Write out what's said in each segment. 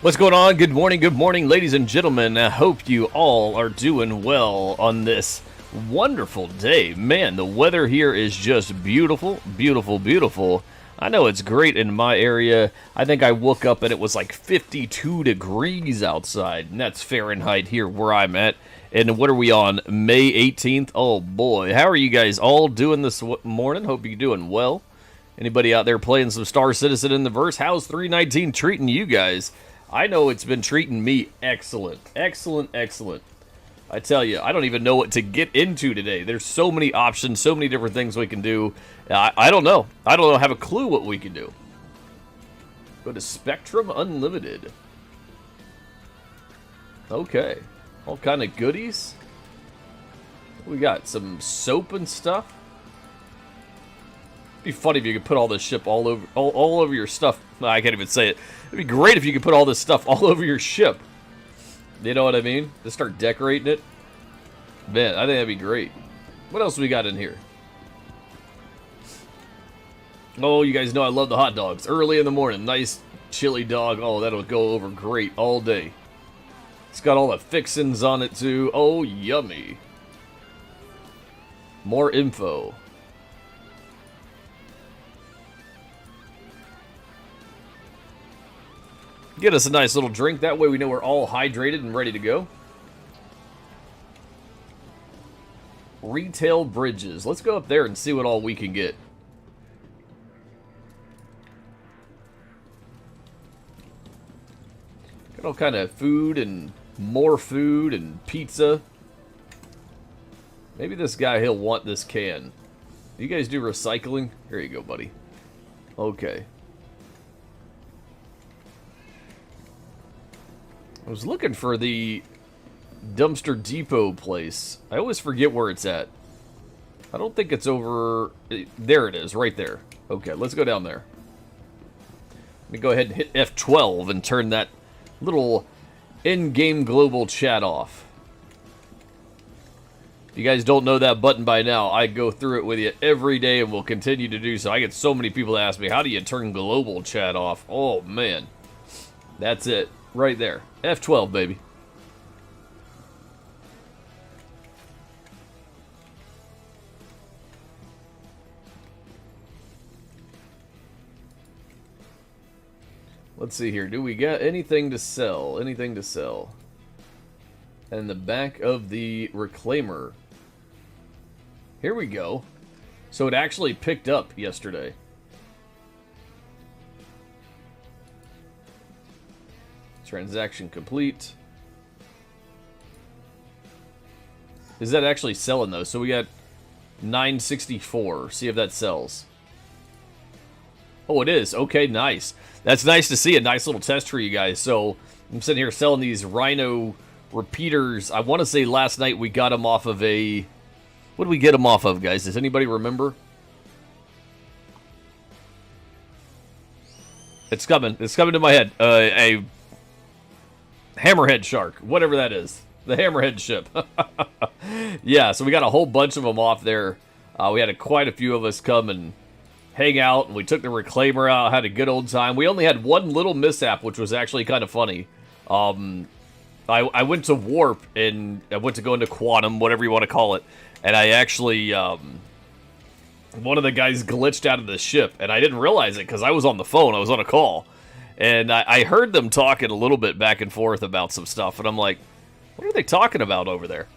What's going on? Good morning, ladies and gentlemen. I hope you all are doing well on this wonderful day. Man, the weather here is just beautiful, beautiful, beautiful. I know it's great in my area. I think I woke up and it was like 52 degrees outside, and that's Fahrenheit here where I'm at. And what are we on? May 18th? Oh boy, how are you guys all doing this morning? Hope you're doing well. Anybody out there playing some Star Citizen in the verse? How's 319 treating you guys? I know it's been treating me excellent. Excellent, excellent. I tell you, I don't even know what to get into today. There's so many options, so many different things we can do. I don't know. I don't have a clue what we can do. Go to Spectrum Unlimited. Okay. All kind of goodies. We got some soap and stuff. It'd be funny if you could put all this ship all over your stuff. I can't even say it. It'd be great if you could put all this stuff all over your ship. You know what I mean? Just start decorating it. Man, I think that'd be great. What else we got in here? Oh, you guys know I love the hot dogs. Early in the morning, nice chili dog. Oh, that'll go over great all day. It's got all the fixins on it too. Oh, yummy. More info. Get us a nice little drink. That way we know we're all hydrated and ready to go. Retail bridges. Let's go up there and see what all we can get. Got all kind of food and more food and pizza. Maybe this guy, he'll want this can. You guys do recycling? Here you go, buddy. Okay. I was looking for the dumpster depot place. I always forget where it's at. I don't think it's over... There it is, right there. Okay, let's go down there. Let me go ahead and hit F12 and turn that little in-game global chat off. If you guys don't know that button by now, I go through it with you every day and will continue to do so. I get so many people that ask me, how do you turn global chat off? Oh, man. That's it. Right there. F12, baby. Let's see here. Do we got anything to sell? Anything to sell? And the back of the reclaimer. Here we go. So it actually picked up yesterday. Transaction complete. Is that actually selling though? So we got 964. See if that sells. Oh, it is. Okay, nice. That's nice to see. A nice little test for you guys. So I'm sitting here selling these Rhino repeaters. I want to say last night we got them off of a... What did we get them off of, guys? Does anybody remember? It's coming. It's coming to my head. A hammerhead shark, whatever that is. The hammerhead ship. Yeah, so we got a whole bunch of them off there. We had quite a few of us come and hang out, and we took the reclaimer out, had a good old time. We only had one little mishap, which was actually kind of funny. I went to warp, and I went to go into quantum, whatever you want to call it, and I actually, one of the guys glitched out of the ship, and I didn't realize it because I was on the phone, I was on a call. And I heard them talking a little bit back and forth about some stuff, and I'm like, what are they talking about over there?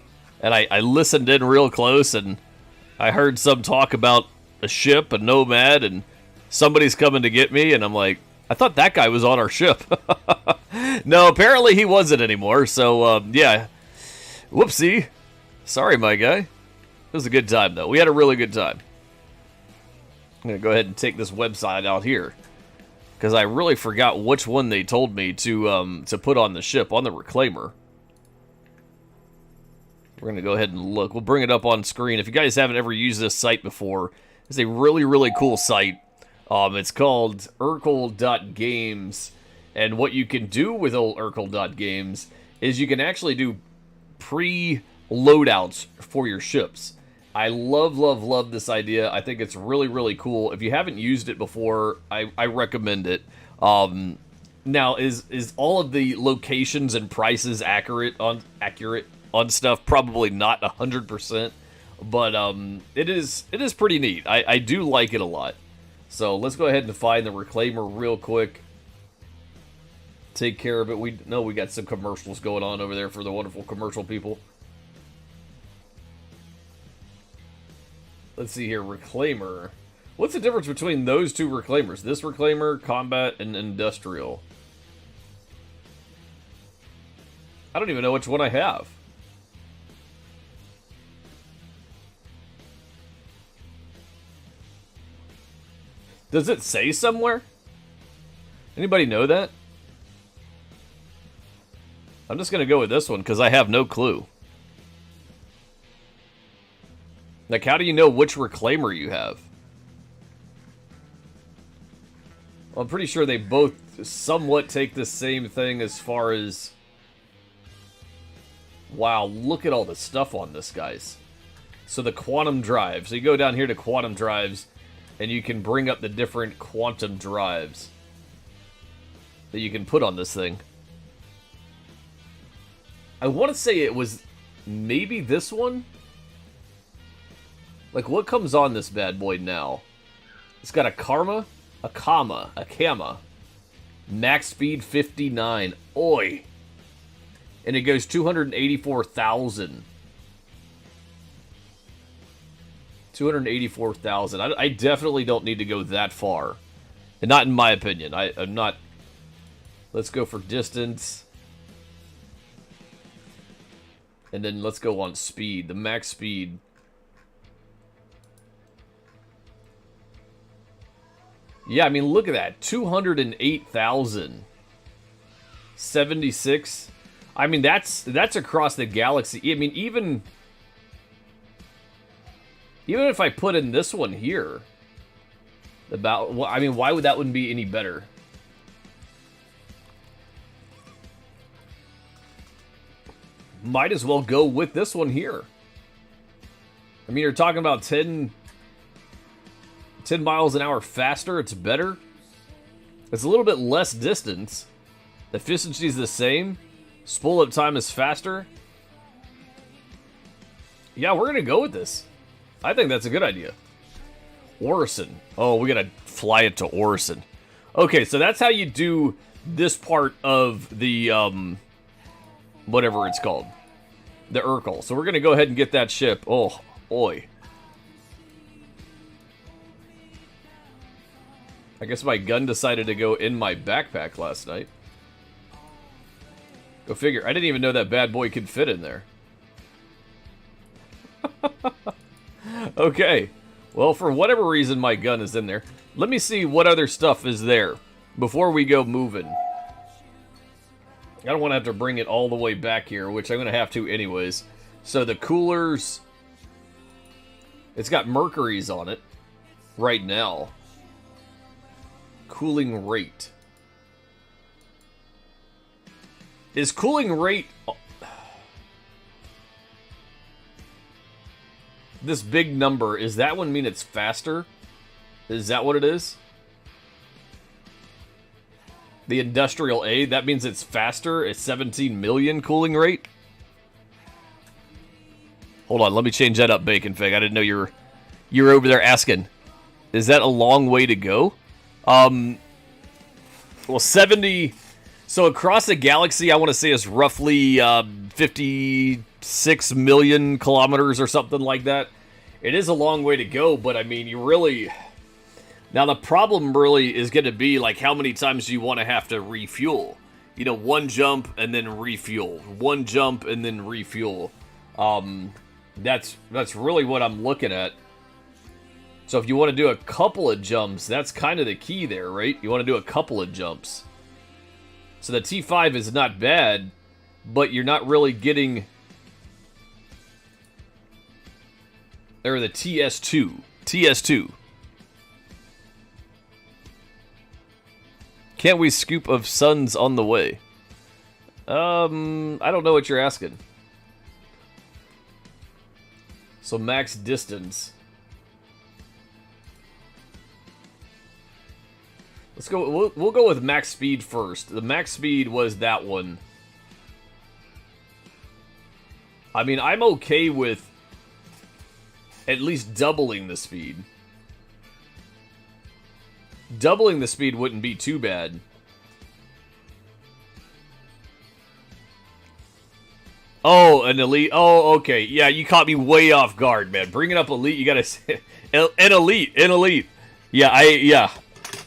And I listened in real close, and I heard some talk about a ship, a nomad, and somebody's coming to get me, and I'm like, I thought that guy was on our ship. No, apparently he wasn't anymore, so, yeah. Whoopsie. Sorry, my guy. It was a good time, though. We had a really good time. I'm going to go ahead and take this website out here, because I really forgot which one they told me to put on the ship, on the reclaimer. We're going to go ahead and look. We'll bring it up on screen. If you guys haven't ever used this site before, it's a really, really cool site. It's called Urkel.games. And what you can do with old Urkel.games is you can actually do pre-loadouts for your ships. I love, love, love this idea. I think it's really, really cool. If you haven't used it before, I recommend it. Now, is all of the locations and prices accurate on stuff? Probably not 100%, but it is pretty neat. I do like it a lot. So let's go ahead and find the reclaimer real quick. Take care of it. We know we got some commercials going on over there for the wonderful commercial people. Let's see here, reclaimer. What's the difference between those two reclaimers? This reclaimer, combat, and industrial. I don't even know which one I have. Does it say somewhere? Anybody know that? I'm just going to go with this one because I have no clue. Like, how do you know which reclaimer you have? Well, I'm pretty sure they both somewhat take the same thing as far as... Wow, look at all the stuff on this, guys. So the quantum drive. So you go down here to quantum drives, and you can bring up the different quantum drives that you can put on this thing. I want to say it was maybe this one? Like, what comes on this bad boy now? It's got a Karma, a Kama, a Kama. Max speed 59. Oi! And it goes 284,000. 284,000. I definitely don't need to go that far. And not in my opinion. I'm not... Let's go for distance. And then let's go on speed. The max speed. Yeah, I mean, look at that. 208,000. 76. I mean, that's across the galaxy. I mean, even if I put in this one here, well, I mean, why would that one be any better? Might as well go with this one here. I mean, you're talking about 10 miles an hour faster. It's better. It's a little bit less distance. The efficiency is the same. Spool up time is faster. Yeah, we're going to go with this. I think that's a good idea. Orison. Oh, we got to fly it to Orison. Okay, so that's how you do this part of the, whatever it's called. The Urkel. So we're going to go ahead and get that ship. Oh, oi. I guess my gun decided to go in my backpack last night. Go figure. I didn't even know that bad boy could fit in there. Okay. Well, for whatever reason, my gun is in there. Let me see what other stuff is there before we go moving. I don't want to have to bring it all the way back here, which I'm going to have to anyways. So the coolers... It's got mercuries on it right now. Cooling rate. Is cooling rate... This big number, is that one mean it's faster? Is that what it is? The industrial A, that means it's faster? It's 17 million cooling rate? Hold on, let me change that up, Bacon Fig. I didn't know you were over there asking. Is that a long way to go? Well, 70... So across the galaxy, I want to say is roughly 56 million kilometers or something like that. It is a long way to go, but I mean, you really... Now, the problem really is going to be, like, how many times do you want to have to refuel? You know, one jump and then refuel. One jump and then refuel. That's really what I'm looking at. So if you want to do a couple of jumps, that's kind of the key there, right? You want to do a couple of jumps. So the T5 is not bad, but you're not really getting... Or the TS2. TS2. Can't we scoop of suns on the way? I don't know what you're asking. So max distance. Let's go. We'll go with max speed first. The max speed was that one. I mean, I'm okay with at least doubling the speed. Doubling the speed wouldn't be too bad. Oh, an elite. Oh, okay. Yeah, you caught me way off guard, man. Bringing up elite, you gotta say an elite. Yeah,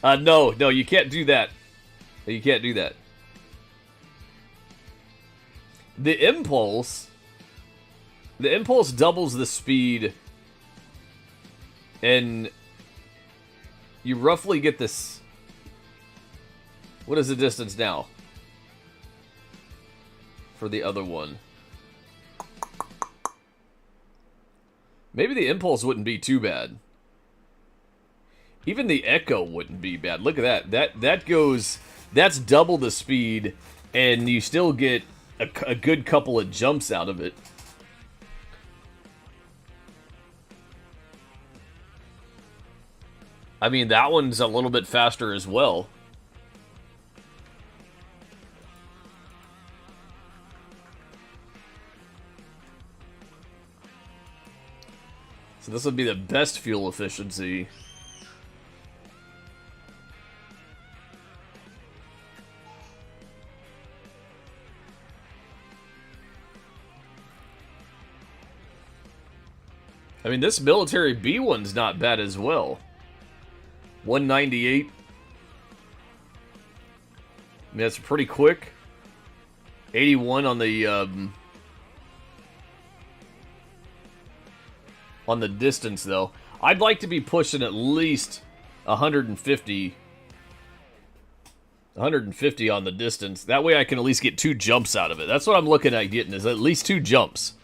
no, you can't do that. You can't do that. The impulse doubles the speed, and you roughly get this. What is the distance now for the other one? Maybe the impulse wouldn't be too bad. Even the echo wouldn't be bad. Look at that. That's double the speed, and you still get a good couple of jumps out of it. I mean, that one's a little bit faster as well. So this would be the best fuel efficiency. I mean, this military B one's not bad as well. 198. I mean, that's pretty quick. 81 on the distance, though. I'd like to be pushing at least 150 on the distance. That way I can at least get 2 jumps out of it. That's what I'm looking at getting, is at least 2 jumps.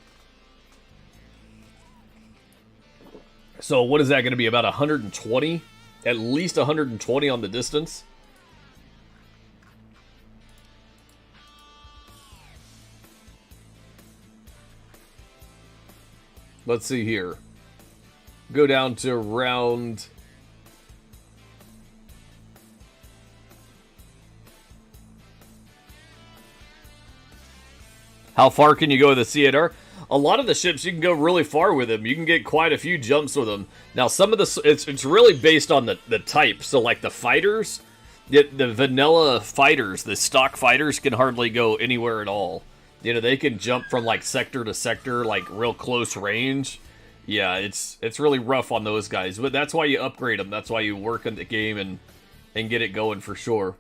So what is that going to be, about 120? At least 120 on the distance? Let's see here. Go down to around... How far can you go with the C8R? A lot of the ships, you can go really far with them. You can get quite a few jumps with them. Now, some of the... It's really based on the type. So, like, the fighters, the vanilla fighters, the stock fighters can hardly go anywhere at all. You know, they can jump from, like, sector to sector, like, real close range. Yeah, it's really rough on those guys. But that's why you upgrade them. That's why you work in the game and get it going for sure.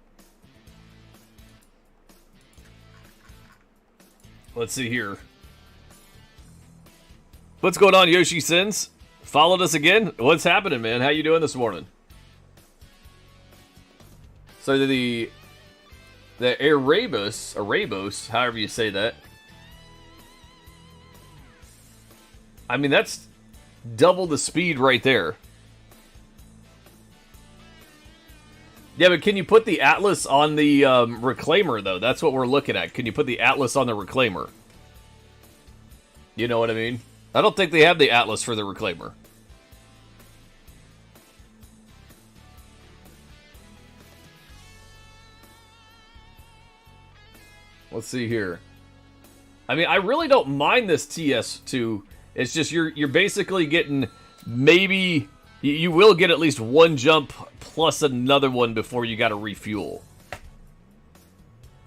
Let's see here. What's going on, Yoshi Sins? Followed us again? What's happening, man? How you doing this morning? So the Erebus, however you say that. I mean, that's double the speed right there. Yeah, but can you put the Atlas on the Reclaimer, though? That's what we're looking at. Can you put the Atlas on the Reclaimer? You know what I mean? I don't think they have the Atlas for the Reclaimer. Let's see here. I mean, I really don't mind this TS2. It's just you're basically getting maybe... You will get at least 1 jump plus another one before you got to refuel.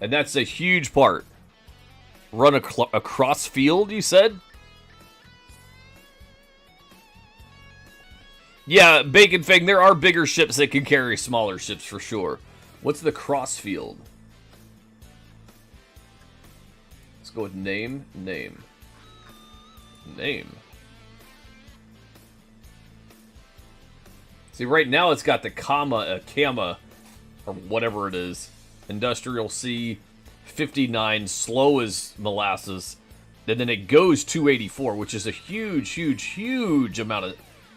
And that's a huge part. Run across field, you said? Yeah, Bacon Fang, there are bigger ships that can carry smaller ships for sure. What's the cross field? Let's go with name. See, right now it's got the comma, or whatever it is. Industrial C, 59, slow as molasses. And then it goes 284, which is a huge amount of...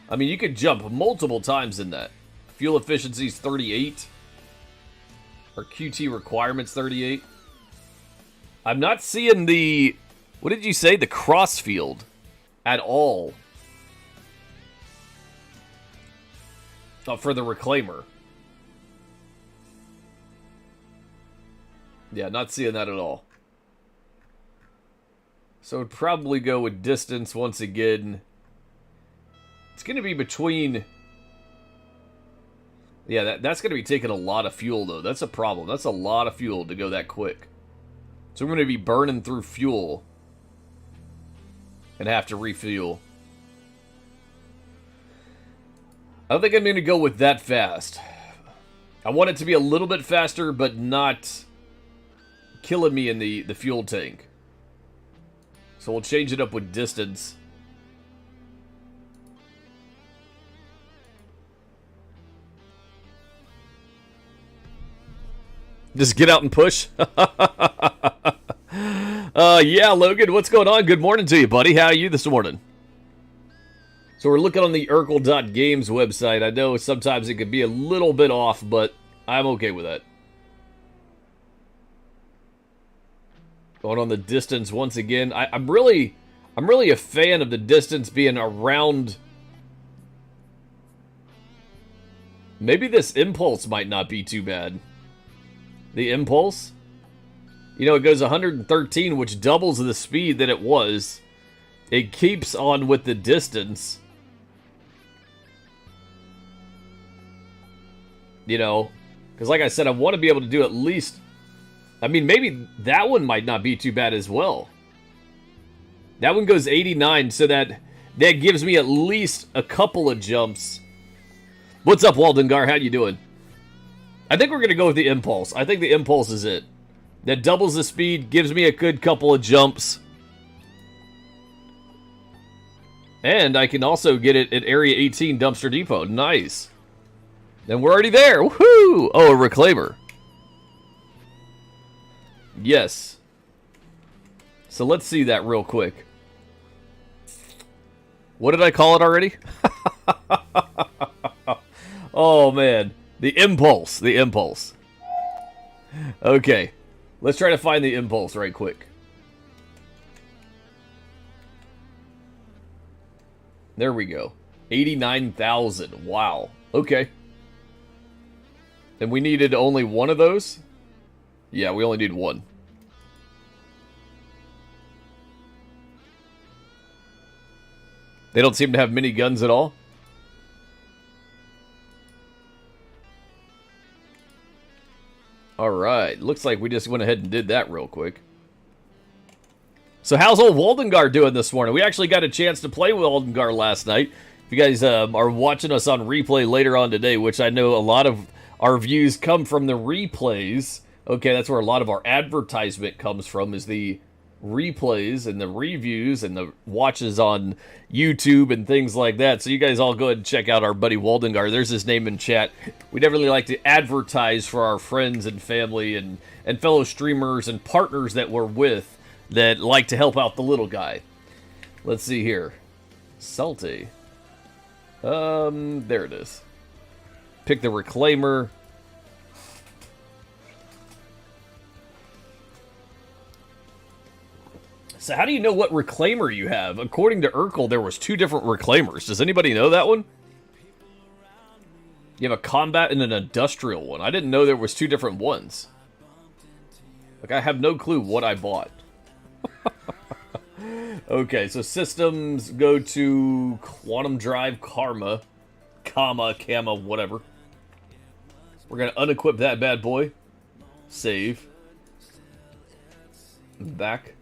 I mean, you could jump multiple times in that. Fuel efficiency is 38. Or QT requirements 38. I'm not seeing the... What did you say? The cross field at all. Oh, for the Reclaimer. Yeah, not seeing that at all. So I'd probably go with distance once again. It's going to be between... Yeah, that's going to be taking a lot of fuel, though. That's a problem. That's a lot of fuel to go that quick. So we're going to be burning through fuel. And have to refuel. I don't think I'm going to go with that fast. I want it to be a little bit faster, but not killing me in the fuel tank. So we'll change it up with distance. Just get out and push. Yeah, Logan, what's going on? Good morning to you, buddy. How are you this morning? So we're looking on the Urkel.games website. I know sometimes it could be a little bit off, but I'm okay with that. Going on the distance once again. I'm really a fan of the distance being around. Maybe this impulse might not be too bad. The impulse? You know, it goes 113, which doubles the speed that it was. It keeps on with the distance. You know, because like I said, I want to be able to do at least... I mean, maybe that one might not be too bad as well. That one goes 89, so that gives me at least a couple of jumps. What's up, Waldengar? How you doing? I think we're going to go with the impulse. I think the impulse is it. That doubles the speed, gives me a good couple of jumps. And I can also get it at Area 18 Dumpster Depot. Nice. And we're already there. Woohoo! Oh, a reclaimer. Yes. So let's see that real quick. What did I call it already? Oh, man. The impulse. The impulse. Okay. Let's try to find the impulse right quick. There we go. 89,000. Wow. Okay. And we needed only one of those? Yeah, we only need one. They don't seem to have many guns at all. Alright, looks like we just went ahead and did that real quick. So how's old Waldengar doing this morning? We actually got a chance to play with Waldengar last night. If you guys are watching us on replay later on today, which I know a lot of our views come from the replays. Okay, that's where a lot of our advertisement comes from, is the replays and the reviews and the watches on YouTube and things like that. So you guys all go ahead and check out our buddy Waldengar. There's his name in chat. We definitely like to advertise for our friends and family and fellow streamers and partners that we're with that like to help out the little guy. Let's see here. Salty. There it is. Pick the reclaimer. So how do you know what reclaimer you have? According to Urkel, there was 2 different reclaimers. Does anybody know that one? You have a combat and an industrial one. I didn't know there was 2 different ones. Like, I have no clue what I bought. Okay, so systems go to Quantum Drive Karma. Kama, whatever. We're going to unequip that bad boy. Save. Back.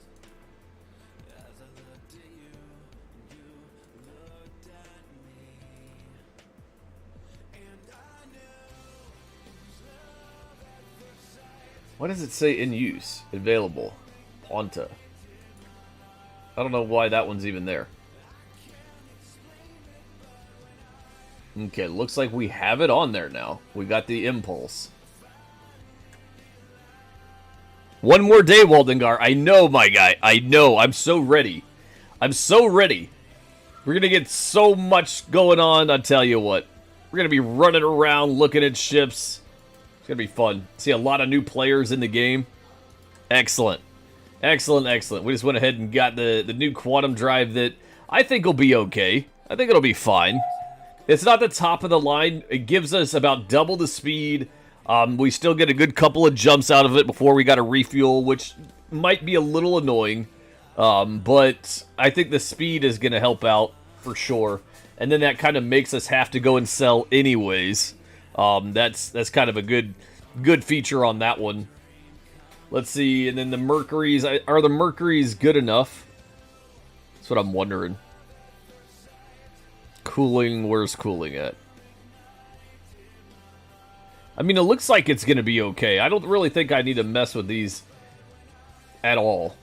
Why does it say in use? Available. Ponta. I don't know why that one's even there. Okay, looks like we have it on there now. We got the impulse. One more day, Waldengar. I know, my guy. I know. I'm so ready. I'm so ready. We're going to get so much going on, I'll tell you what. We're going to be running around looking at ships. It's going to be fun. See a lot of new players in the game. Excellent. Excellent, excellent. We just went ahead and got the new quantum drive that I think will be okay. I think it'll be fine. It's not the top of the line. It gives us about double the speed. We still get a good couple of jumps out of it before we got to refuel, which might be a little annoying. But I think the speed is going to help out for sure. And then that kind of makes us have to go and sell anyways. That's kind of a good feature on that one. Let's see, and then the Mercuries, are the Mercuries good enough? That's what I'm wondering. Cooling, where's cooling at? I mean, it looks like it's going to be okay. I don't really think I need to mess with these at all.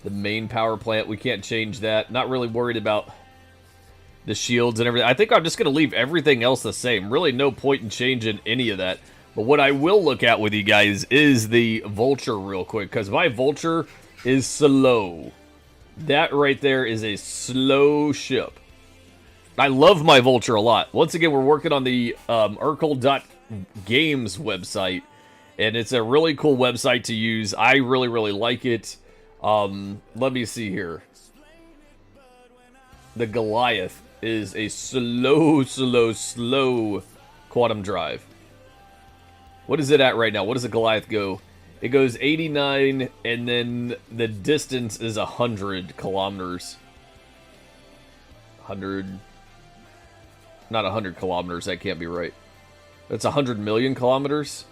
The main power plant, we can't change that. Not really worried about the shields and everything. I think I'm just going to leave everything else the same. Really no point in changing any of that. But what I will look at with you guys is the Vulture real quick, because my Vulture is slow. That right there is a slow ship. I love my Vulture a lot. Once again, we're working on the Urkel.games website, and it's a really cool website to use. I really, really like it. Let me see here. The Goliath is a slow quantum drive. What is it at right now? What does the Goliath go? It goes 89, and then the distance is 100 kilometers. 100... Not 100 kilometers, that can't be right. That's 100 million kilometers.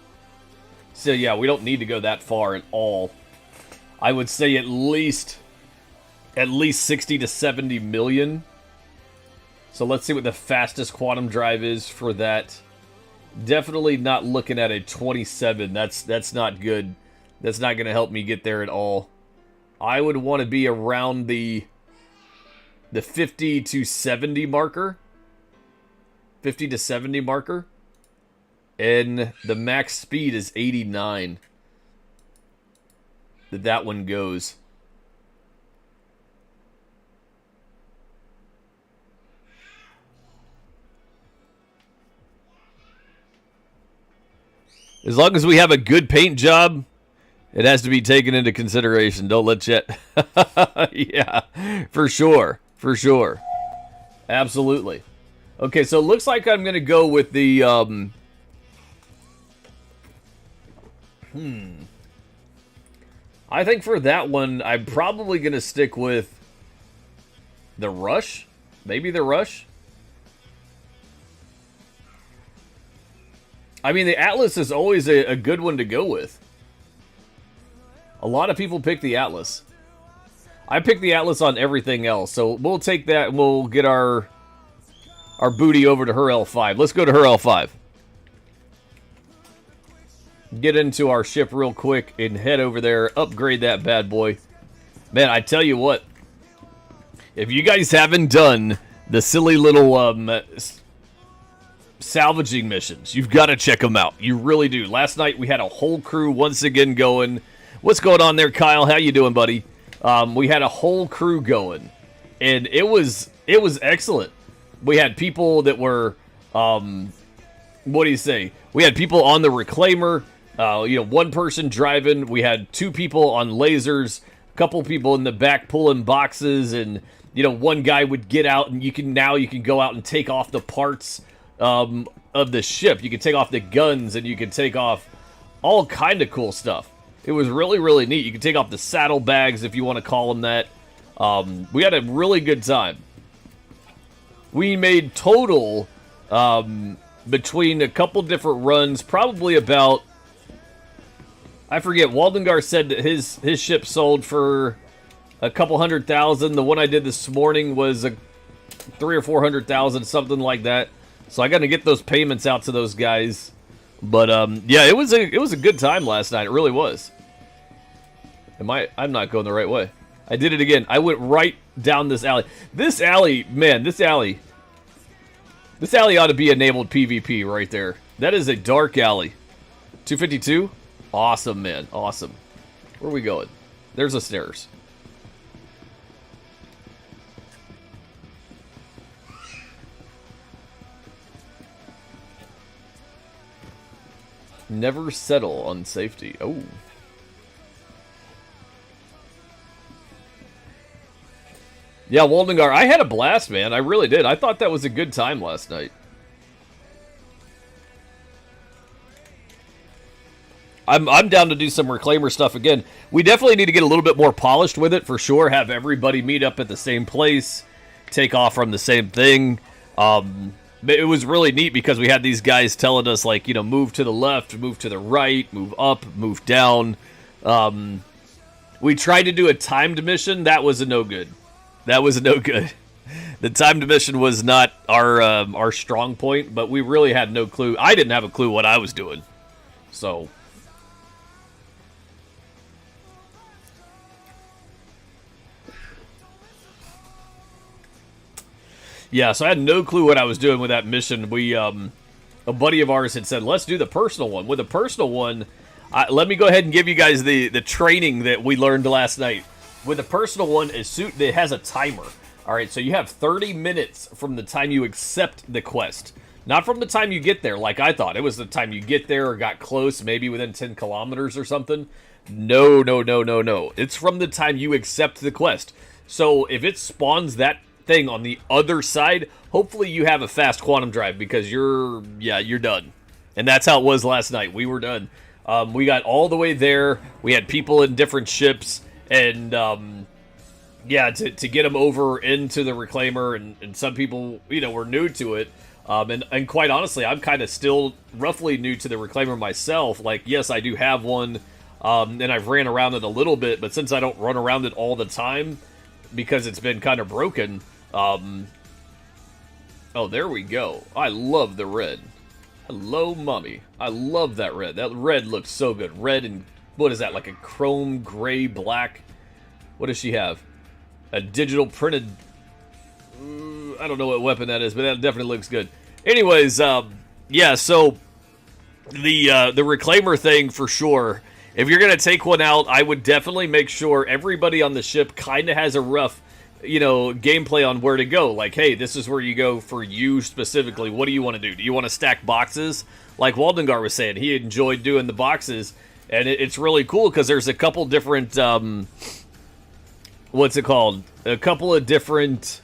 So yeah, we don't need to go that far at all. I would say at least 60 to 70 million. So let's see what the fastest quantum drive is for that. Definitely not looking at a 27. That's not good. That's not going to help me get there at all. I would want to be around the 50 to 70 marker. 50 to 70 marker. And the max speed is 89. That one goes. As long as we have a good paint job, it has to be taken into consideration. Don't let Jet... Yeah, for sure. For sure. Absolutely. Okay, so it looks like I'm going to go with the... I think for that one, I'm probably going to stick with the Rush. Maybe the Rush. I mean, the Atlas is always a good one to go with. A lot of people pick the Atlas. I pick the Atlas on everything else, so we'll take that and we'll get our booty over to her L5. Let's go to her L5. Get into our ship real quick and head over there, upgrade that bad boy. Man, I tell you what, if you guys haven't done the silly little salvaging missions, you've got to check them out. You really do. Last night we had a whole crew once again going. What's going on there, Kyle? How you doing, buddy? We had a whole crew going, and it was excellent. We had people that were, what do you say? We had people on the reclaimer. One person driving. We had two people on lasers. A couple people in the back pulling boxes, and one guy would get out, and you can go out and take off the parts of the ship. You can take off the guns, and you can take off all kind of cool stuff. It was really, really neat. You can take off the saddlebags, if you want to call them that. We had a really good time. We made total, between a couple different runs, probably about, I forget, Waldengar said that his ship sold for a couple 100,000. The one I did this morning was a 300,000 or 400,000, something like that. So I got to get those payments out to those guys. But yeah, it was a good time last night. It really was. I'm not going the right way. I did it again. I went right down this alley. This alley, man, this alley ought to be enabled PvP right there. That is a dark alley. 252? Awesome, man. Awesome. Where are we going? There's the stairs. Never settle on safety. Oh. Yeah, Waldengar, I had a blast, man. I really did. I thought that was a good time last night. I'm down to do some reclaimer stuff again. We definitely need to get a little bit more polished with it for sure. Have everybody meet up at the same place, take off from the same thing. It was really neat because we had these guys telling us, like, you know, move to the left, move to the right, move up, move down. We tried to do a timed mission. That was a no good. That was a no good. The timed mission was not our strong point, but we really had no clue. I didn't have a clue what I was doing. So... yeah, so I had no clue what I was doing with that mission. We, a buddy of ours had said, let's do the personal one. With the personal one, let me go ahead and give you guys the training that we learned last night. With the personal one, it has a timer. All right, so you have 30 minutes from the time you accept the quest. Not from the time you get there, like I thought. It was the time you get there or got close, maybe within 10 kilometers or something. No. It's from the time you accept the quest. So if it spawns that thing on the other side, hopefully you have a fast quantum drive because you're done. And that's how it was last night. We were done. We got all the way there. We had people in different ships, and to get them over into the reclaimer, and some people, you know, were new to it. And quite honestly, I'm kind of still roughly new to the reclaimer myself. Like, yes, I do have one, and I've ran around it a little bit, but since I don't run around it all the time because it's been kind of broken. Oh, there we go. I love the red. Hello, mommy. I love that red. That red looks so good. Red and, what is that, like a chrome, gray, black? What does she have? A digital printed... I don't know what weapon that is, but that definitely looks good. Anyways, yeah, so the reclaimer thing for sure. If you're going to take one out, I would definitely make sure everybody on the ship kind of has a rough, you know, gameplay on where to go. Like, hey, this is where you go for you specifically. What do you want to do? Do you want to stack boxes? Like Waldengar was saying, he enjoyed doing the boxes, and it's really cool because there's a couple different, what's it called? A couple of different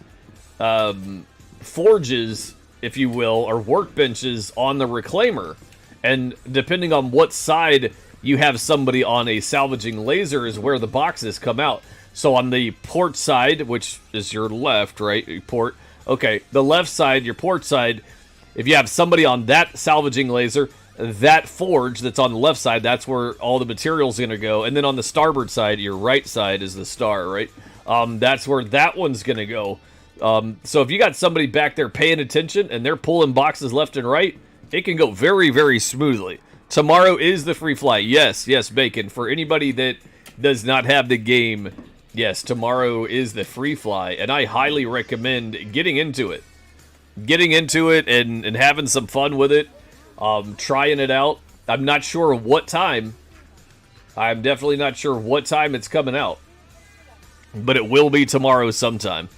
forges, if you will, or workbenches on the reclaimer. And depending on what side you have somebody on a salvaging laser is where the boxes come out. So on the port side, which is your left, right? Port. Okay, the left side, your port side, if you have somebody on that salvaging laser, that forge that's on the left side, that's where all the material's going to go. And then on the starboard side, your right side is the star, right? That's where that one's going to go. So if you got somebody back there paying attention and they're pulling boxes left and right, it can go very, very smoothly. Tomorrow is the free fly. Yes, Bacon. For anybody that does not have the game, yes, tomorrow is the free fly, and I highly recommend getting into it. Getting into it and having some fun with it, trying it out. I'm not sure what time. I'm definitely not sure what time it's coming out, but it will be tomorrow sometime.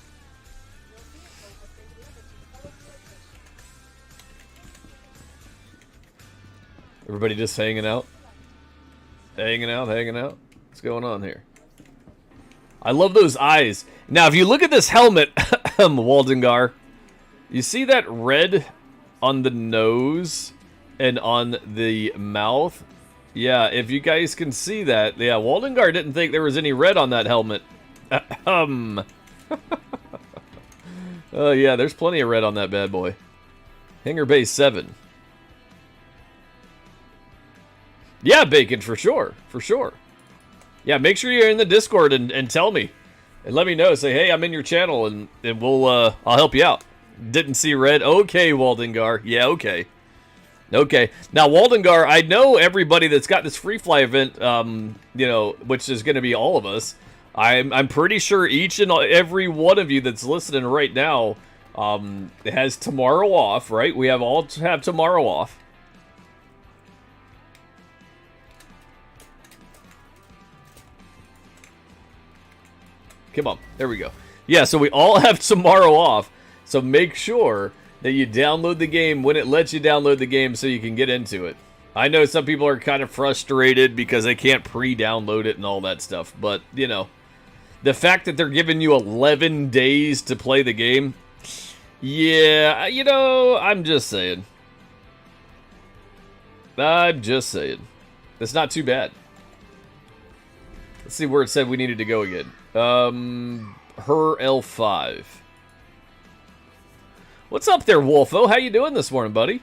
Everybody just hanging out? Hanging out? What's going on here? I love those eyes. Now, if you look at this helmet, Waldengar, you see that red on the nose and on the mouth? Yeah, if you guys can see that. Yeah, Waldengar didn't think there was any red on that helmet. Oh, yeah, there's plenty of red on that bad boy. Hangar Bay 7. Yeah, Bacon, for sure. Yeah, make sure you're in the Discord and tell me. And let me know. Say, hey, I'm in your channel, and we'll, I'll help you out. Didn't see red. Okay, Waldengar. Yeah, okay. Okay. Now, Waldengar, I know everybody that's got this free fly event, you know, which is going to be all of us. I'm pretty sure each and every one of you that's listening right now has tomorrow off, right? We all have tomorrow off. Come on. There we go. Yeah, so we all have tomorrow off. So make sure that you download the game when it lets you download the game so you can get into it. I know some people are kind of frustrated because they can't pre-download it and all that stuff. But, you know, the fact that they're giving you 11 days to play the game, yeah, you know, I'm just saying. That's not too bad. Let's see where it said we needed to go again. Her L5. What's up there, Wolfo? How you doing this morning, buddy?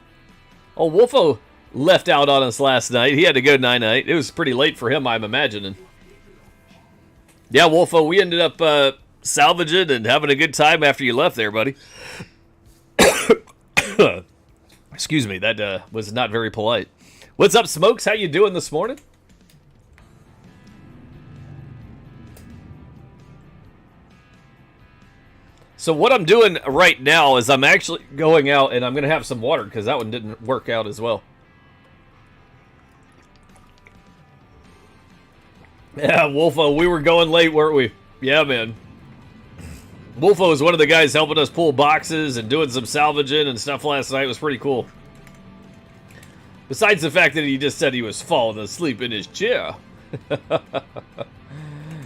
Oh, Wolfo left out on us last night. He had to go night-night. It was pretty late for him, I'm imagining. Yeah, Wolfo, we ended up salvaging and having a good time after you left there, buddy. Excuse me, that was not very polite. What's up, Smokes? How you doing this morning? So what I'm doing right now is I'm actually going out and I'm going to have some water because that one didn't work out as well. Yeah, Wolfo, we were going late, weren't we? Yeah, man. Wolfo was one of the guys helping us pull boxes and doing some salvaging and stuff last night. It was pretty cool. Besides the fact that he just said he was falling asleep in his chair.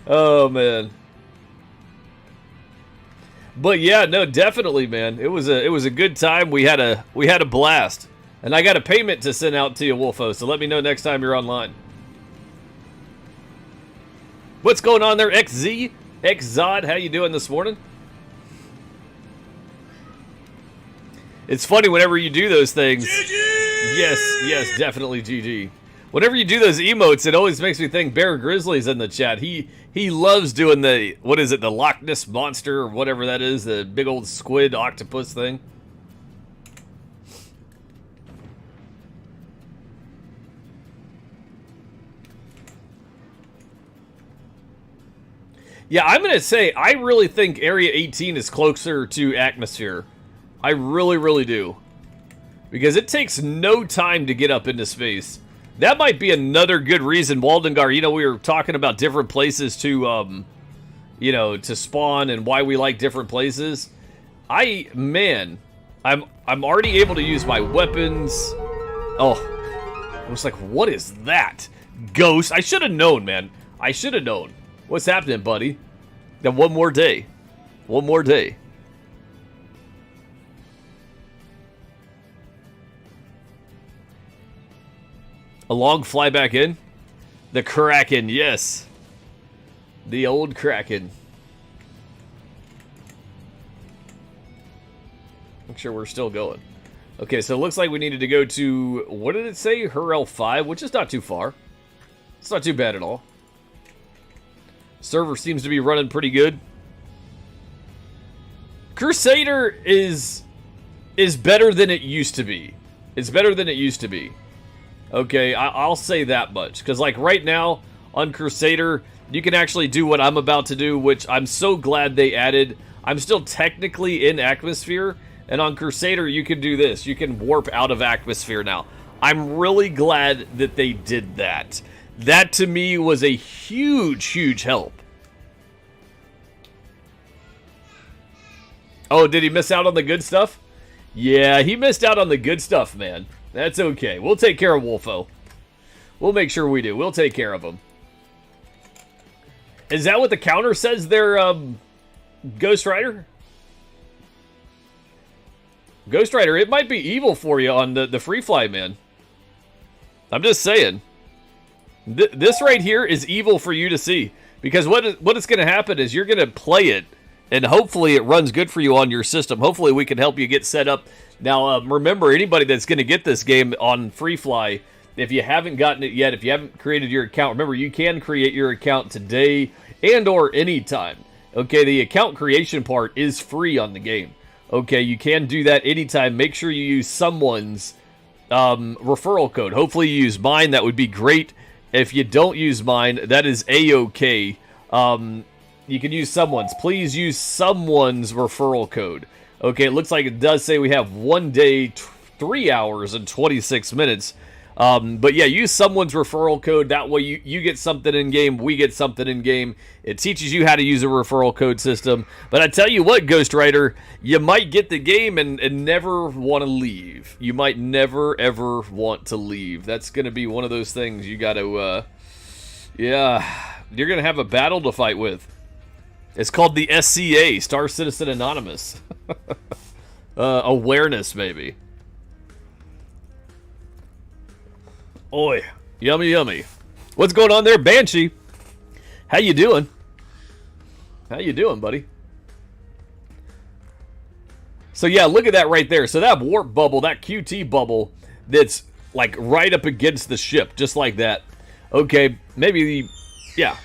Oh, man. But yeah, no, definitely, man. It was a good time. We had a blast. And I got a payment to send out to you, Wolfo, so let me know next time you're online. What's going on there, XZ? XZod, how you doing this morning? It's funny whenever you do those things. GG! Yes, definitely GG. Whenever you do those emotes, it always makes me think Bear Grizzly's in the chat. He loves doing the, what is it, the Loch Ness Monster or whatever that is, the big old squid octopus thing. Yeah, I'm going to say, I really think Area 18 is closer to Atmosphere. I really, really do. Because it takes no time to get up into space. That might be another good reason, Waldengar, you know, we were talking about different places to, you know, to spawn and why we like different places. Man, I'm already able to use my weapons. Oh, I was like, what is that? Ghost? I should have known, man. I should have known. What's happening, buddy? Got one more day. One more day. A long fly back in? The Kraken, yes. The old Kraken. Make sure we're still going. Okay, so it looks like we needed to go to, what did it say? Her L5, which is not too far. It's not too bad at all. Server seems to be running pretty good. Crusader is better than it used to be. It's better than it used to be. Okay, I'll say that much. Because, like, right now, on Crusader, you can actually do what I'm about to do, which I'm so glad they added. I'm still technically in Atmosphere, and on Crusader, you can do this. You can warp out of Atmosphere now. I'm really glad that they did that. That, to me, was a huge, huge help. Oh, did he miss out on the good stuff? Yeah, he missed out on the good stuff, man. That's okay. We'll take care of Wolfo. We'll make sure we do. We'll take care of him. Is that what the counter says there, Ghost Rider? Ghost Rider, it might be evil for you on the free fly, man. I'm just saying. This right here is evil for you to see. Because what is going to happen is you're going to play it, and hopefully it runs good for you on your system. Hopefully we can help you get set up. Now, remember, anybody that's going to get this game on Free Fly, if you haven't gotten it yet, if you haven't created your account, remember, you can create your account today and or anytime. Okay, the account creation part is free on the game. Okay, you can do that anytime. Make sure you use someone's referral code. Hopefully you use mine. That would be great. If you don't use mine, that is A-OK. You can use someone's. Please use someone's referral code. Okay, it looks like it does say we have 1 day, 3 hours, and 26 minutes. But yeah, use someone's referral code. That way you get something in-game, we get something in-game. It teaches you how to use a referral code system. But I tell you what, Ghost Rider, you might get the game and never want to leave. You might never, ever want to leave. That's going to be one of those things you got to, yeah, you're going to have a battle to fight with. It's called the SCA, Star Citizen Anonymous. Awareness, maybe. Oi. Yummy, yummy. What's going on there, Banshee? How you doing? How you doing, buddy? So yeah, look at that right there. So that warp bubble, that QT bubble, that's like right up against the ship, just like that. Okay, maybe, yeah.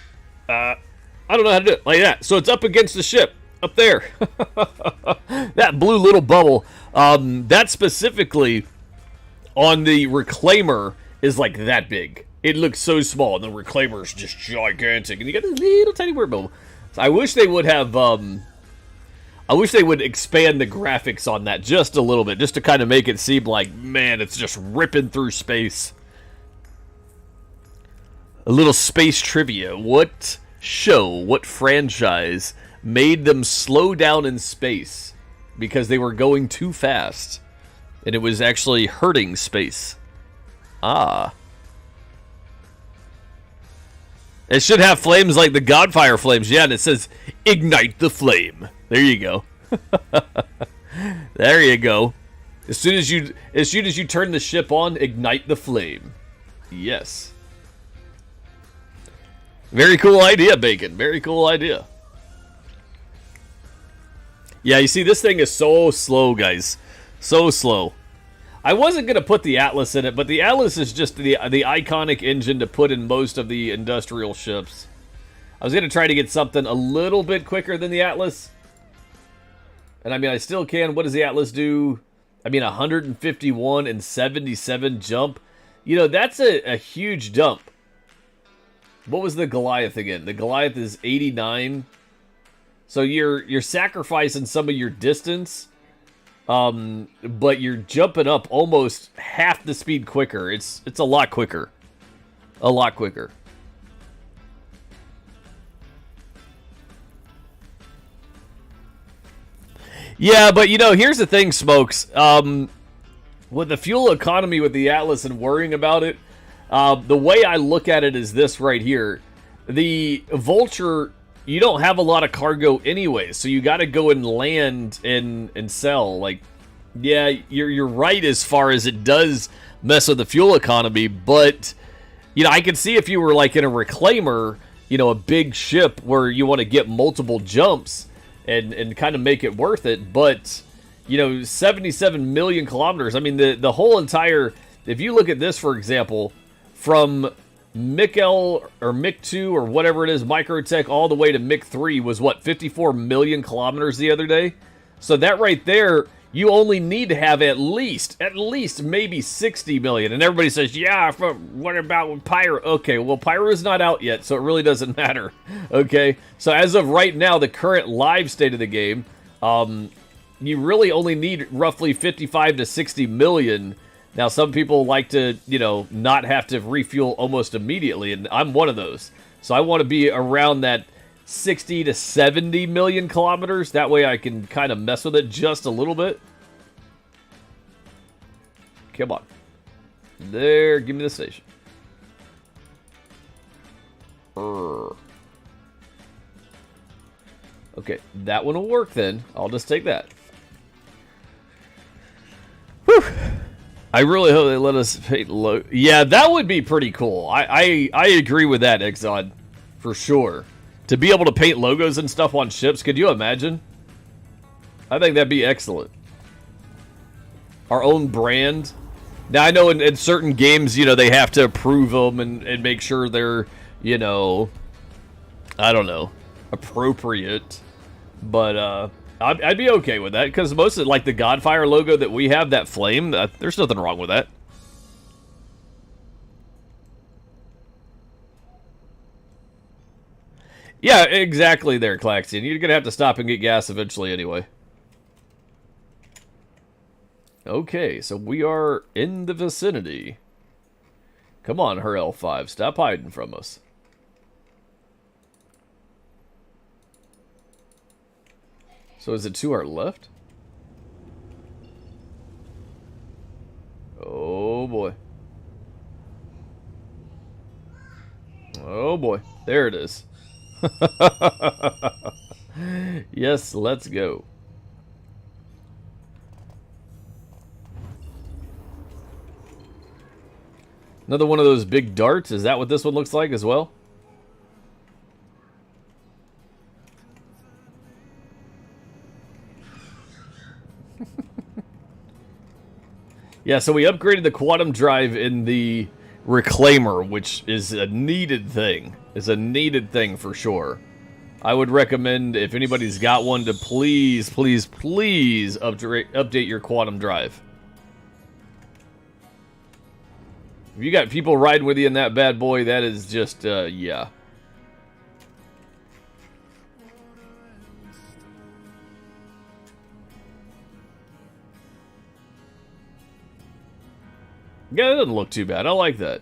I don't know how to do it like that. So it's up against the ship, up there. That blue little bubble, that specifically on the reclaimer is like that big. It looks so small, and the reclaimer is just gigantic, and you got this little tiny warp bubble. So I wish they would have, I wish they would expand the graphics on that just a little bit, just to kind of make it seem like, man, it's just ripping through space. A little space trivia. What show, what franchise made them slow down in space because they were going too fast, and it was actually hurting space? Ah. It should have flames like the Godfire flames. Yeah, and it says, ignite the flame. There you go. There you go. As soon as you turn the ship on, ignite the flame. Yes. Very cool idea, Bacon. Very cool idea. Yeah, you see, this thing is so slow, guys. So slow. I wasn't going to put the Atlas in it, but the Atlas is just the iconic engine to put in most of the industrial ships. I was going to try to get something a little bit quicker than the Atlas. And I mean, I still can. What does the Atlas do? I mean, 151 and 77 jump. You know, that's a huge jump. What was the Goliath again? The Goliath is 89. So you're sacrificing some of your distance. But you're jumping up almost half the speed quicker. It's a lot quicker. A lot quicker. Yeah, but you know, here's the thing, Smokes. With the fuel economy with the Atlas and worrying about it, the way I look at it is this right here. The Vulture, you don't have a lot of cargo anyway, so you got to go and land and sell. Like, yeah, you're right as far as it does mess with the fuel economy, but you know, I could see if you were like in a reclaimer, you know, a big ship where you want to get multiple jumps and kind of make it worth it. But you know, 77 million kilometers. I mean, the whole entire. If you look at this, for example, from MiC-L or MiC-2 or whatever it is, Microtech, all the way to MiC-3 was what, 54 million kilometers the other day? So that right there, you only need to have at least maybe 60 million. And everybody says, yeah, what about with Pyro? Okay, well, Pyro is not out yet, so it really doesn't matter. Okay, so as of right now, the current live state of the game, you really only need roughly 55 to 60 million. Now, some people like to, you know, not have to refuel almost immediately, and I'm one of those. So I want to be around that 60 to 70 million kilometers. That way I can kind of mess with it just a little bit. Come on. There, give me the station. Okay, that one will work then. I'll just take that. Whew. I really hope they let us paint low. Yeah, that would be pretty cool. I agree with that, Exxon, for sure. To be able to paint logos and stuff on ships, could you imagine? I think that'd be excellent. Our own brand. Now, I know in certain games, you know, they have to approve them and make sure they're, you know, I don't know, appropriate. But, I'd be okay with that, because most of, like, the Godfire logo that we have, that flame, there's nothing wrong with that. Yeah, exactly there, Claxion. You're going to have to stop and get gas eventually anyway. Okay, so we are in the vicinity. Come on, her L5. Stop hiding from us. So is it to our left? Oh boy. Oh boy. There it is. Yes, let's go. Another one of those big darts. Is that what this one looks like as well? Yeah, so we upgraded the quantum drive in the reclaimer, which is a needed thing. It's a needed thing for sure. I would recommend, if anybody's got one, to please, please, please update your quantum drive. If you got people riding with you in that bad boy, that is just, yeah. Yeah, that doesn't look too bad. I like that.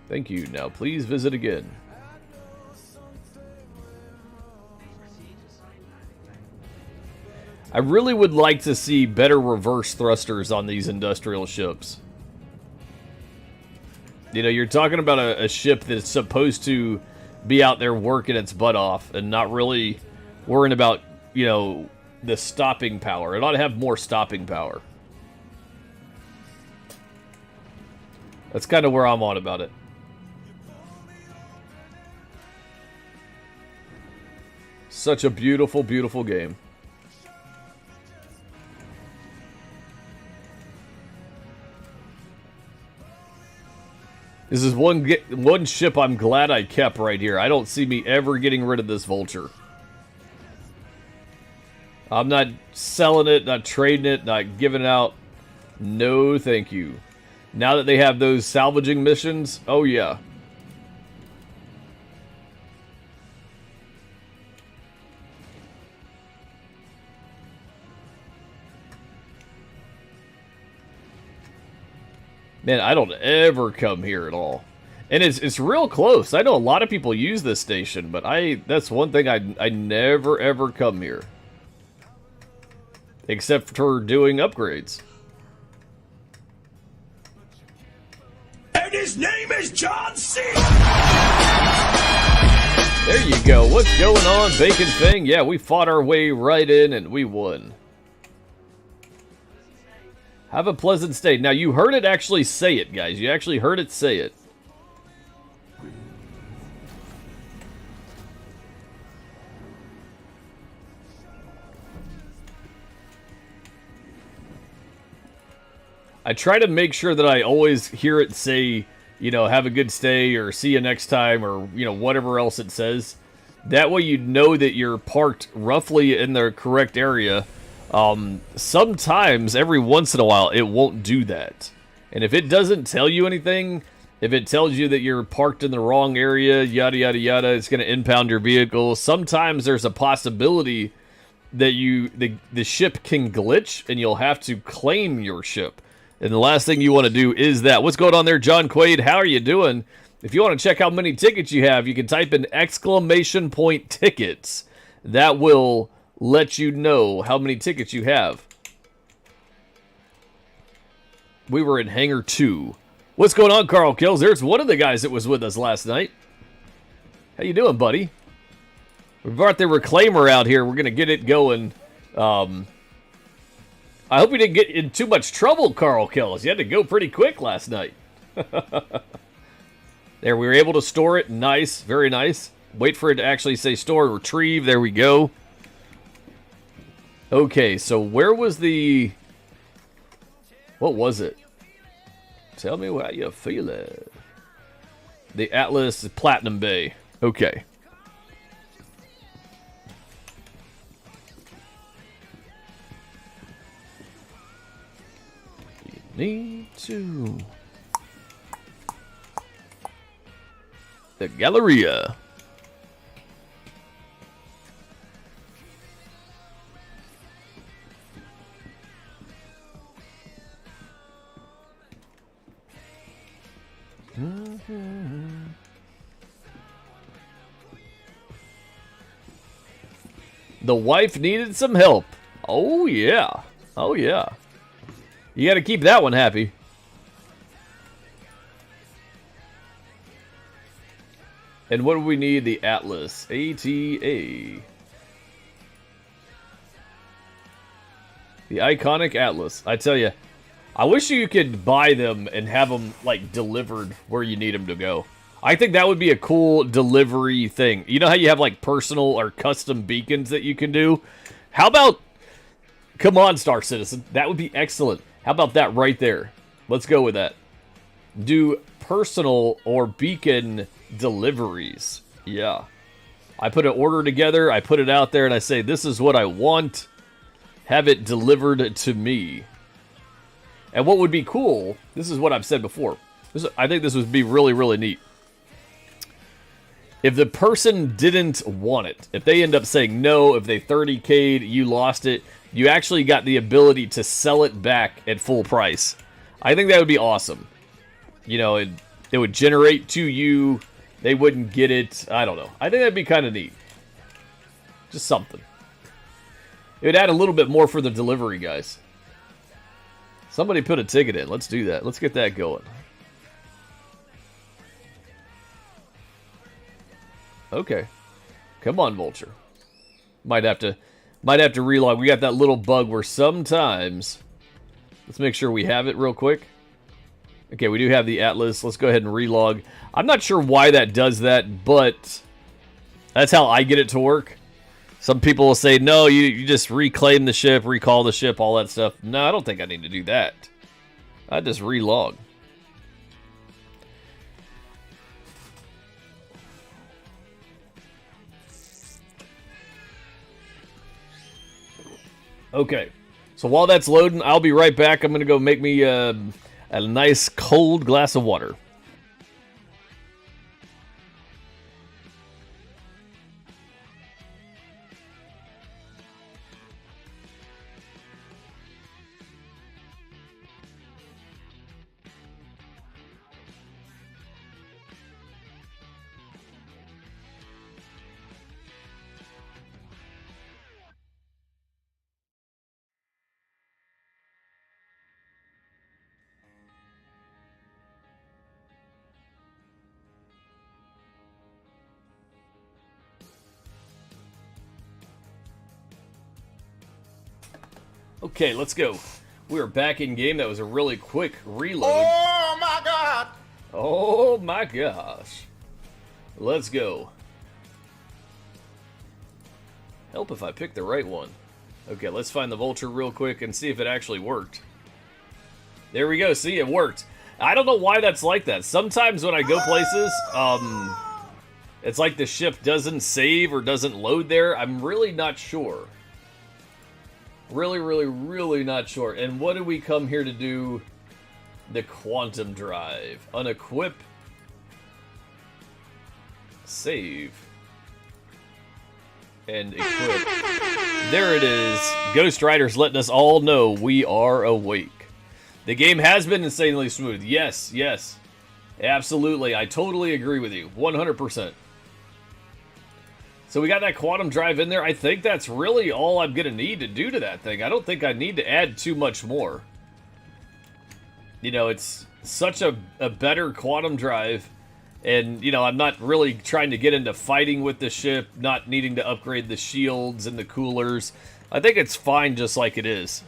Thank you. Now, please visit again. I really would like to see better reverse thrusters on these industrial ships. You know, you're talking about a ship that's supposed to be out there working its butt off and not really worrying about, you know, the stopping power. It ought to have more stopping power. That's kind of where I'm on about it. Such a beautiful, beautiful game. This is one ship I'm glad I kept right here. I don't see me ever getting rid of this Vulture. I'm not selling it, not trading it, not giving it out. No, thank you. Now that they have those salvaging missions, oh yeah. Man, I don't ever come here at all. And it's real close. I know a lot of people use this station, but that's one thing I never ever come here. Except for doing upgrades. And his name is John C. There you go. What's going on, Bacon Fang? Yeah, we fought our way right in and we won. Have a pleasant stay. Now, you heard it actually say it, guys. You actually heard it say it. I try to make sure that I always hear it say, you know, have a good stay or see you next time or, you know, whatever else it says. That way you know that you're parked roughly in the correct area. Sometimes, every once in a while, it won't do that. And if it doesn't tell you anything, if it tells you that you're parked in the wrong area, yada, yada, yada, it's going to impound your vehicle. Sometimes there's a possibility that the ship can glitch and you'll have to claim your ship. And the last thing you want to do is that. What's going on there, John Quaid? How are you doing? If you want to check how many tickets you have, you can type in ! tickets. That will let you know how many tickets you have. We were in Hangar 2. What's going on, Carl Kills? There's one of the guys that was with us last night. How you doing, buddy? We brought the reclaimer out here. We're going to get it going. I hope you didn't get in too much trouble, Carl Kills. You had to go pretty quick last night. There, we were able to store it. Nice. Very nice. Wait for it to actually say store, retrieve. There we go. Okay, so where was the... What was it? Tell me how you feel it. The Atlas Platinum Bay. Okay. You need to... The Galleria. The wife needed some help. Oh, yeah. Oh, yeah. You got to keep that one happy. And what do we need? The Atlas. ATA. The iconic Atlas. I tell you, I wish you could buy them and have them, like, delivered where you need them to go. I think that would be a cool delivery thing. You know how you have, like, personal or custom beacons that you can do? How about... Come on, Star Citizen. That would be excellent. How about that right there? Let's go with that. Do personal or beacon deliveries. Yeah. I put an order together, I put it out there, and I say, this is what I want. Have it delivered to me. And what would be cool, this is what I've said before. I think this would be really, really neat. If the person didn't want it, if they end up saying no, if they 30K'd, you lost it, you actually got the ability to sell it back at full price. I think that would be awesome. You know, it would generate to you. They wouldn't get it. I don't know. I think that'd be kind of neat. Just something. It would add a little bit more for the delivery guys. Somebody put a ticket in. Let's do that. Let's get that going. Okay. Come on, Vulture. Might have to relog. We got that little bug where sometimes... Let's make sure we have it real quick. Okay, we do have the Atlas. Let's go ahead and relog. I'm not sure why that does that, but that's how I get it to work. Some people will say, no, you just reclaim the ship, recall the ship, all that stuff. No, I don't think I need to do that. I just relog. Okay, so while that's loading, I'll be right back. I'm going to go make me a nice cold glass of water. Okay, let's go. We are back in game. That was a really quick reload. Oh my god! Oh my gosh. Let's go. Help if I pick the right one. Okay, let's find the Vulture real quick and see if it actually worked. There we go. See, it worked. I don't know why that's like that. Sometimes when I go places, it's like the ship doesn't save or doesn't load there. I'm really not sure. Really not sure. And what do we come here to do? The quantum drive. Unequip. Save. And equip. There it is. Ghost Rider's letting us all know we are awake. The game has been insanely smooth. Yes, yes. Absolutely. I totally agree with you. 100%. So we got that quantum drive in there. I think that's really all I'm going to need to do to that thing. I don't think I need to add too much more. You know, it's such a better quantum drive. And, you know, I'm not really trying to get into fighting with the ship, not needing to upgrade the shields and the coolers. I think it's fine just like it is.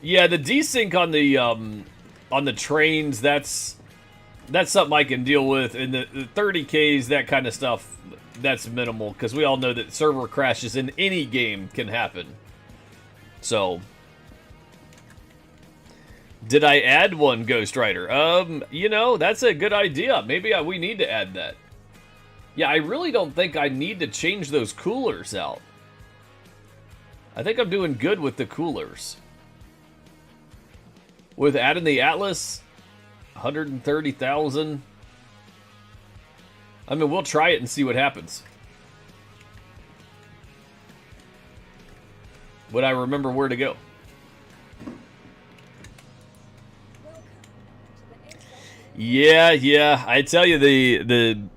Yeah, the desync on the trains, that's something I can deal with. And the 30Ks, that kind of stuff, that's minimal. Because we all know that server crashes in any game can happen. So, did I add one Ghost Rider? You know, that's a good idea. Maybe we need to add that. Yeah, I really don't think I need to change those coolers out. I think I'm doing good with the coolers. With adding the Atlas... 130,000. I mean, we'll try it and see what happens. Would I remember where to go? Yeah. I tell you, the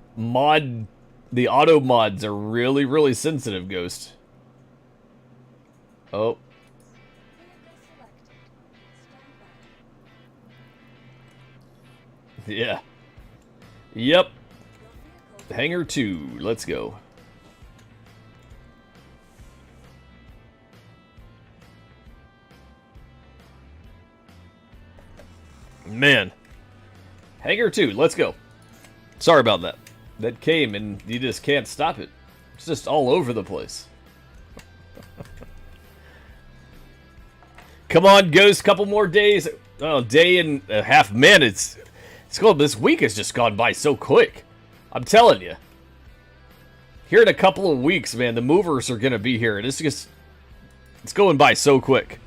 auto mods are really sensitive, Ghost. Oh. Yeah. Yep. Hangar 2. Let's go. man. Hangar 2, let's go. Sorry about that. That came and you just can't stop it. It's just all over the place. Come on, Ghost, couple more days. Oh, day and a half. Man, it's going. This week has just gone by so quick. I'm telling you. Here in a couple of weeks, man, the movers are going to be here. And it's going by so quick.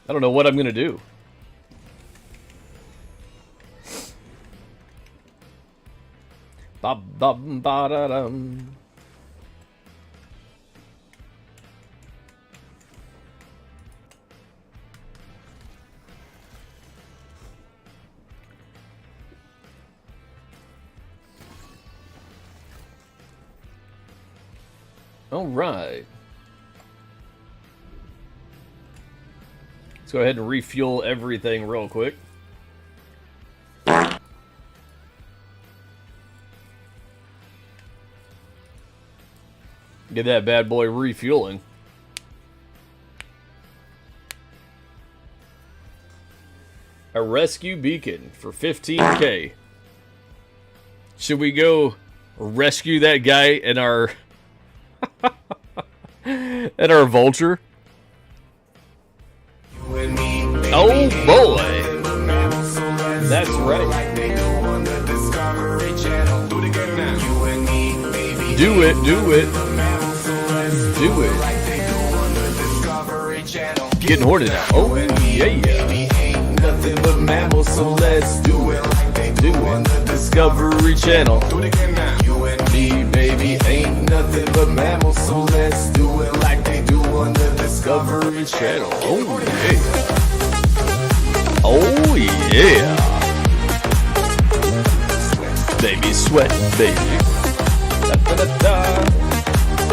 I don't know what I'm going to do. Ba-ba-ba-da-dum. All right. Let's go ahead and refuel everything real quick. Get that bad boy refueling. A rescue beacon for 15K. Should we go rescue that guy in our and our vulture? Oh boy! That's right. Do it, do it, do it. Getting horny now. Oh yeah. Nothing but mammals, so let's do it. Do it. The Discovery Channel. You and me, baby, ain't nothing but mammals, so let's do it like they do on the Discovery Channel. Oh yeah. Oh yeah. Baby sweat, baby. Da, da, da, da.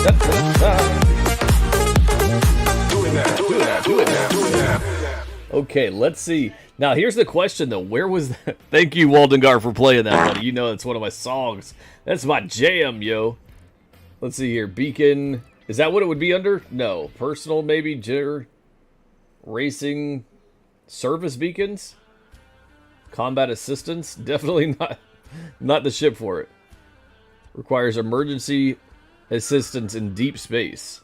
Da, da, da. Do it now, do it now, do it now, do it now. Okay, let's see. Now, here's the question, though. Where was that? Thank you, Waldengar, for playing that, buddy. You know it's one of my songs. That's my jam, yo. Let's see here. Beacon. Is that what it would be under? No. Personal, maybe. Jitter. Racing. Service beacons? Combat assistance? Definitely not the ship for it. Requires emergency assistance in deep space.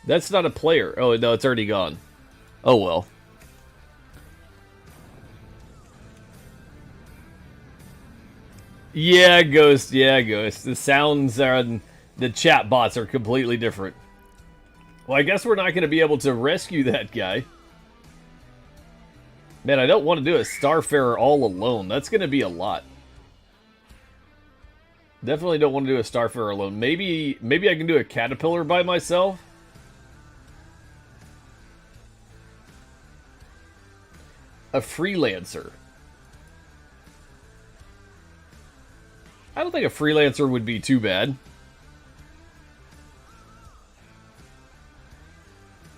That's not a player. Oh, no, it's already gone. Oh, well. Yeah, Ghost. Yeah, Ghost. The sounds and the chat bots are completely different. Well, I guess we're not going to be able to rescue that guy. Man, I don't want to do a Starfarer all alone. That's going to be a lot. Definitely don't want to do a Starfarer alone. Maybe I can do a Caterpillar by myself. A freelancer. I don't think a freelancer would be too bad.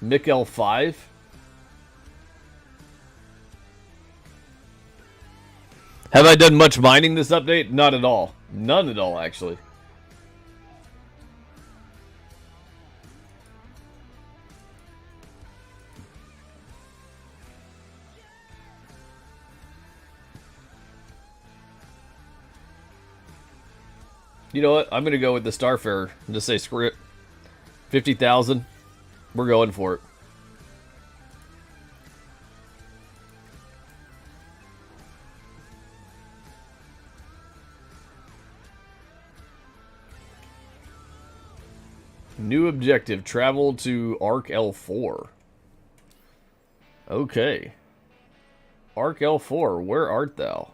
Mick L5. Have I done much mining this update? Not at all. None at all, actually. You know what? I'm going to go with the Starfarer and just say screw it. 50,000. We're going for it. New objective. Travel to Arc L4. Okay. Arc L4, where art thou?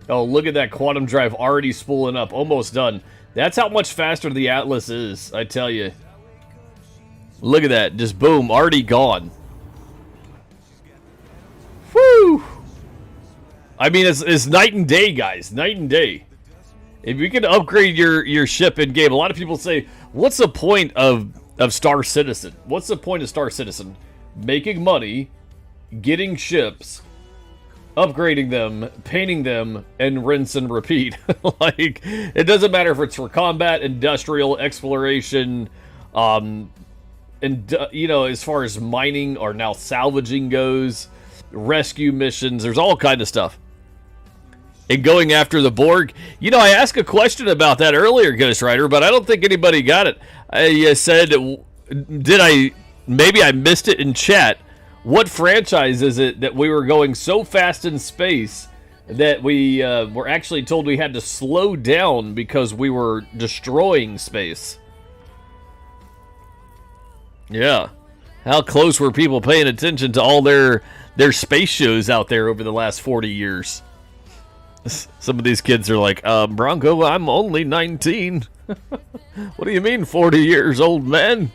Oh, look at that quantum drive already spooling up. Almost done. That's how much faster the Atlas is, I tell you. Look at that. Just boom, already gone. Woo! I mean, it's night and day, guys. Night and day. If you can upgrade your ship in game, a lot of people say, what's the point of Star Citizen? What's the point of Star Citizen? Making money, getting ships, upgrading them, painting them, and rinse and repeat. Like, it doesn't matter if it's for combat, industrial, exploration, and you know, as far as mining or now salvaging goes, rescue missions, there's all kind of stuff. And going after the Borg, you know, I asked a question about that earlier, Ghost Rider, but I don't think anybody got it. I said, maybe I missed it in chat. What franchise is it that we were going so fast in space that we were actually told we had to slow down because we were destroying space? Yeah. How close were people paying attention to all their space shows out there over the last 40 years? Some of these kids are like, Bronco, I'm only 19. What do you mean 40 years old, man?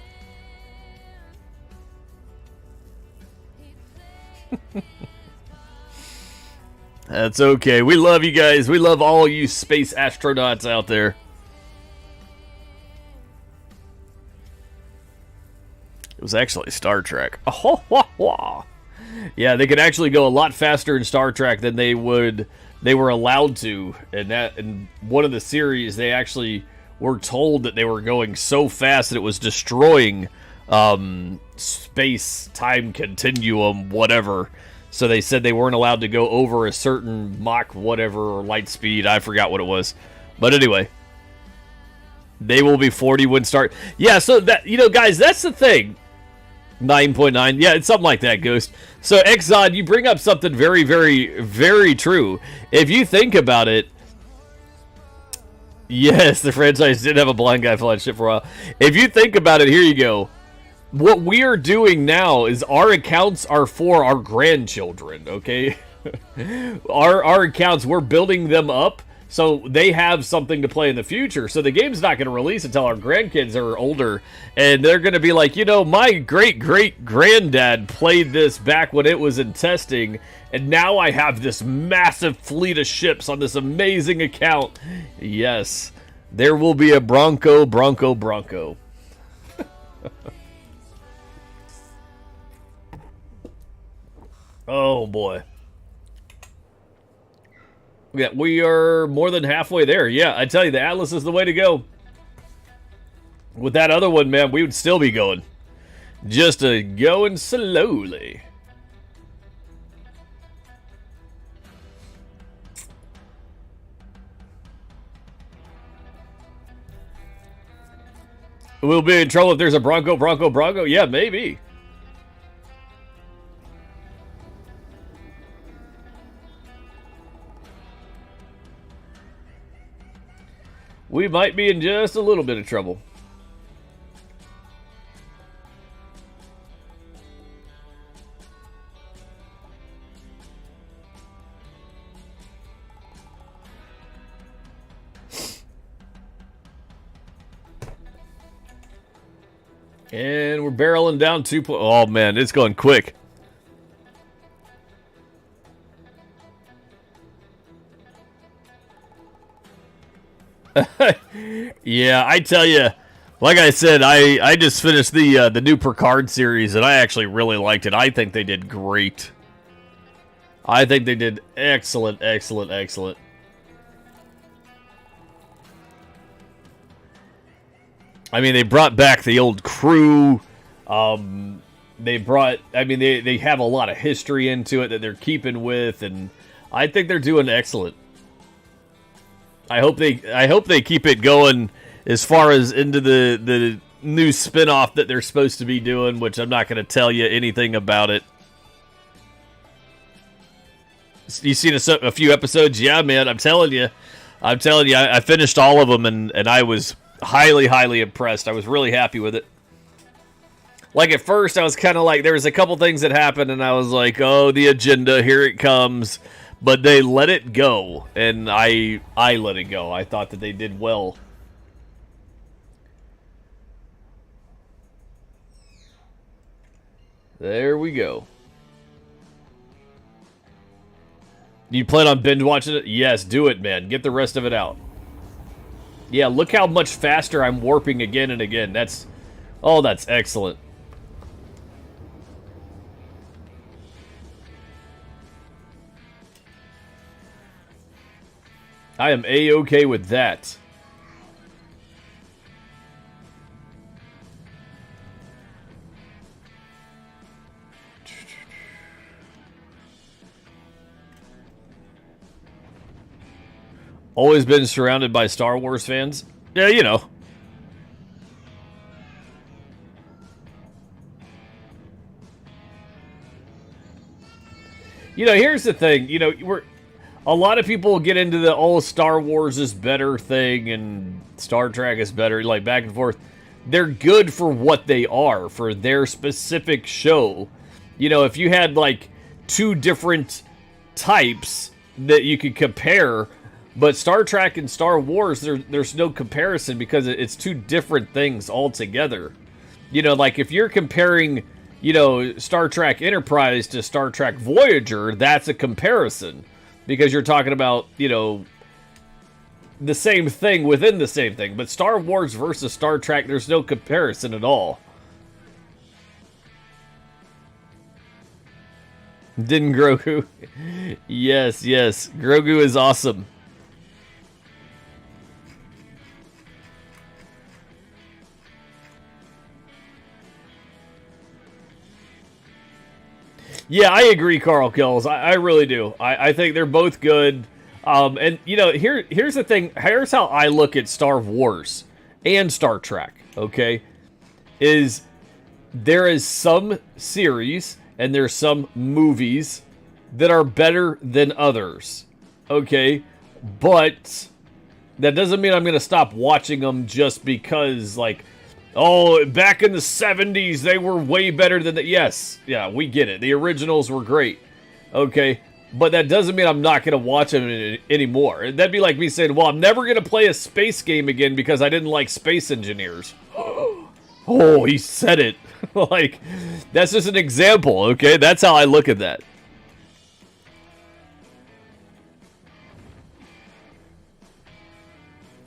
That's okay. We love you guys. We love all you space astronauts out there. It was actually Star Trek. Oh, yeah, they could actually go a lot faster in Star Trek than they were allowed to. And that in one of the series, they actually were told that they were going so fast that it was destroying space, time continuum, whatever. So they said they weren't allowed to go over a certain Mach whatever or light speed. I forgot what it was. But anyway, they will be 40 when start. Yeah, so that, you know, guys, that's the thing. 9.9. Yeah, it's something like that, Ghost. So, Exxon, you bring up something very, very, very true. If you think about it, yes, the franchise did have a blind guy flying shit for a while. If you think about it, here you go. What we are doing now is our accounts are for our grandchildren, okay? our accounts, we're building them up so they have something to play in the future. So the game's not going to release until our grandkids are older, and they're going to be like, you know, my great-great-granddad played this back when it was in testing, and now I have this massive fleet of ships on this amazing account. Yes, there will be a Bronco. Oh, boy. Yeah, we are more than halfway there. Yeah, I tell you, the Atlas is the way to go. With that other one, man, we would still be going. Just going slowly. We'll be in trouble if there's a Bronco. Yeah, maybe. We might be in just a little bit of trouble. And we're barreling down 2 points. Oh, man, it's going quick. Yeah, I tell you, like I said, I just finished the new Picard series, and I actually really liked it. I think they did great. I think they did excellent. I mean, they brought back the old crew. They have a lot of history into it that they're keeping with, and I think they're doing excellent. I hope they keep it going as far as into the new spin-off that they're supposed to be doing, which I'm not going to tell you anything about it. You seen a few episodes? Yeah, man, I'm telling you, I finished all of them, and I was highly impressed. I was really happy with it. Like, at first, I was kind of like, there was a couple things that happened, and I was like, oh, the agenda, here it comes. But they let it go, and I let it go. I thought that they did well. There we go. You plan on binge watching it? Yes, do it, man. Get the rest of it out. Yeah, look how much faster I'm warping again and again. That's excellent. I am A-okay with that. Always been surrounded by Star Wars fans. Yeah, you know. You know, here's the thing. You know, a lot of people get into the, oh, Star Wars is better thing and Star Trek is better, like back and forth. They're good for what they are, for their specific show. You know, if you had like two different types that you could compare, but Star Trek and Star Wars, there's no comparison because it's two different things altogether. You know, like if you're comparing, you know, Star Trek Enterprise to Star Trek Voyager, that's a comparison. Because you're talking about, you know, the same thing within the same thing. But Star Wars versus Star Trek, there's no comparison at all. Didn't Grogu? Yes, yes. Grogu is awesome. Yeah, I agree, Carl Kills. I really do. I think they're both good. And, you know, here's the thing. Here's how I look at Star Wars and Star Trek, okay? There is some series and there's some movies that are better than others, okay? But that doesn't mean I'm going to stop watching them just because, like, oh, back in the 70s, they were way better than that. Yes, yeah, we get it. The originals were great. Okay, but that doesn't mean I'm not going to watch them anymore. That'd be like me saying, well, I'm never going to play a space game again because I didn't like Space Engineers. Oh, he said it. Like, that's just an example, okay? That's how I look at that.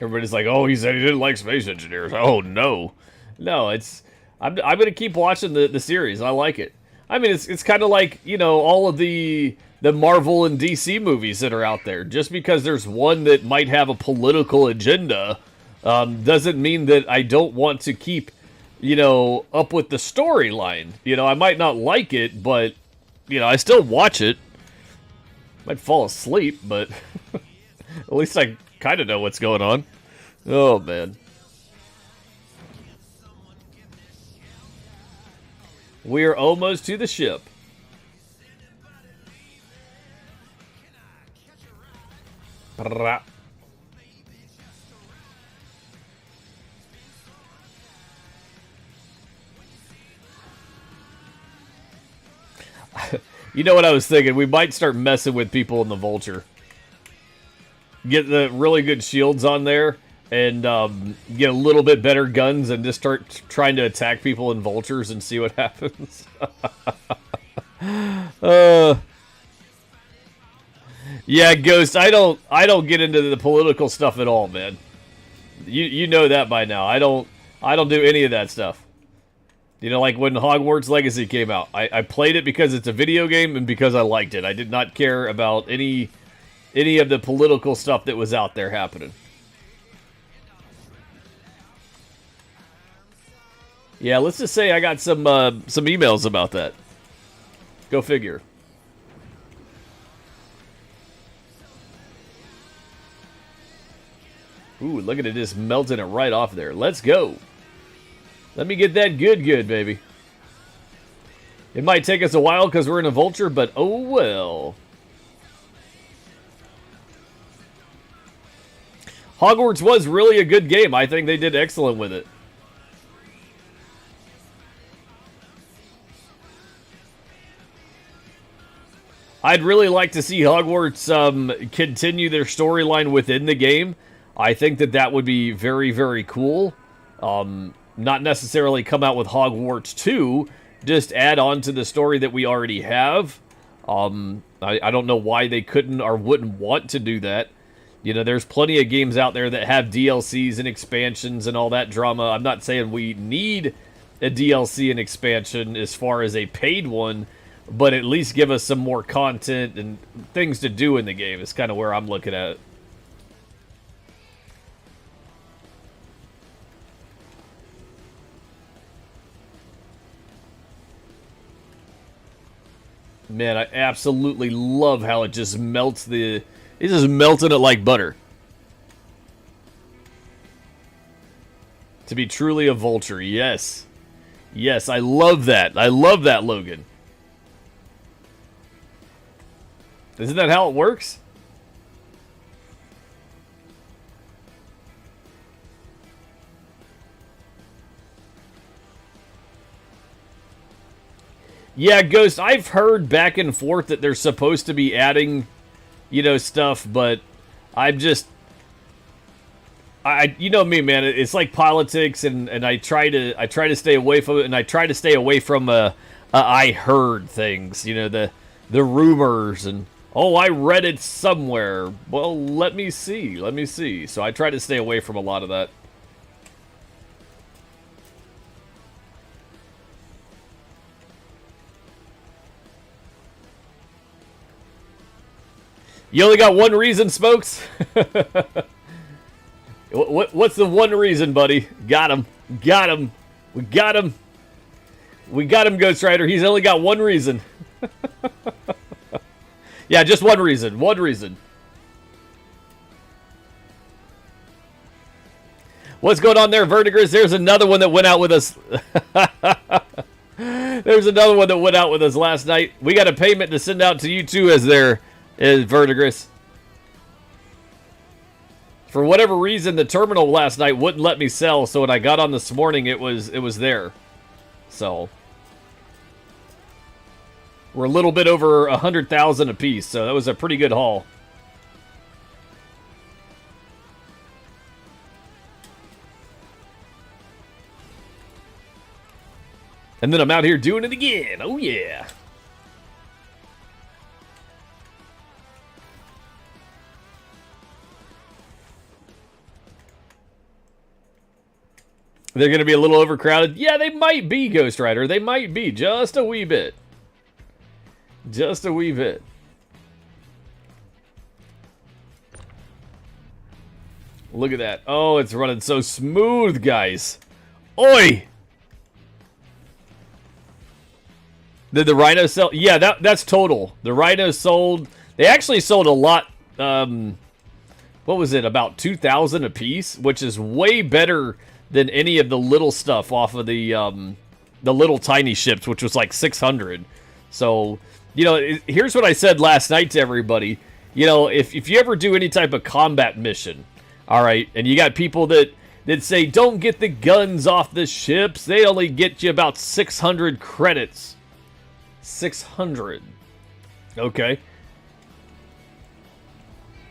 Everybody's like, oh, he said he didn't like Space Engineers. Oh, no. No, I'm going to keep watching the series. I like it. I mean, it's kind of like, you know, all of the Marvel and DC movies that are out there. Just because there's one that might have a political agenda doesn't mean that I don't want to keep, you know, up with the storyline. You know, I might not like it, but, you know, I still watch it. Might fall asleep, but at least I kind of know what's going on. Oh, man. We're almost to the ship. You know what I was thinking? We might start messing with people in the Vulture. Get the really good shields on there and get a little bit better guns and just start trying to attack people in Vultures and see what happens. Yeah, Ghost, I don't get into the political stuff at all, man. You know that by now. I don't do any of that stuff. You know, like when Hogwarts Legacy came out, I played it because it's a video game and because I liked it. I did not care about any of the political stuff that was out there happening. Yeah, let's just say I got some emails about that. Go figure. Ooh, look at it just melting it right off there. Let's go. Let me get that good, baby. It might take us a while because we're in a Vulture, but oh well. Hogwarts was really a good game. I think they did excellent with it. I'd really like to see Hogwarts continue their storyline within the game. I think that would be very, very cool. Not necessarily come out with Hogwarts 2, just add on to the story that we already have. I don't know why they couldn't or wouldn't want to do that. You know, there's plenty of games out there that have DLCs and expansions and all that drama. I'm not saying we need a DLC and expansion as far as a paid one, but at least give us some more content and things to do in the game is kind of where I'm looking at it. Man, I absolutely love how it just melts the... It's just melting it like butter. To be truly a vulture, yes. Yes, I love that. I love that, Logan. Isn't that how it works? Yeah, Ghost, I've heard back and forth that they're supposed to be adding, you know, stuff, but I'm just... you know me, man. It's like politics, and I try to stay away from it, and I try to stay away from I heard things, you know, the rumors, and oh, I read it somewhere. Well, let me see. So I try to stay away from a lot of that. You only got one reason, Smokes? What's the one reason, buddy? Got him. Got him. We got him. We got him, Ghost Rider. He's only got one reason. Yeah, just one reason. One reason. What's going on there, Vertigris? There's another one that went out with us. There's another one that went out with us last night. We got a payment to send out to you too as Vertigris. For whatever reason, the terminal last night wouldn't let me sell, so when I got on this morning, it was there. So we're a little bit over 100,000 a piece, so that was a pretty good haul. And then I'm out here doing it again. Oh yeah. They're going to be a little overcrowded. Yeah, they might be, Ghost Rider. They might be. Just a wee bit. Just a wee bit. Look at that. Oh, it's running so smooth, guys. Oi! Did the Rhino sell? Yeah, that's total. The Rhino sold... They actually sold a lot... what was it? About 2,000 a piece, which is way better than any of the little stuff off of the little tiny ships, which was like 600. So, you know, here's what I said last night to everybody. You know, if you ever do any type of combat mission, all right, and you got people that say, don't get the guns off the ships, they only get you about 600 credits. 600. Okay.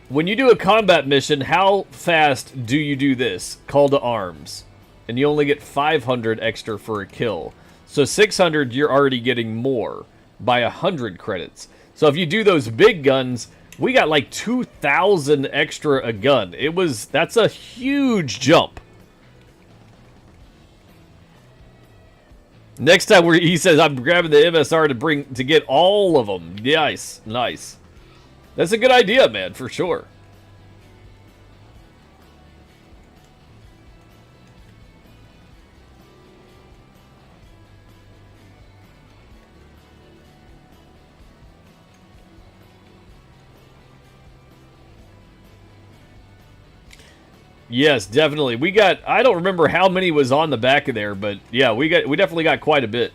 When you do a combat mission, how fast do you do this? Call to arms. And you only get 500 extra for a kill. So 600, you're already getting more by 100 credits. So if you do those big guns, we got like 2,000 extra a gun. That's a huge jump. Next time he says, I'm grabbing the MSR to get all of them. Nice, nice. That's a good idea, man, for sure. Yes, definitely. We got, I don't remember how many was on the back of there, but yeah, we definitely got quite a bit.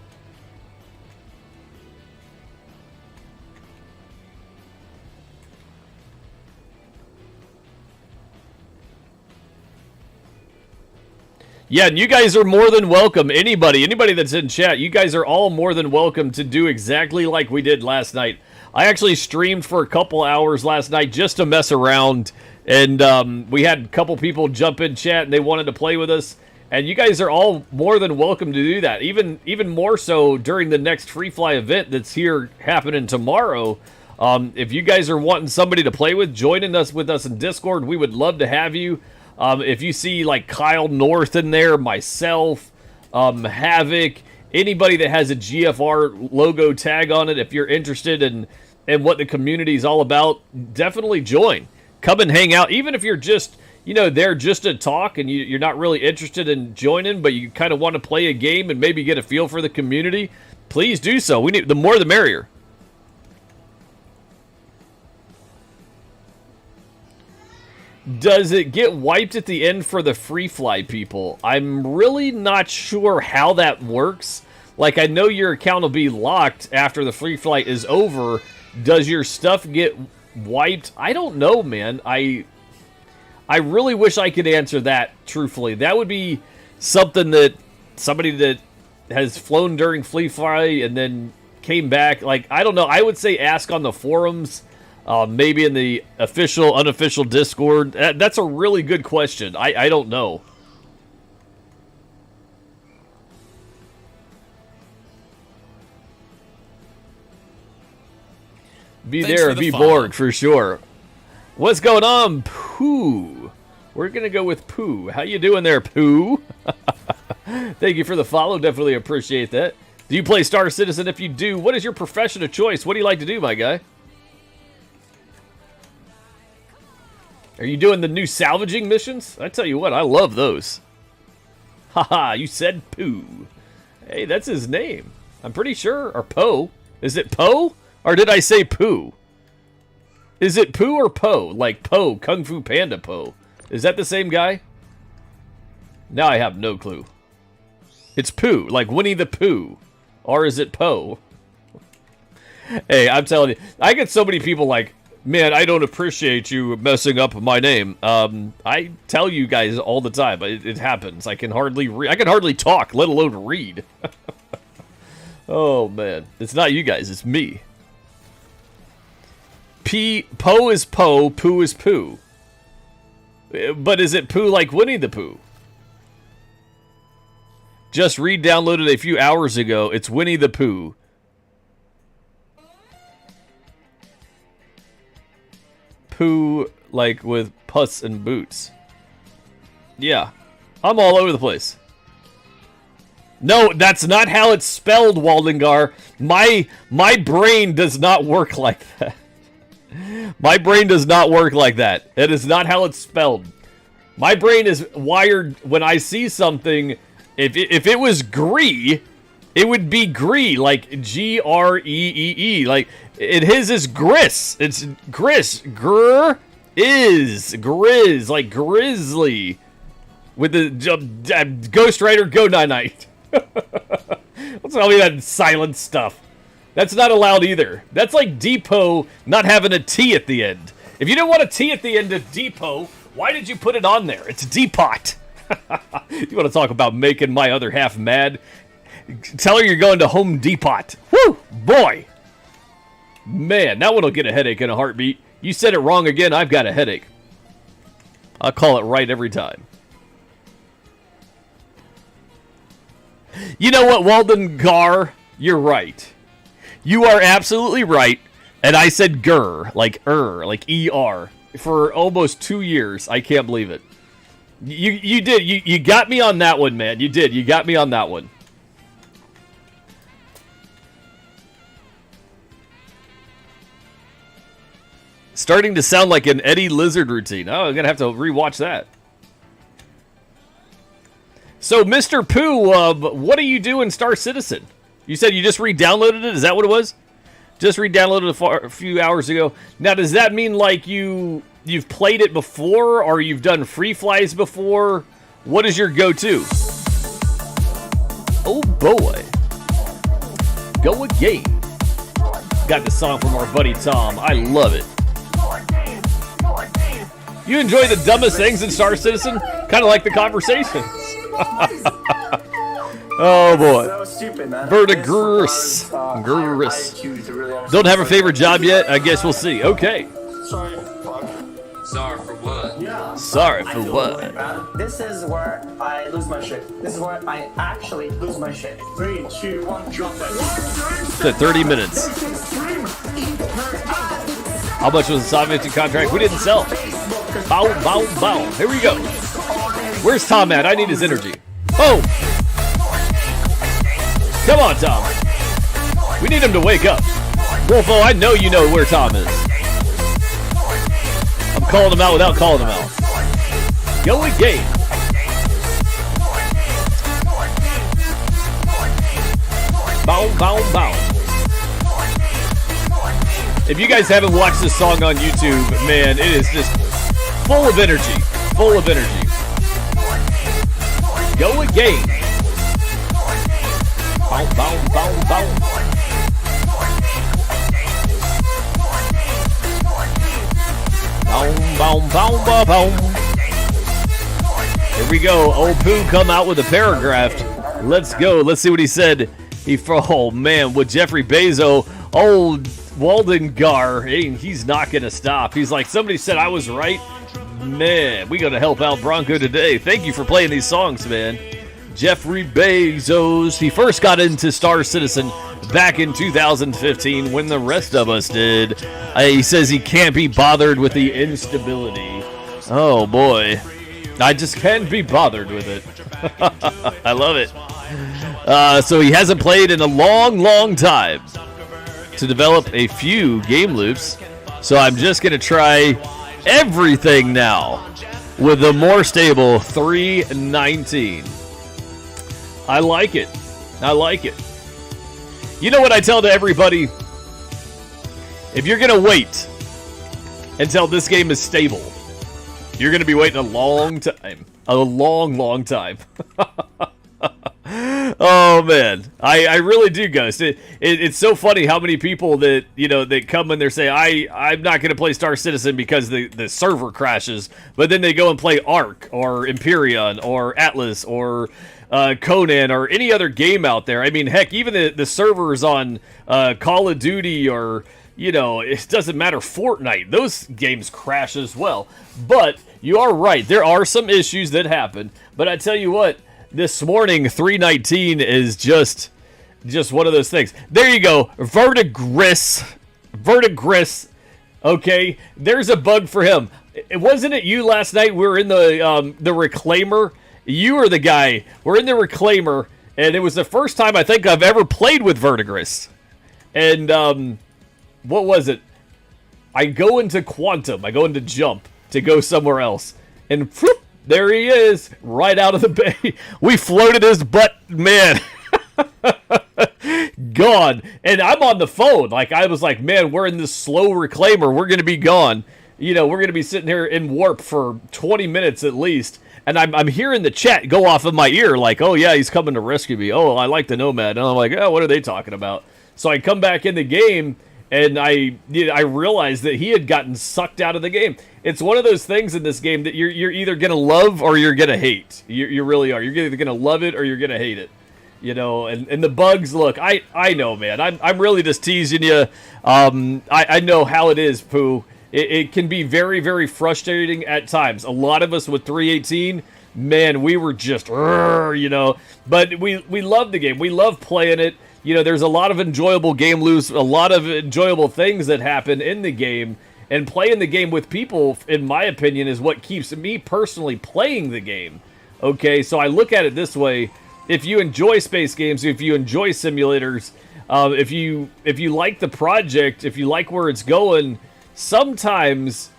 Yeah, and you guys are more than welcome. Anybody that's in chat, you guys are all more than welcome to do exactly like we did last night. I actually streamed for a couple hours last night just to mess around. And we had a couple people jump in chat and they wanted to play with us. And you guys are all more than welcome to do that. Even more so during the next Free Fly event that's here happening tomorrow. If you guys are wanting somebody to play with, joining us in Discord, we would love to have you. If you see like Kyle North in there, myself, Havoc, anybody that has a GFR logo tag on it, if you're interested in what the community is all about, definitely join. Come and hang out, even if you're just, there just to talk and you're not really interested in joining, but you kind of want to play a game and maybe get a feel for the community, please do so. The more the merrier. Does it get wiped at the end for the free fly people? I'm really not sure how that works. Like, I know your account will be locked after the free flight is over. Does your stuff get wiped? I don't know, man. I really wish I could answer that truthfully. That would be something that somebody that has flown during free fly and then came back. Like, I don't know. I would say ask on the forums. Maybe in the official, unofficial Discord. That's a really good question. I don't know. Be Thanks there, for the be follow. bored, for sure. What's going on, Pooh? We're going to go with Pooh. How you doing there, Pooh? Thank you for the follow. Definitely appreciate that. Do you play Star Citizen? If you do, what is your profession of choice? What do you like to do, my guy? Are you doing the new salvaging missions? I tell you what, I love those. Haha, you said Pooh. Hey, that's his name. I'm pretty sure. Or Poe. Is it Poe? Or did I say Pooh? Is it Pooh or Poe? Like Poe, Kung Fu Panda Poe. Is that the same guy? Now I have no clue. It's Pooh, like Winnie the Pooh. Or is it Poe? Hey, I'm telling you, I get so many people like, man, I don't appreciate you messing up my name. I tell you guys all the time. It happens. I can hardly talk, let alone read. Oh, man. It's not you guys. It's me. Poe is Poe. Pooh is Pooh. But is it Pooh like Winnie the Pooh? Just re-downloaded a few hours ago. It's Winnie the Pooh. Pooh, like with Puss and Boots. Yeah. I'm all over the place. No, that's not how it's spelled, Waldengar. My brain does not work like that. My brain does not work like that. It is not how it's spelled. My brain is wired when I see something. If it was Gree, it would be Gree, like G-R-E-E-E. Like, his is Gris. It's Gris. Grizz, like Grizzly. With the Ghost Rider Go Night. What's all that silent stuff? That's not allowed either. That's like Depot not having a T at the end. If you didn't want a T at the end of Depot, why did you put it on there? It's Depot. You want to talk about making my other half mad? Tell her you're going to Home Depot. Woo! Boy! Man, that one will get a headache in a heartbeat. You said it wrong again, I've got a headache. I'll call it right every time. You know what, Walden Gar? You're right. You are absolutely right. And I said grr, like E-R, for almost 2 years. I can't believe it. You did. You got me on that one, man. You did. You got me on that one. Starting to sound like an Eddie Lizard routine. Oh, I'm going to have to rewatch that. So, Mr. Pooh, what do you do in Star Citizen? You said you just re-downloaded it? Is that what it was? Just re-downloaded it a few hours ago. Now, does that mean like you've played it before, or you've done free flies before? What is your go-to? Oh boy. Go again. Got the song from our buddy Tom. I love it. You enjoy the dumbest things in Star Citizen? Kind of like the conversations. Oh boy. So stupid, man. Vertigurus. Don't have a favorite job yet? I guess we'll see. Okay. Sorry, fuck. Sorry for what? Yeah. Sorry for I feel what? annoyed, man. This is where I lose my shit. This is where I actually lose my shit. 3, 2, 1, drop that. To 30 minutes. How much was the Soviet contract? We didn't sell. Bow, bow, bow. Here we go. Where's Tom at? I need his energy. Oh! Come on, Tom. We need him to wake up. Wolfo, I know you know where Tom is. I'm calling him out without calling him out. Go again. Bow, bow, bow. If you guys haven't watched this song on YouTube, man, it is just Full of energy. Full of energy. Go again. Bow, bow, bow, bow. Boom, boom, boom, boom, boom. Here we go. Old Pooh come out with a paragraph. Let's go. Let's see what he said. Oh, man, with Jeffrey Bezos, old Walden Gar, he's not going to stop. He's like, somebody said I was right. Man, we got to help out Bronco today. Thank you for playing these songs, man. Jeffrey Bezos, he first got into Star Citizen back in 2015 when the rest of us did. He says he can't be bothered with the instability. Oh, boy. I just can't be bothered with it. I love it. So he hasn't played in a long, long time to develop a few game loops. So I'm just going to try everything now with the more stable 319. I like it. I like it. You know what I tell to everybody? If you're going to wait until this game is stable, you're going to be waiting a long time. A long, long time. Oh, man. I really do, Ghost. It's so funny how many people that, you know, that come and they say, I'm not going to play Star Citizen because the server crashes. But then they go and play Ark or Empyrean or Atlas or Conan or any other game out there. I mean, heck, even the servers on Call of Duty or, you know, it doesn't matter, Fortnite. Those games crash as well. But you are right. There are some issues that happen. But I tell you what, this morning, 319 is just one of those things. There you go. Vertigris. Okay, there's a bug for him. Wasn't it you last night? We were in the Reclaimer. You were the guy. We're in the Reclaimer, and it was the first time I think I've ever played with Vertigris. And what was it? I go into Quantum. I go into Jump to go somewhere else, and whoop, there he is, right out of the bay. We floated his butt, man. Gone. And I'm on the phone. Like, I was like, man, we're in this slow Reclaimer. We're going to be gone. You know, we're going to be sitting here in warp for 20 minutes at least. And I'm hearing the chat go off of my ear like, oh, yeah, he's coming to rescue me. Oh, I like the Nomad. And I'm like, oh, what are they talking about? So I come back in the game, and I realized that he had gotten sucked out of the game. It's one of those things in this game that you're either going to love or you're going to hate. You really are. You're either going to love it or you're going to hate it. You know, and the bugs, look, I know, man. I'm really just teasing you. I know how it is, Pooh. It can be very, very frustrating at times. A lot of us with 318, man, we were just, you know. But we love the game. We love playing it. You know, there's a lot of enjoyable game loops, a lot of enjoyable things that happen in the game. And playing the game with people, in my opinion, is what keeps me personally playing the game. Okay, so I look at it this way. If you enjoy space games, if you enjoy simulators, if you like the project, if you like where it's going, sometimes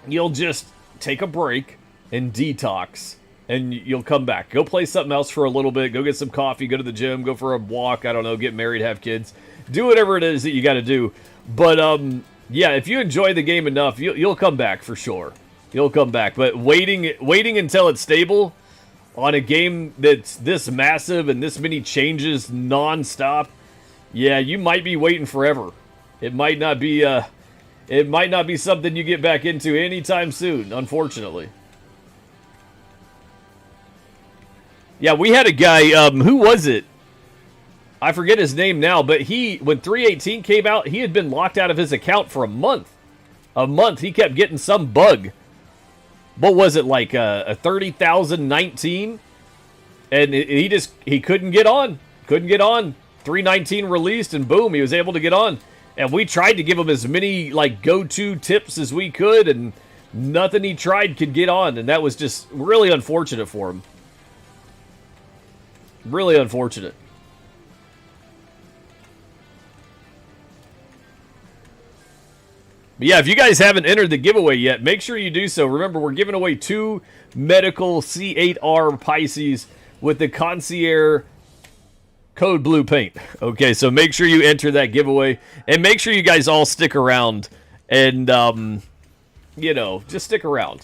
you'll just take a break and detox, and you'll come back. Go play something else for a little bit. Go get some coffee, go to the gym, go for a walk, I don't know, get married, have kids. Do whatever it is that you got to do. But, yeah, if you enjoy the game enough, you'll come back for sure. You'll come back. But waiting until it's stable on a game that's this massive and this many changes nonstop, yeah, you might be waiting forever. It might not be something you get back into anytime soon, unfortunately. Yeah, we had a guy, who was it? I forget his name now, but when 318 came out, he had been locked out of his account for a month. A month. He kept getting some bug. What was it, like a 30,019? And he couldn't get on. Couldn't get on. 319 released, and boom, he was able to get on. And we tried to give him as many like go-to tips as we could, and nothing he tried could get on. And that was just really unfortunate for him. Really unfortunate. But yeah, if you guys haven't entered the giveaway yet, make sure you do so. Remember, we're giving away 2 medical C8R Pisces with the concierge code blue paint. Okay, so make sure you enter that giveaway, and make sure you guys all stick around. And you know, just stick around.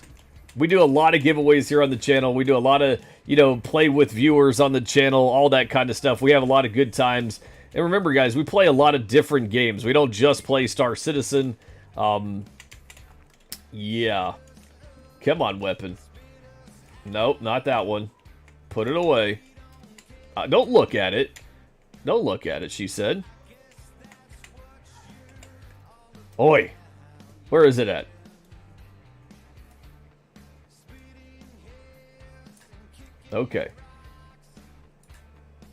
We do a lot of giveaways here on the channel. We do a lot of, you know, play with viewers on the channel, all that kind of stuff. We have a lot of good times. And remember, guys, we play a lot of different games. We don't just play Star Citizen. Yeah. Come on, weapon. Nope, not that one. Put it away. Don't look at it. Don't look at it, she said. Oi. Where is it at? Okay.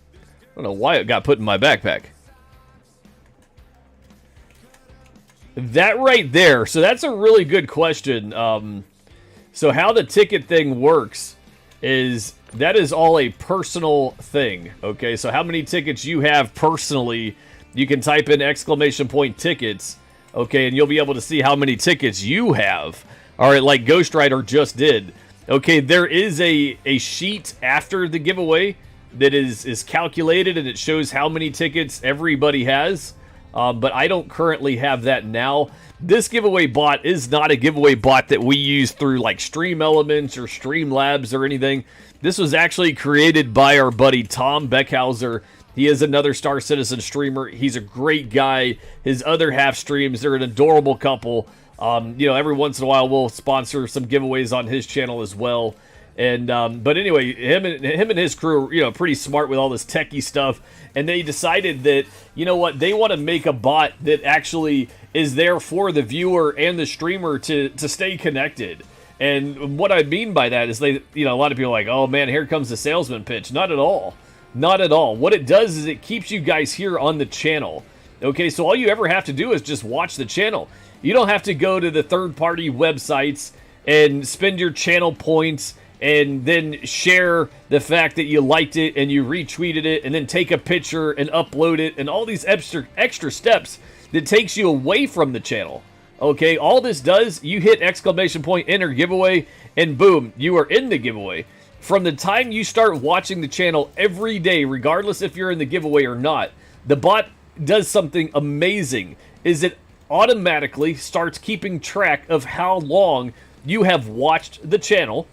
I don't know why it got put in my backpack. That right there. So that's a really good question. So how the ticket thing works is that is all a personal thing. Okay, so how many tickets you have personally, you can type in !tickets. Okay, and you'll be able to see how many tickets you have. All right, like Ghost Rider just did. Okay, there is a sheet after the giveaway that is calculated, and it shows how many tickets everybody has. But I don't currently have that now. This giveaway bot is not a giveaway bot that we use through like Stream Elements or Streamlabs or anything. This was actually created by our buddy Tom Beckhauser. He is another Star Citizen streamer. He's a great guy. His other half streams, they're an adorable couple. You know, every once in a while we'll sponsor some giveaways on his channel as well. And but anyway, him and his crew are, you know, pretty smart with all this techie stuff, and they decided that, you know what, they want to make a bot that actually is there for the viewer and the streamer to stay connected. And what I mean by that is they, you know, a lot of people are like, oh man, here comes the salesman pitch. Not at all. Not at all. What it does is it keeps you guys here on the channel. Okay, so all you ever have to do is just watch the channel. You don't have to go to the third-party websites and spend your channel points and then share the fact that you liked it and you retweeted it and then take a picture and upload it and all these extra steps that takes you away from the channel. Okay, all this does, you hit ! enter giveaway, and boom, you are in the giveaway. From the time you start watching the channel every day, regardless if you're in the giveaway or not, the bot does something amazing. Is it automatically starts keeping track of how long you have watched the channel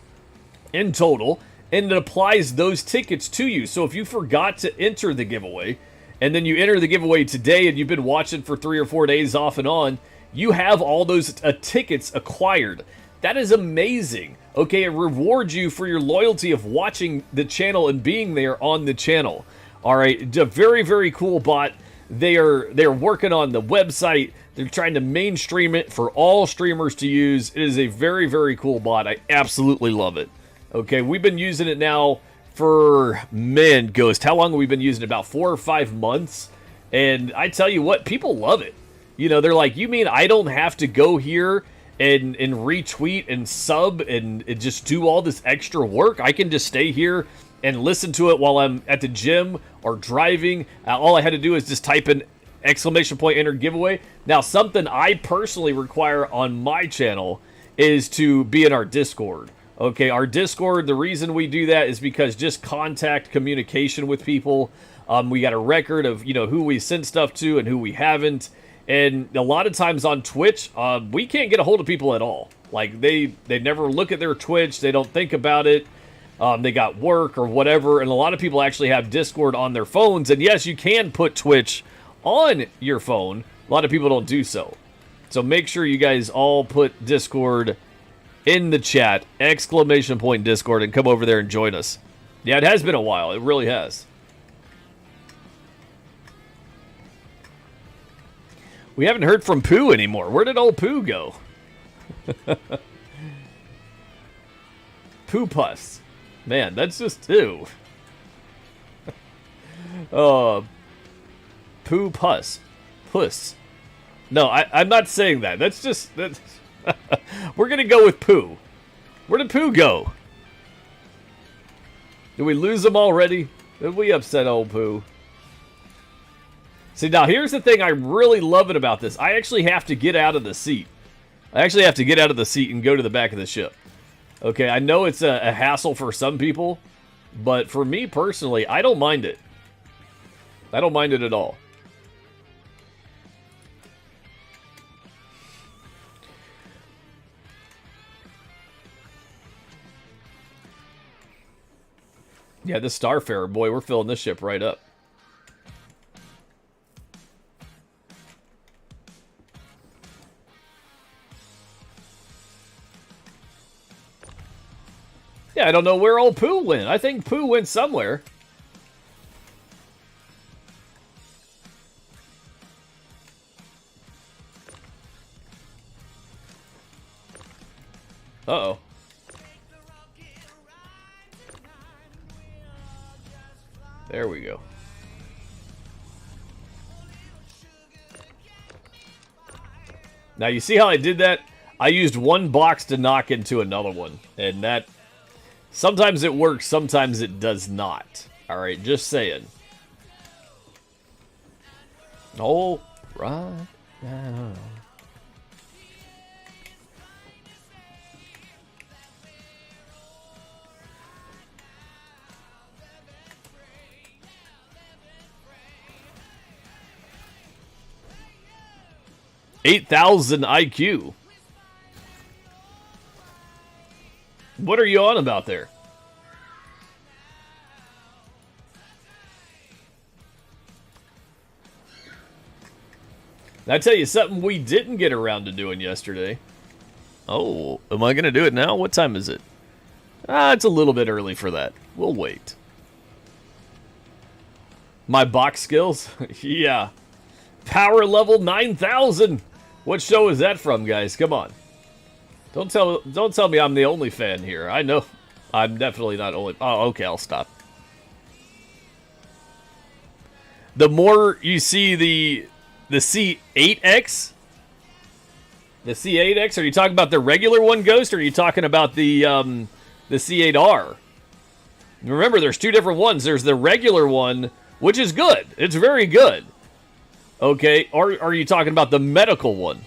in total, and it applies those tickets to you. So if you forgot to enter the giveaway, and then you enter the giveaway today, and you've been watching for 3 or 4 days off and on, you have all those tickets acquired. That is amazing. Okay, it rewards you for your loyalty of watching the channel and being there on the channel. All right, it's a very, very cool bot. They're working on the website. They're trying to mainstream it for all streamers to use. It is a very, very cool bot. I absolutely love it. Okay, we've been using it now for, man, Ghost, how long have we been using it? About 4 or 5 months. And I tell you what, people love it. You know, they're like, you mean I don't have to go here and retweet and sub and just do all this extra work? I can just stay here and listen to it while I'm at the gym or driving. All I had to do is just type in ! enter giveaway. Now, something I personally require on my channel is to be in our Discord. Okay, our Discord, the reason we do that is because just contact communication with people. We got a record of, you know, who we sent stuff to and who we haven't. And a lot of times on Twitch, we can't get a hold of people at all. Like, they never look at their Twitch. They don't think about it. They got work or whatever. And a lot of people actually have Discord on their phones. And yes, you can put Twitch on your phone. A lot of people don't do so. So make sure you guys all put Discord in the chat, ! Discord, and come over there and join us. Yeah, it has been a while. It really has. We haven't heard from Pooh anymore. Where did old Pooh go? Pooh Puss. Man, that's just 2. Pooh Puss. Puss. No, I'm not saying that. That's just... We're going to go with Pooh. Where did Pooh go? Did we lose him already? Did we upset old Pooh? See, now here's the thing I'm really loving about this. I actually have to get out of the seat. I actually have to get out of the seat and go to the back of the ship. Okay, I know it's a hassle for some people, but for me personally, I don't mind it. I don't mind it at all. Yeah, this Starfarer, boy, we're filling this ship right up. Yeah, I don't know where old Pooh went. I think Pooh went somewhere. Uh-oh. There we go. Now, you see how I did that? I used one box to knock into another one. And that... sometimes it works, sometimes it does not. Alright, just saying. All right now. $8,000 IQ. What are you on about there? I tell you something we didn't get around to doing yesterday. Oh, am I going to do it now? What time is it? It's a little bit early for that. We'll wait. My box skills? Yeah. Power level 9,000. What show is that from, guys? Come on. Don't tell me I'm the only fan here. I know I'm definitely not only. Oh, okay, I'll stop. The more you see the C8X, the C8X, are you talking about the regular one, Ghost, or are you talking about the C8R? Remember, there's two different ones. There's the regular one, which is good. It's very good. Okay, or are you talking about the medical one?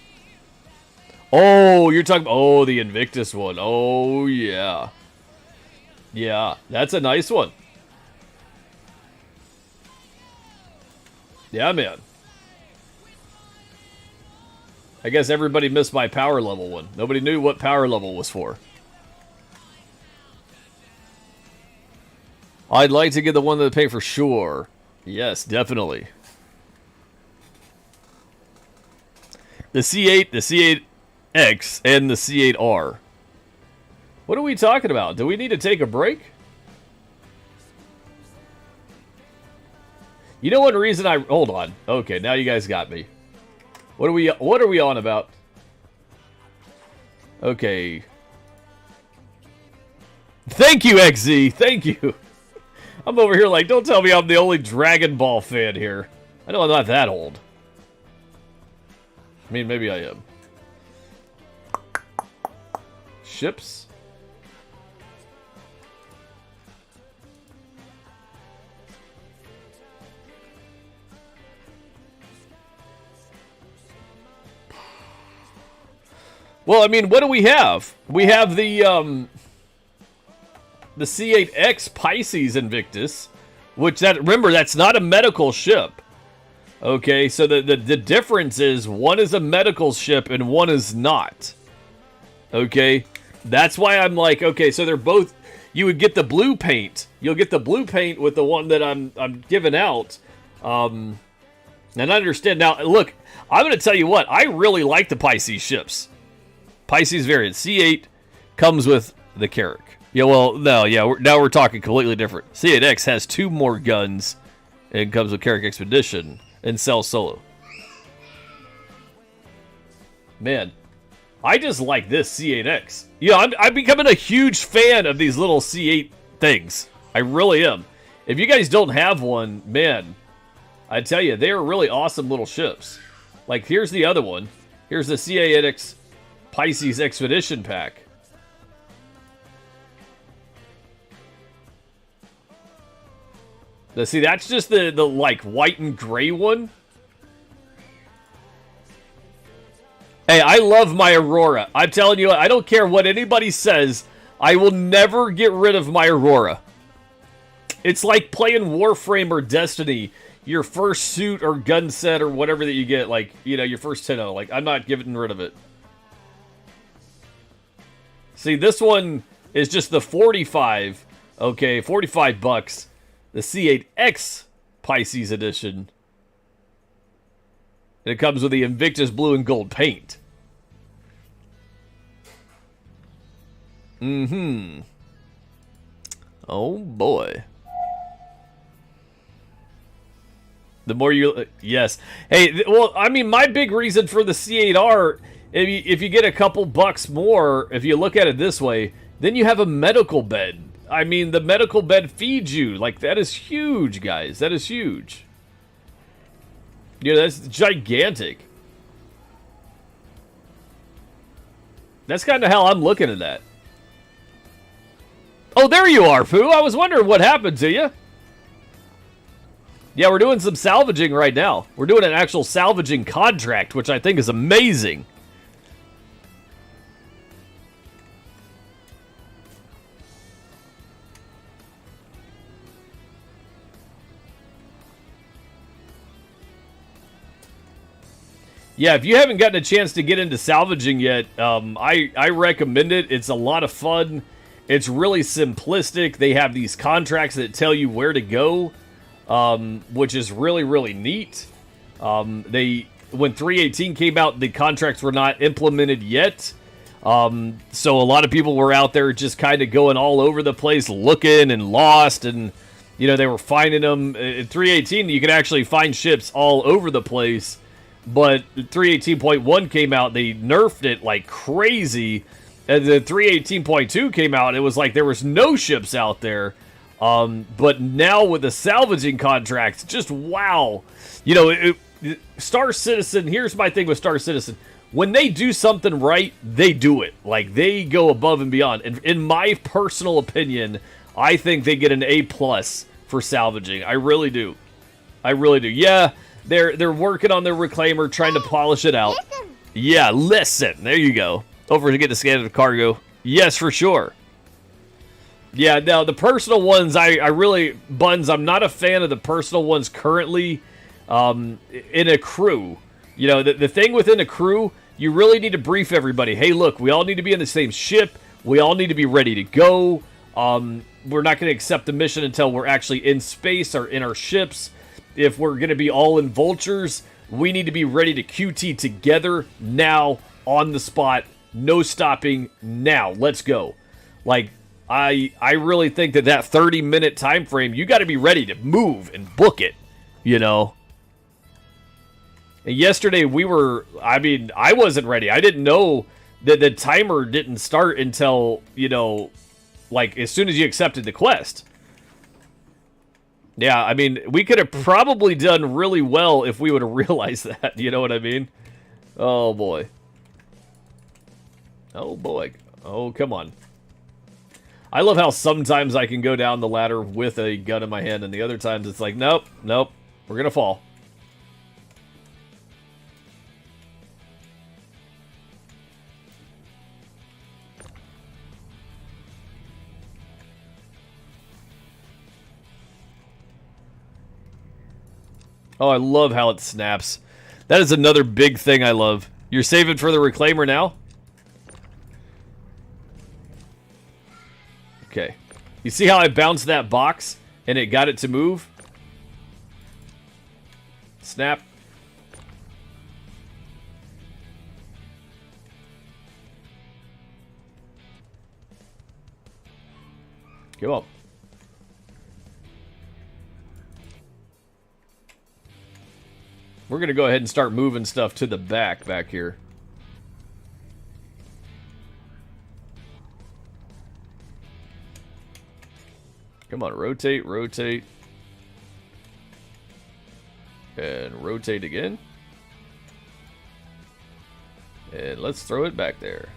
Oh, you're talking... oh, the Invictus one. Oh, yeah. Yeah, that's a nice one. Yeah, man. I guess everybody missed my power level one. Nobody knew what power level was for. I'd like to get the one that pay for sure. Yes, definitely. The C8, the C8X, and the C8R. What are we talking about? Do we need to take a break? You know what reason I... hold on. Okay, now you guys got me. What are we on about? Okay. Thank you, XZ. Thank you. I'm over here like, don't tell me I'm the only Dragon Ball fan here. I know I'm not that old. I mean, maybe I am. Ships. Well, I mean, what do we have? We have the C8X Pisces Invictus, which remember, that's not a medical ship. Okay, so the difference is one is a medical ship and one is not. Okay, that's why I'm like, okay, so they're both. You would get the blue paint. You'll get the blue paint with the one that I'm giving out. And I understand now. Look, I'm going to tell you what. I really like the Pisces ships. Pisces variant C8 comes with the Carrack. Yeah, well, no, yeah. Now we're talking completely different. C8X has 2 more guns and comes with Carrack Expedition. And sell solo. Man, I just like this C8X. Yeah, I'm becoming a huge fan of these little C8 things. I really am. If you guys don't have one, man, I tell you, they are really awesome little ships. Like, here's the other one. Here's the C8X Pisces Expedition Pack. See, that's just the like white and gray one. Hey, I love my Aurora. I'm telling you, I don't care what anybody says. I will never get rid of my Aurora. It's like playing Warframe or Destiny. Your first suit or gun set or whatever that you get, like, you know, your first 10-0. Like, I'm not getting rid of it. See, this one is just the 45 Okay, 45 bucks. The C8X Pisces edition. And it comes with the Invictus blue and gold paint. Mm-hmm. Oh, boy. The more you... yes. Hey, well, I mean, my big reason for the C8R, if you get a couple bucks more, if you look at it this way, then you have a medical bed. I mean, the medical bed feeds you. Like, that is huge, guys. That is huge. You know, that's gigantic. That's kind of how I'm looking at that. Oh, there you are, Pooh. I was wondering what happened to you. Yeah, we're doing some salvaging right now. We're doing an actual salvaging contract, which I think is amazing. Yeah, if you haven't gotten a chance to get into salvaging yet, I recommend it. It's a lot of fun. It's really simplistic. They have these contracts that tell you where to go, which is really, really neat. When 318 came out, the contracts were not implemented yet. So a lot of people were out there just kind of going all over the place, looking and lost, and you know, they were finding them. In 318, you could actually find ships all over the place. But 318.1 came out, they nerfed it like crazy. And then 318.2 came out, it was like there was no ships out there. But now with the salvaging contracts, just wow. You know, Star Citizen, here's my thing with Star Citizen. When they do something right, they do it. Like, they go above and beyond. And in my personal opinion, I think they get an A+ for salvaging. I really do. I really do. Yeah. They're working on their reclaimer, trying to polish it out. Listen. Yeah, listen. There you go. Over to get the standard cargo. Yes, for sure. Yeah, now the personal ones, I really, Buns, I'm not a fan of the personal ones currently in a crew. You know, the thing within a crew, you really need to brief everybody. Hey, look, we all need to be in the same ship. We all need to be ready to go. We're not going to accept the mission until we're actually in space or in our ships. If we're going to be all in vultures, we need to be ready to QT together now, on the spot, no stopping, now. Let's go. Like, I really think that 30-minute time frame, you got to be ready to move and book it, you know. And yesterday I wasn't ready. I didn't know that the timer didn't start until, you know, like as soon as you accepted the quest. Yeah, I mean, we could have probably done really well if we would have realized that. You know what I mean? Oh, boy. Oh, boy. Oh, come on. I love how sometimes I can go down the ladder with a gun in my hand, and the other times it's like, nope, nope, we're going to fall. Oh, I love how it snaps. That is another big thing I love. You're saving for the reclaimer now? Okay. You see how I bounced that box and it got it to move? Snap. Come on. We're going to go ahead and start moving stuff to the back here. Come on, rotate, rotate. And rotate again. And let's throw it back there.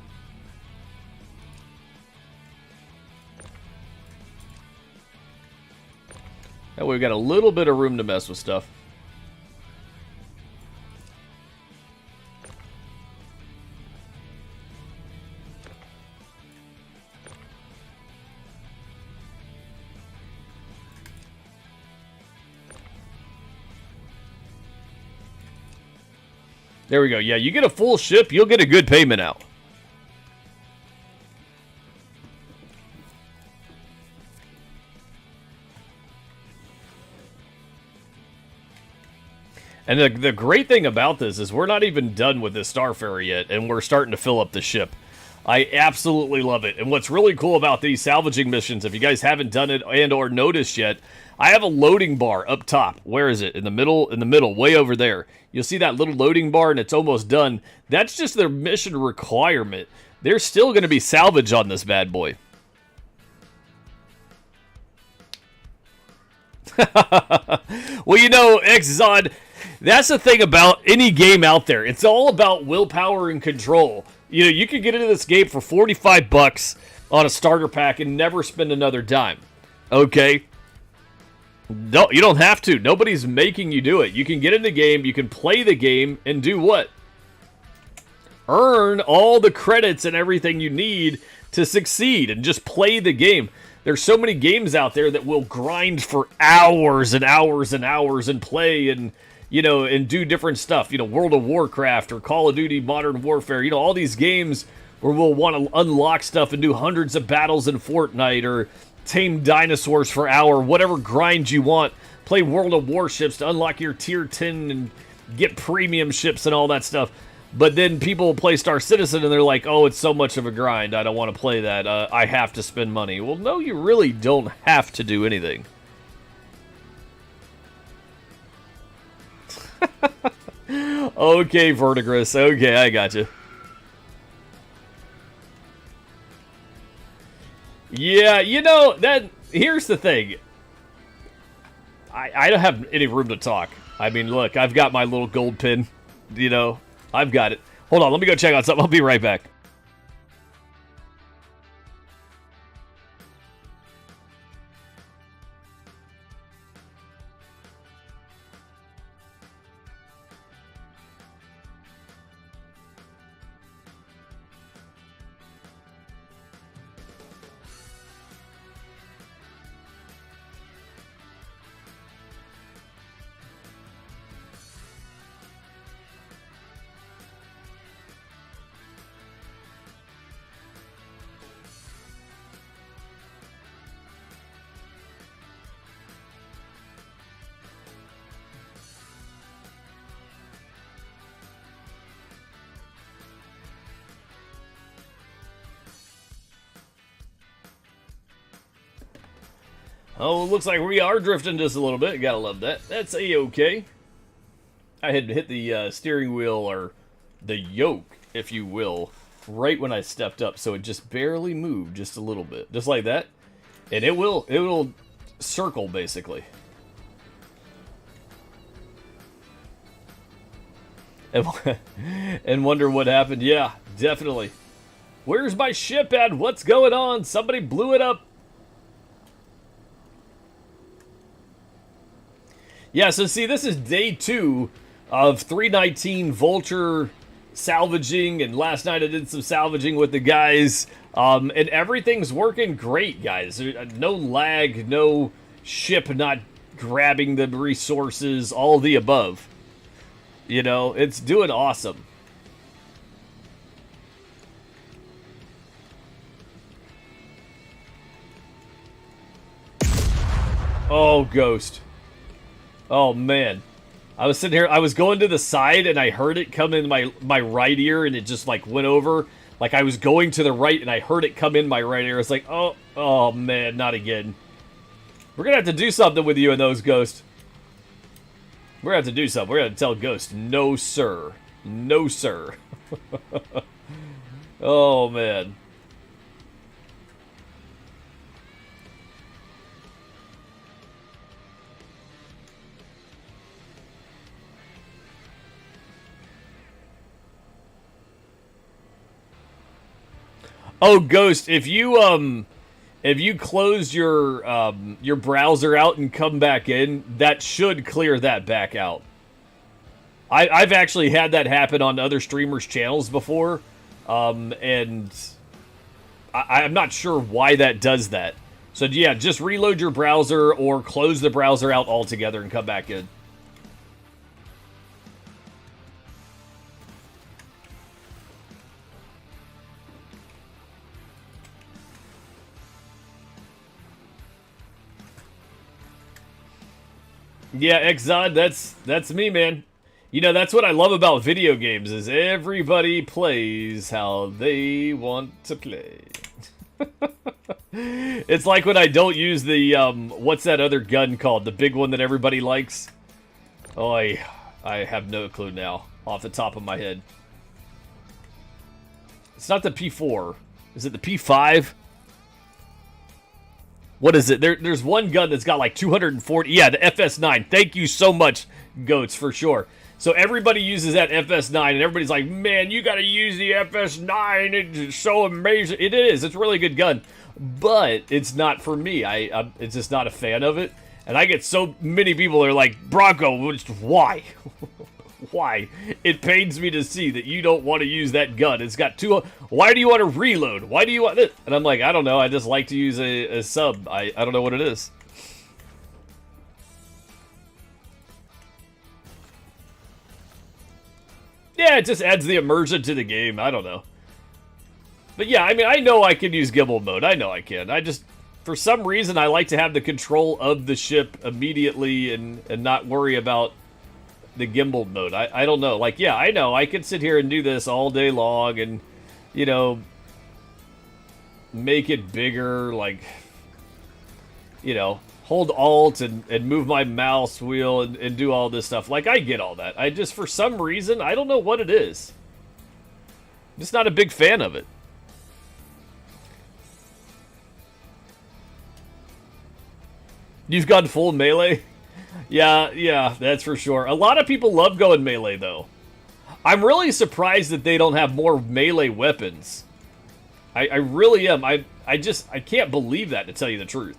That way we've got a little bit of room to mess with stuff. There we go. Yeah, you get a full ship, you'll get a good payment out. And the great thing about this is we're not even done with this Starfarer yet, and we're starting to fill up the ship. I absolutely love it. And what's really cool about these salvaging missions, if you guys haven't done it and or noticed yet, I have a loading bar up top. Where is it? In the middle, way over there. You'll see that little loading bar, and it's almost done. That's just their mission requirement. There's still going to be salvage on this bad boy. Well, you know, Xzod, that's the thing about any game out there. It's all about willpower and control. You know, you could get into this game for 45 bucks on a starter pack and never spend another dime. Okay? No, you don't have to. Nobody's making you do it. You can get in the game, you can play the game, and do what? Earn all the credits and everything you need to succeed and just play the game. There's so many games out there that will grind for hours and hours and hours and play and, you know, and do different stuff. You know, World of Warcraft or Call of Duty Modern Warfare. You know, all these games where we'll want to unlock stuff and do hundreds of battles in Fortnite or tame dinosaurs for hour, whatever grind you want. Play World of Warships to unlock your tier 10 and get premium ships and all that stuff. But then people play Star Citizen and they're like, oh, it's so much of a grind. I don't want to play that. I have to spend money. Well, no, you really don't have to do anything. Okay, Vertigris. Okay, I got you. Yeah, you know, here's the thing. I don't have any room to talk. I mean, look, I've got my little gold pin. You know, I've got it. Hold on, let me go check on something. I'll be right back. Oh, looks like we are drifting just a little bit. Gotta love that. That's A-okay. I had hit the steering wheel, or the yoke, if you will, right when I stepped up, so it just barely moved just a little bit. Just like that. And it will circle, basically. And wonder what happened. Yeah, definitely. Where's my ship at? What's going on? Somebody blew it up. Yeah, so see, this is day 2 of 319 Vulture salvaging, and last night I did some salvaging with the guys, and everything's working great, guys. No lag, no ship not grabbing the resources, all of the above. You know, it's doing awesome. Oh, Ghost. Oh, man. I was sitting here, I was going to the side, and I heard it come in my right ear, and it just, like, went over. Like, I was going to the right, and I heard it come in my right ear. It's like, oh, man, not again. We're gonna have to do something with you and those, Ghost. We're gonna have to do something. We're gonna tell Ghost, no, sir. No, sir. Oh, man. Oh, Ghost, if you close your browser out and come back in, that should clear that back out. I've actually had that happen on other streamers' channels before, and I'm not sure why that does that. So yeah, just reload your browser or close the browser out altogether and come back in. Yeah, Xzod, that's me, man. You know, that's what I love about video games, is everybody plays how they want to play. It's like when I don't use the, what's that other gun called? The big one that everybody likes? Oh, I have no clue now, off the top of my head. It's not the P4. Is it the P5? What is it? There's one gun that's got like 240. Yeah, the FS9. Thank you so much, Goats, for sure. So everybody uses that FS9, and everybody's like, man, you got to use the FS9. It's so amazing. It is. It's a really good gun. But it's not for me. It's just not a fan of it. And I get so many people that are like, Bronco, why? Why? It pains me to see that you don't want to use that gun. It's got two... Why do you want to reload? Why do you want this? And I'm like, I don't know. I just like to use a sub. I don't know what it is. Yeah, it just adds the immersion to the game. I don't know. But yeah, I mean, I know I can use gimbal mode. I know I can. I just... For some reason, I like to have the control of the ship immediately and not worry about the gimbal mode. I don't know. Like, yeah, I know. I could sit here and do this all day long and, you know, make it bigger, like, you know, hold Alt and move my mouse wheel and do all this stuff. Like, I get all that. I just, for some reason, I don't know what it is. I'm just not a big fan of it. You've gone full melee? Yeah, that's for sure. A lot of people love going melee, though. I'm really surprised that they don't have more melee weapons. I really am. I can't believe that, to tell you the truth.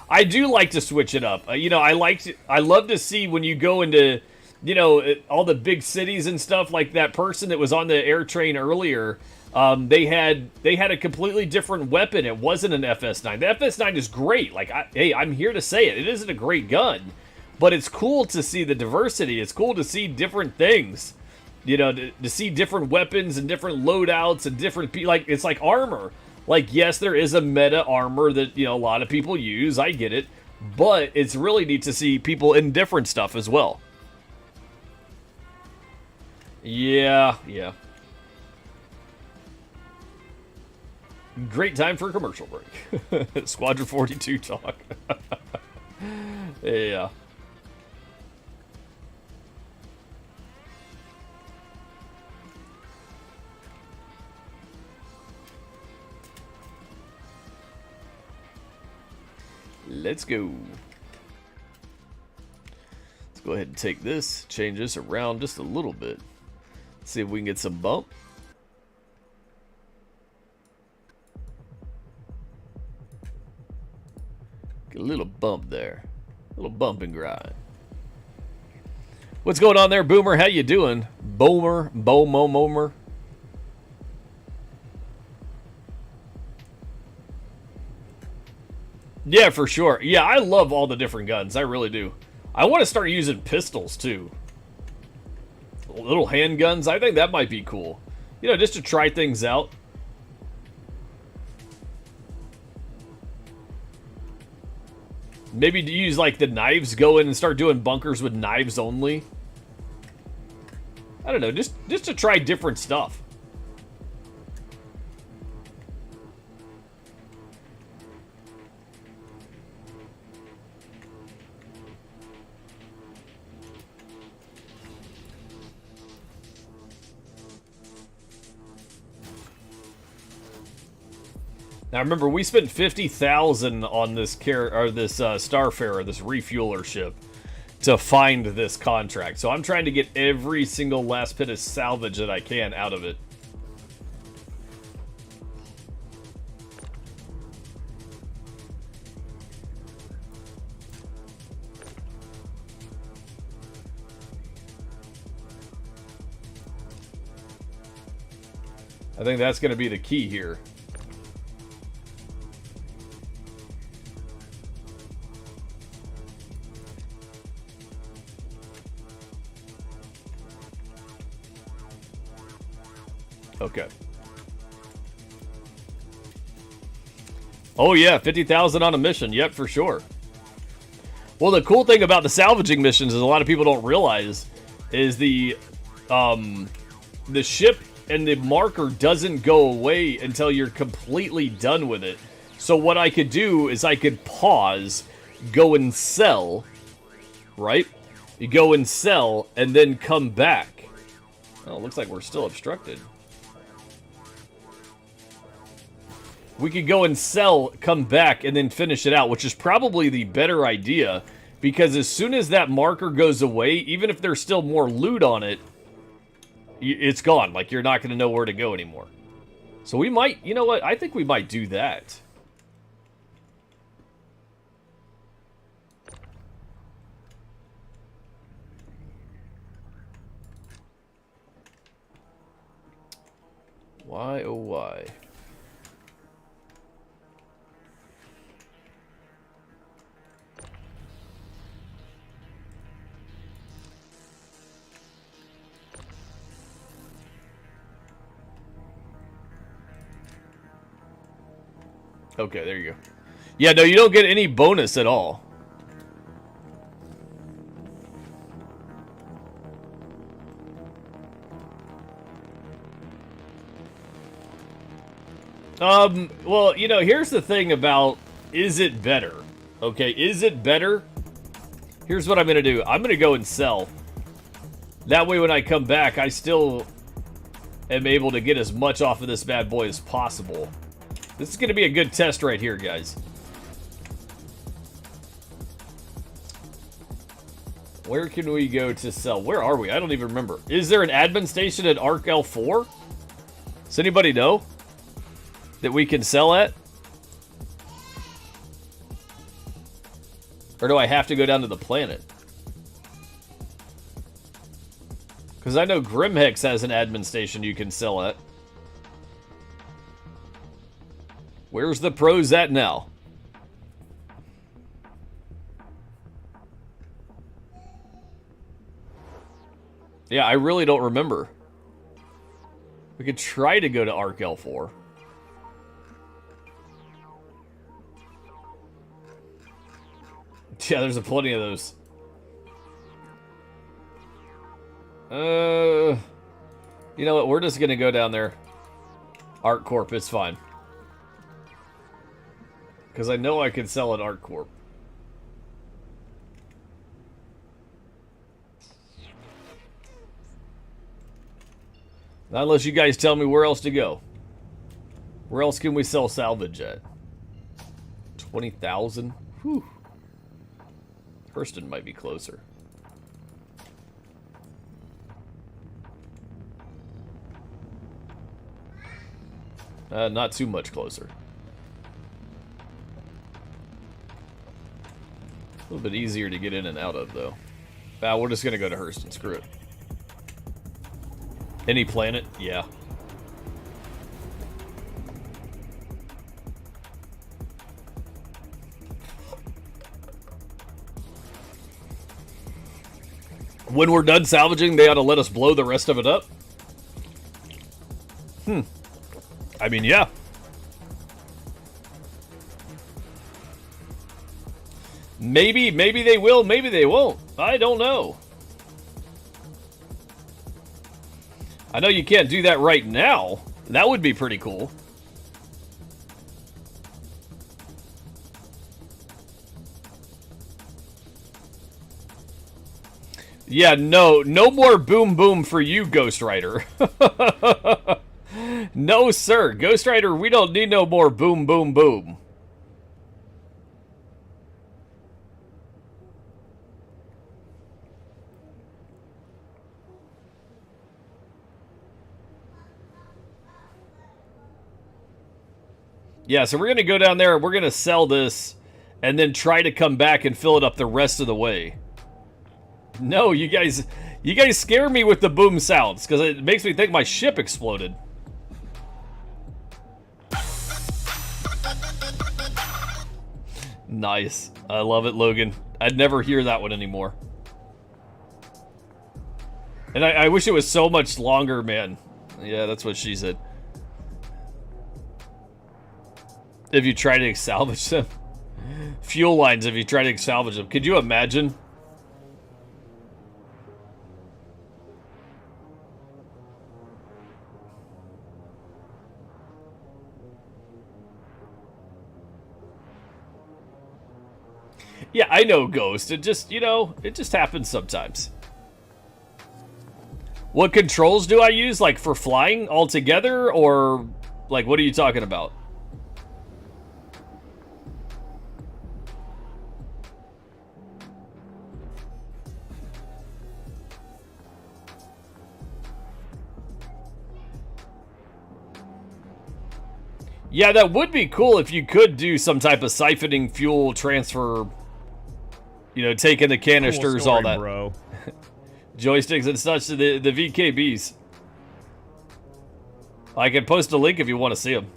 I do like to switch it up. You know, I love to see when you go into, you know, all the big cities and stuff, like that person that was on the air train earlier. They had a completely different weapon. It wasn't an FS9. The FS9 is great. Like, hey, I'm here to say it. It isn't a great gun, but it's cool to see the diversity. It's cool to see different things. You know, to see different weapons and different loadouts and different, like, it's like armor. Like, yes, there is a meta armor that, you know, a lot of people use. I get it, but it's really neat to see people in different stuff as well. Yeah. Great time for a commercial break. Squadron 42 talk. Yeah. Let's go. Let's go ahead and take this, change this around just a little bit. See if we can get some bump. Get a little bump there. A little bump and grind. What's going on there, Boomer? How you doing? Boomer. Yeah, for sure. Yeah, I love all the different guns. I really do. I want to start using pistols, too. Little handguns. I think that might be cool. You know, just to try things out. Maybe to use, like, the knives, go in and start doing bunkers with knives only. I don't know, just to try different stuff. Now remember, we spent 50,000 on this Starfarer, this refueler ship, to find this contract. So I'm trying to get every single last bit of salvage that I can out of it. I think that's going to be the key here. Okay. Oh yeah, 50,000 on a mission. Yep, for sure. Well, the cool thing about the salvaging missions is a lot of people don't realize is the ship and the marker doesn't go away until you're completely done with it. So what I could do is I could pause, go and sell, right? You go and sell, and then come back. Oh, it looks like we're still obstructed. We could go and sell, come back, and then finish it out, which is probably the better idea, because as soon as that marker goes away, even if there's still more loot on it, it's gone. Like, you're not going to know where to go anymore. So we might, you know what? I think we might do that. Why, oh why? Okay, there you go. Yeah, no, you don't get any bonus at all. Well, you know, here's the thing about, is it better? Okay, is it better? Here's what I'm going to do. I'm going to go and sell. That way when I come back, I still am able to get as much off of this bad boy as possible. This is going to be a good test right here, guys. Where can we go to sell? Where are we? I don't even remember. Is there an admin station at Arc L4? Does anybody know that we can sell at? Or do I have to go down to the planet? Because I know Grimhex has an admin station you can sell at. Where's the pros at now? Yeah, I really don't remember. We could try to go to Arc L4. Yeah, there's plenty of those. You know what? We're just gonna go down there. Art Corp, it's fine. Because I know I can sell at Art Corp. Not unless you guys tell me where else to go. Where else can we sell salvage at? 20,000? Whew. Hurston might be closer. Not too much closer. A little bit easier to get in and out of, though. We're just going to go to Hurston. Screw it. Any planet? Yeah. When we're done salvaging, they ought to let us blow the rest of it up? I mean, yeah. Maybe they will, maybe they won't. I don't know. I know you can't do that right now. That would be pretty cool. Yeah, no more boom boom for you, Ghost Rider. No, sir. Ghost Rider, we don't need no more boom boom boom. Yeah, so we're going to go down there and we're going to sell this and then try to come back and fill it up the rest of the way. No, you guys scare me with the boom sounds because it makes me think my ship exploded. Nice. I love it, Logan. I'd never hear that one anymore. And I wish it was so much longer, man. Yeah, that's what she said. If you try to salvage them. fuel lines if you try to salvage them. Could you imagine? Yeah, I know, Ghost. It just, you know, it just happens sometimes. What controls do I use? Like for flying altogether? Or like what are you talking about? Yeah, that would be cool if you could do some type of siphoning fuel transfer. You know, taking the canisters, cool story, all that. bro. Joysticks and such, the VKBs. I can post a link if you want to see them.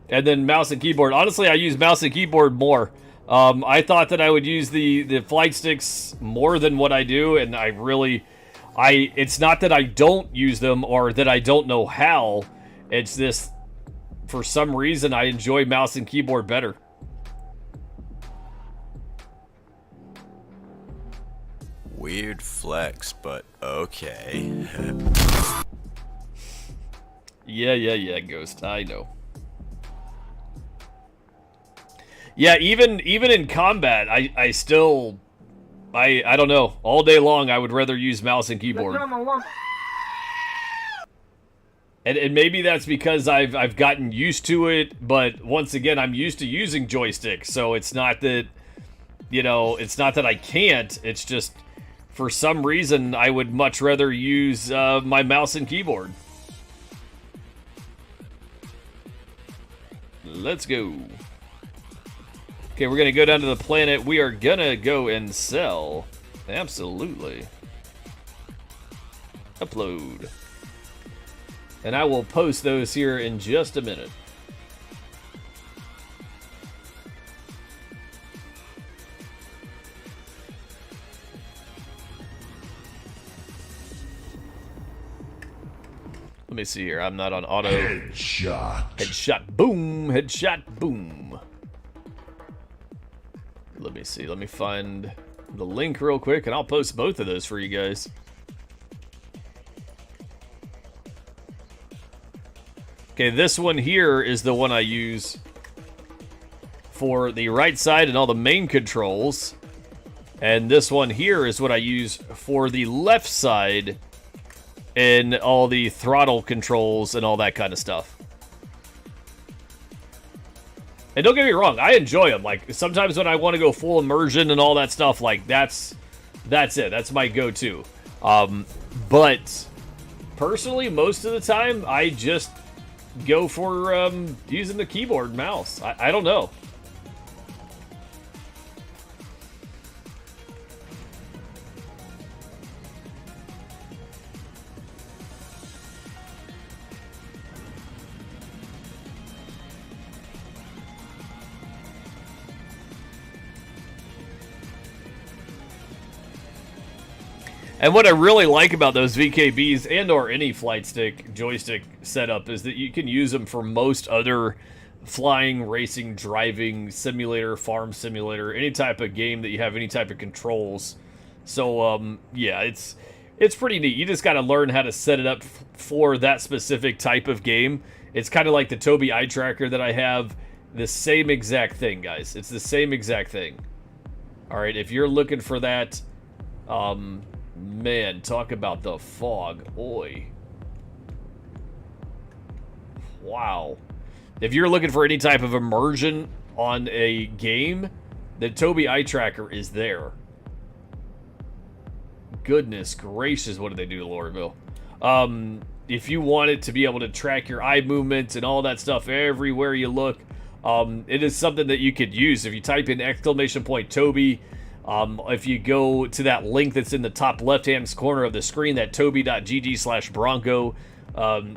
And then mouse and keyboard. Honestly, I use mouse and keyboard more. I thought that I would use the flight sticks more than what I do, and I really... It's not that I don't use them or that I don't know how. It's this... For some reason, I enjoy mouse and keyboard better. Weird flex, but okay. Yeah, Ghost. I know. Yeah, even in combat, I still... I don't know. All day long, I would rather use mouse and keyboard. And maybe that's because I've gotten used to it, but once again, I'm used to using joysticks, so it's not that, you know, it's not that I can't, it's just, for some reason, I would much rather use my mouse and keyboard. Let's go. Okay, we're going to go down to the planet. We are going to go and sell. Absolutely. Upload. And I will post those here in just a minute. Let me see here. I'm not on auto. Headshot. Headshot. Boom. Headshot. Boom. Let me see. Let me find the link real quick, and I'll post both of those for you guys. Okay, this one here is the one I use for the right side and all the main controls. And this one here is what I use for the left side and all the throttle controls and all that kind of stuff. And don't get me wrong, I enjoy them. Like, sometimes when I want to go full immersion and all that stuff, like, that's it. That's my go-to. But, personally, most of the time, I just go for using the keyboard and mouse. I don't know. And what I really like about those VKBs and or any flight stick joystick setup is that you can use them for most other flying, racing, driving, simulator, farm simulator, any type of game that you have any type of controls. So, yeah, it's pretty neat. You just got to learn how to set it up for that specific type of game. It's kind of like the Tobii eye tracker that I have. The same exact thing, guys. It's the same exact thing. All right, if you're looking for that, man, talk about the fog. Oi. Wow. If you're looking for any type of immersion on a game, the Tobii eye tracker is there. Goodness gracious, what did they do to Lorville? If you want it to be able to track your eye movements and all that stuff everywhere you look, it is something that you could use. If you type in !Tobii, if you go to that link that's in the top left-hand corner of the screen, that tobii.gg/Bronco,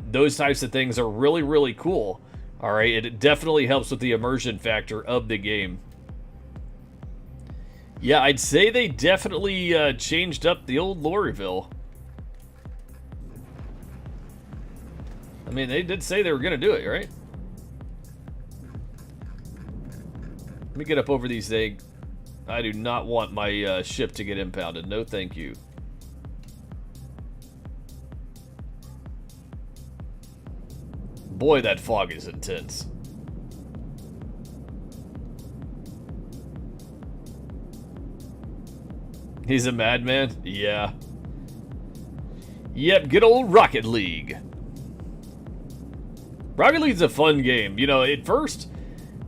those types of things are really, really cool. All right, it definitely helps with the immersion factor of the game. Yeah, I'd say they definitely changed up the old Lorville. I mean, they did say they were going to do it, right? me get up over these things. I do not want my ship to get impounded. No, thank you. Boy, that fog is intense. He's a madman? Yeah. Yep, good old Rocket League. Rocket League's a fun game. You know, at first,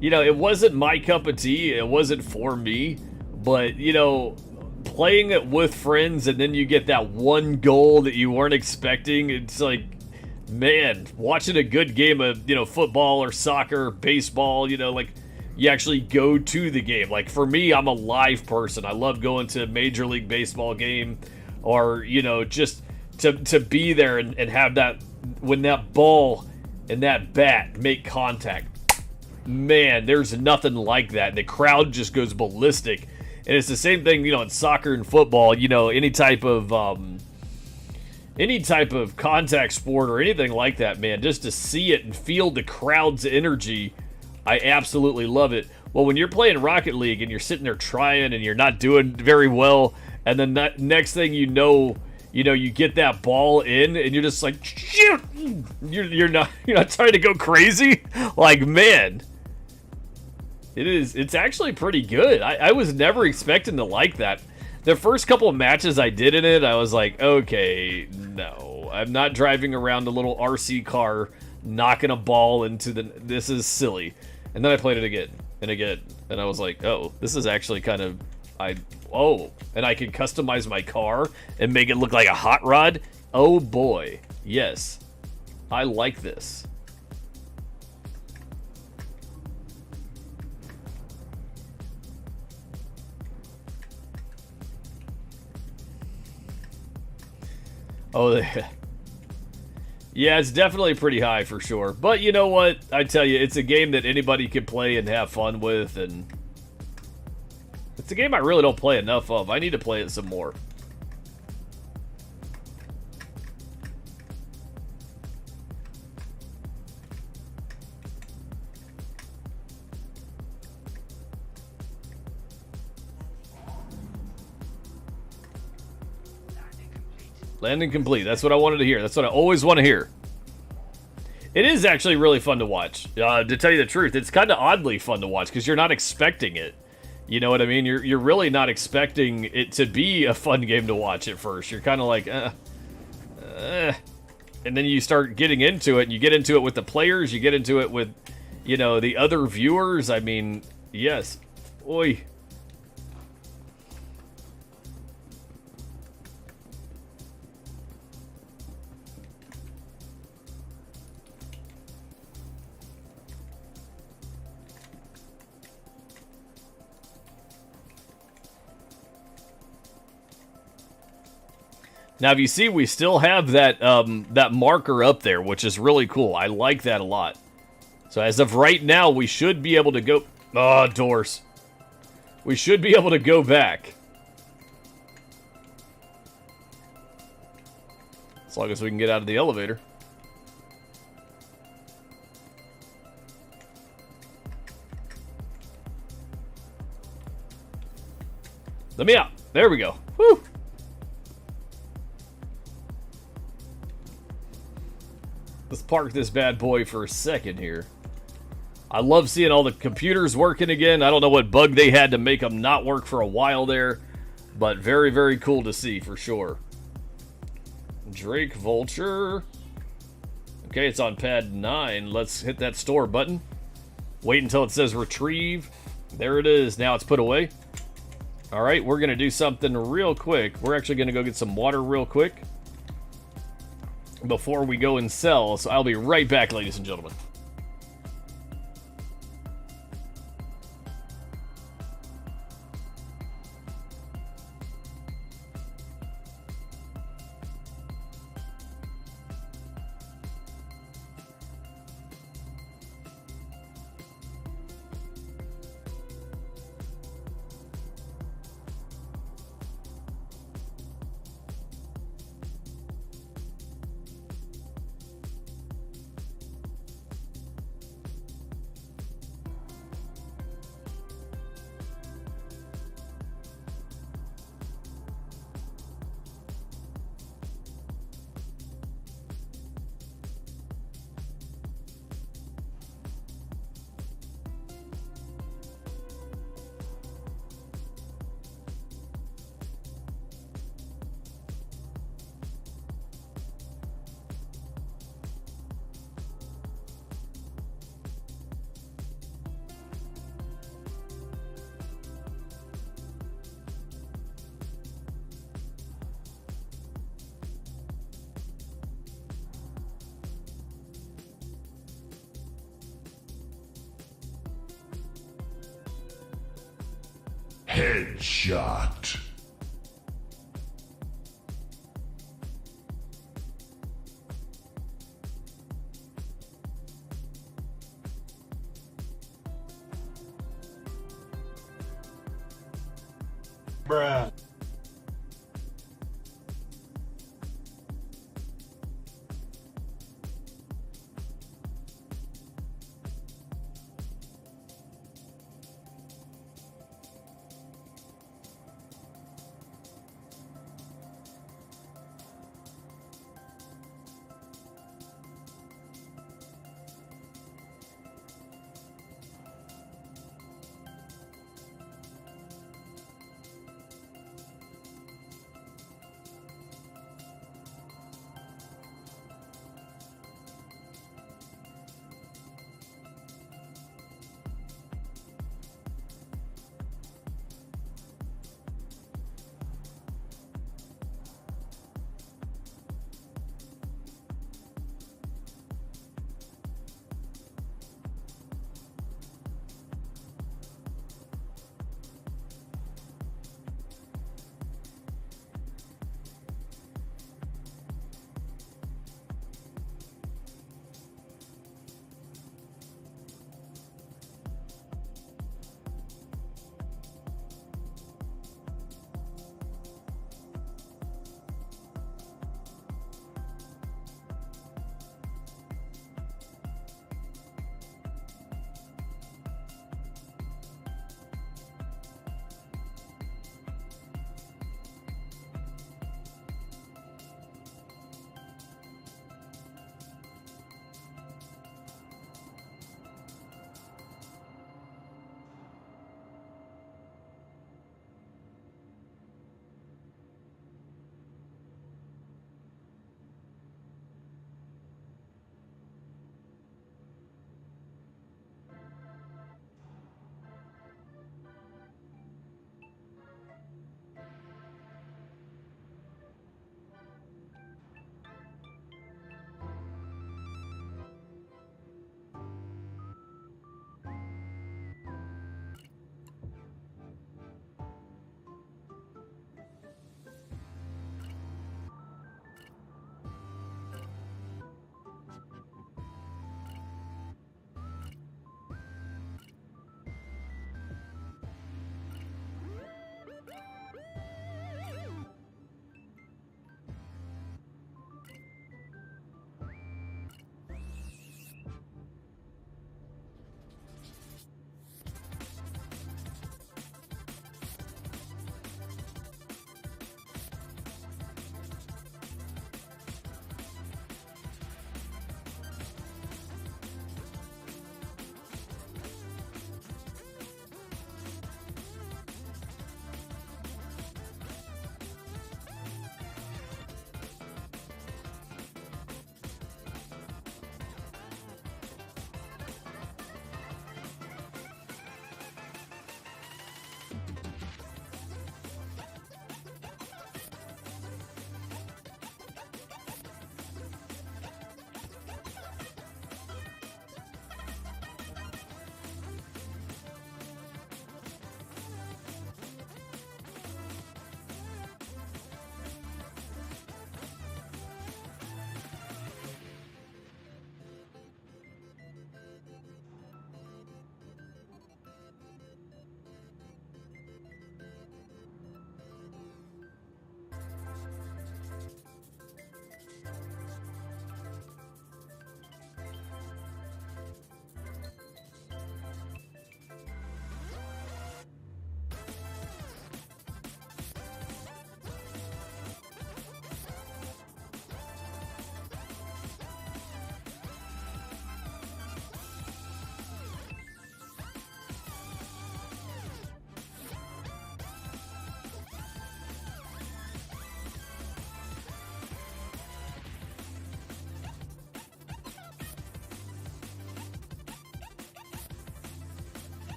you know, it wasn't my cup of tea. It wasn't for me. But, you know, playing it with friends and then you get that one goal that you weren't expecting, it's like, man, watching a good game of, you know, football or soccer, baseball, you know, like, you actually go to the game. Like, for me, I'm a live person. I love going to a Major League Baseball game or, you know, just to be there and have that, when that ball and that bat make contact. Man, there's nothing like that. The crowd just goes ballistic. And it's the same thing, you know, in soccer and football, you know, any type of contact sport or anything like that, man, just to see it and feel the crowd's energy, I absolutely love it. Well, when you're playing Rocket League and you're sitting there trying and you're not doing very well, and then that next thing you know, you get that ball in and you're just like, shoot! You're not trying to go crazy? Like, man, it's actually pretty good. I was never expecting to like that. The first couple of matches I did in it, I was like, okay, no. I'm not driving around a little RC car knocking a ball into this is silly. And then I played it again and again, and I was like, oh, this is actually kind of, and I can customize my car and make it look like a hot rod. Oh boy, yes, I like this. Oh, yeah, it's definitely pretty high for sure. But you know what? I tell you, it's a game that anybody can play and have fun with, and it's a game I really don't play enough of. I need to play it some more. Landing complete. That's what I wanted to hear. That's what I always want to hear. It is actually really fun to watch. To tell you the truth, it's kind of oddly fun to watch because you're not expecting it. You know what I mean? You're really not expecting it to be a fun game to watch at first. You're kind of like, and then you start getting into it, and you get into it with the players. You get into it with, you know, the other viewers. I mean, yes. Oi. Now, if you see, we still have that that marker up there, which is really cool. I like that a lot. So as of right now, we should be able to go... Oh, doors. We should be able to go back. As long as we can get out of the elevator. Let me out. There we go. Woo! Let's park this bad boy for a second here. I love seeing all the computers working again. I don't know what bug they had to make them not work for a while there, but very, very cool to see for sure. Drake Vulture. Okay, it's on pad 9. Let's hit that store button. Wait until it says retrieve. There it is. Now it's put away. All right, we're going to do something real quick. We're actually going to go get some water real quick before we go and sell. So I'll be right back, ladies and gentlemen. Headshot. Bruh.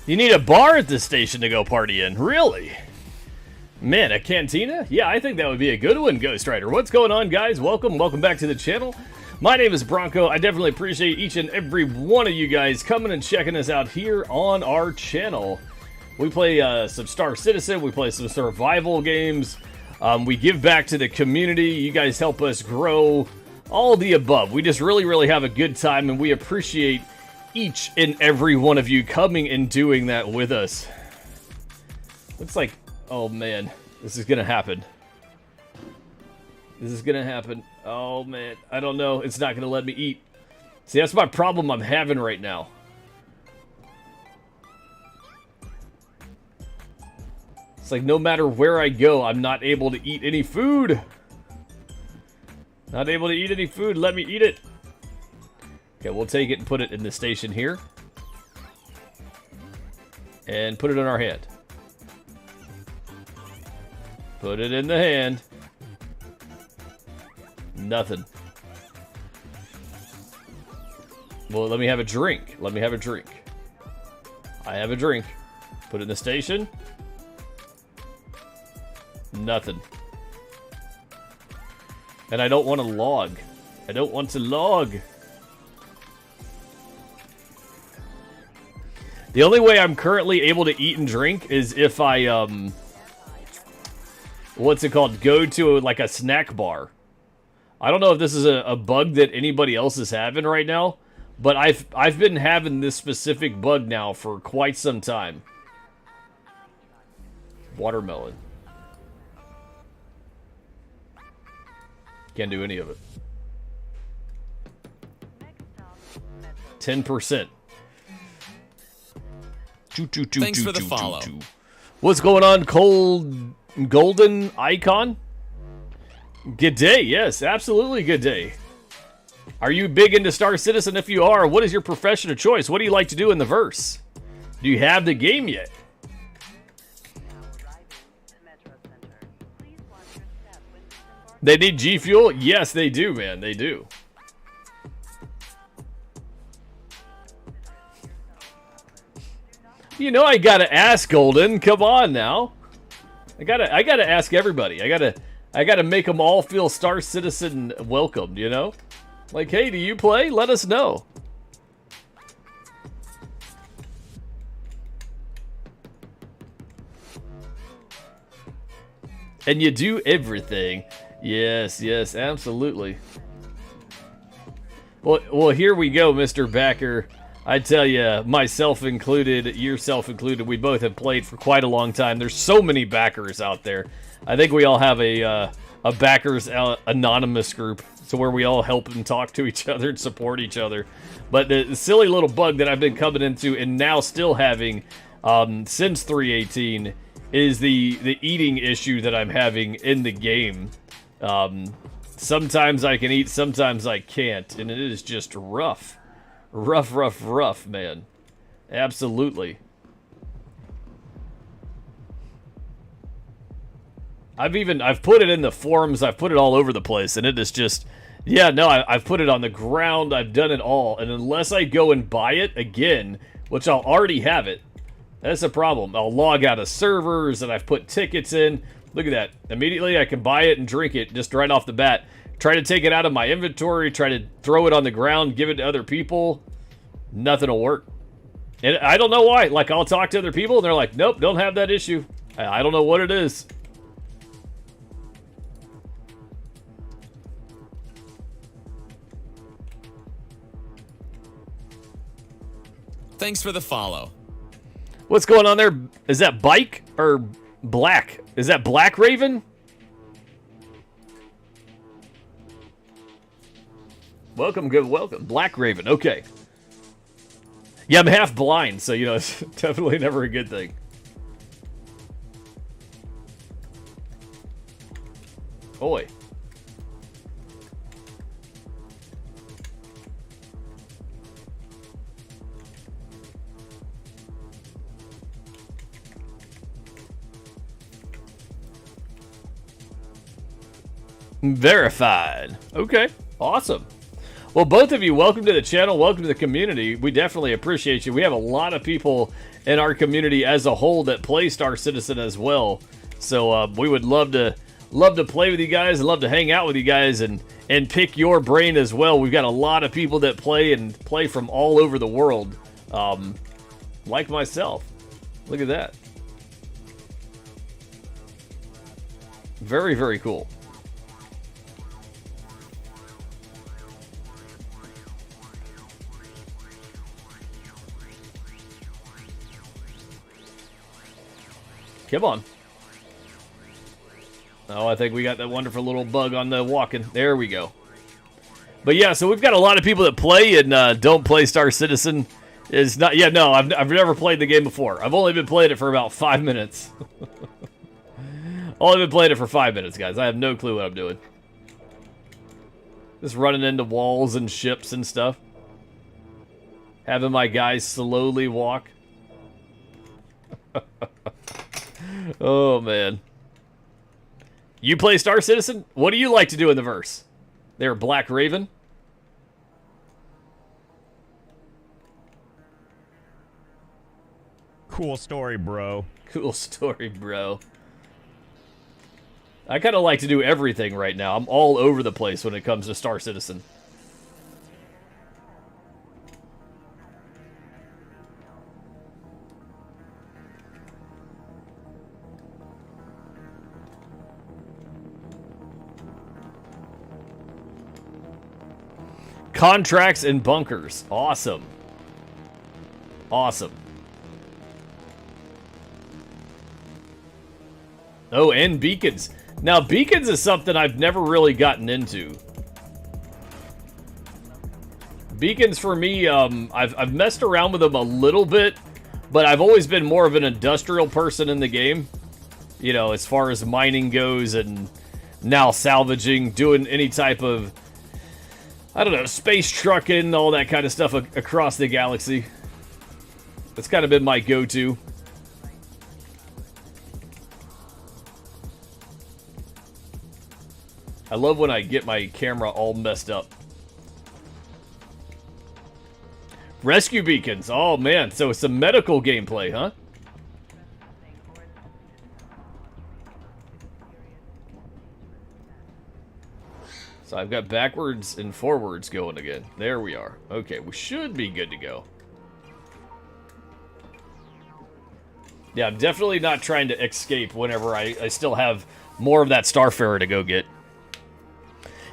You need a bar at this station to go party in. Really? Man, a cantina? Yeah, I think that would be a good one, Ghost Rider. What's going on, guys? Welcome back to the channel. My name is Bronco. I definitely appreciate each and every one of you guys coming and checking us out here on our channel. We play some Star Citizen. We play some survival games. We give back to the community. You guys help us grow. All the above. We just really have a good time, and we appreciate each and every one of you coming and doing that with us. Looks like, oh man, this is gonna happen. This is gonna happen. Oh man, I don't know. It's not gonna let me eat. See, that's my problem I'm having right now. It's like no matter where I go, I'm not able to eat any food. Not able to eat any food. Let me eat it. Okay, we'll take it and put it in the station here. And put it in our hand. Put it in the hand. Nothing. Well, let me have a drink. Let me have a drink. I have a drink. Put it in the station. Nothing. And I don't want to log. I don't want to log. The only way I'm currently able to eat and drink is if I, what's it called? Go to like a snack bar. I don't know if this is a bug that anybody else is having right now, but I've been having this specific bug now for quite some time. Watermelon. Can't do any of it. 10%. Thanks for the follow. What's going on, Golden Icon? Good day, yes, absolutely good day. Are you big into Star Citizen? If you are, what is your profession of choice? What do you like to do in the verse? Do you have the game yet? They need G Fuel? Yes, they do, man. They do. You know I gotta ask, Golden. Come on now. I gotta ask everybody. I gotta make them all feel Star Citizen welcomed, you know? Like, hey, do you play? Let us know. And you do everything. Yes, yes, absolutely. Well, here we go, Mr. Backer. I tell you, myself included, yourself included, we both have played for quite a long time. There's so many backers out there. I think we all have a backers anonymous group, so where we all help and talk to each other and support each other. But the silly little bug that I've been coming into and now still having since 3.18 is the eating issue that I'm having in the game. Sometimes I can eat, sometimes I can't, and it is just rough. Rough, man. Absolutely. I've put it in the forums, I've put it all over the place, and it is just, yeah, no, I've put it on the ground, I've done it all, and unless I go and buy it again, which I'll already have it, that's a problem. I'll log out of servers, and I've put tickets in. Look at that. Immediately I can buy it and drink it just right off the bat. Try to take it out of my inventory, try to throw it on the ground, give it to other people. Nothing will work. And I don't know why. Like, I'll talk to other people, and they're like, nope, don't have that issue. I don't know what it is. Thanks for the follow. What's going on there? Is that Bike or Black? Is that Black Raven? Welcome, good welcome. Black Raven, okay. Yeah, I'm half blind, so, you know, it's definitely never a good thing. Oi. Verified. Okay, awesome. Well, both of you, welcome to the channel. Welcome to the community. We definitely appreciate you. We have a lot of people in our community as a whole that play Star Citizen as well. So we would love to play with you guys and love to hang out with you guys and pick your brain as well. We've got a lot of people that play from all over the world, like myself. Look at that. Very, very cool. Come on. Oh, I think we got that wonderful little bug on the walking. There we go. But yeah, so we've got a lot of people that play and don't play Star Citizen. Is not. Yeah, no, I've never played the game before. I've only been playing it for about 5 minutes. Only been playing it for 5 minutes, guys. I have no clue what I'm doing. Just running into walls and ships and stuff. Having my guys slowly walk. Oh, man. You play Star Citizen? What do you like to do in the verse? There, Black Raven. Cool story, bro. Cool story, bro. I kind of like to do everything right now. I'm all over the place when it comes to Star Citizen. Contracts and bunkers. Awesome. Awesome. Oh, and beacons. Now, beacons is something I've never really gotten into. Beacons for me, I've messed around with them a little bit, but I've always been more of an industrial person in the game. You know, as far as mining goes and now salvaging, doing any type of, I don't know, space trucking, all that kind of stuff across the galaxy. That's kind of been my go-to. I love when I get my camera all messed up. Rescue beacons. Oh, man. So it's some medical gameplay, huh? So I've got backwards and forwards going again. There we are. Okay, we should be good to go. Yeah, I'm definitely not trying to escape whenever I still have more of that Starfarer to go get.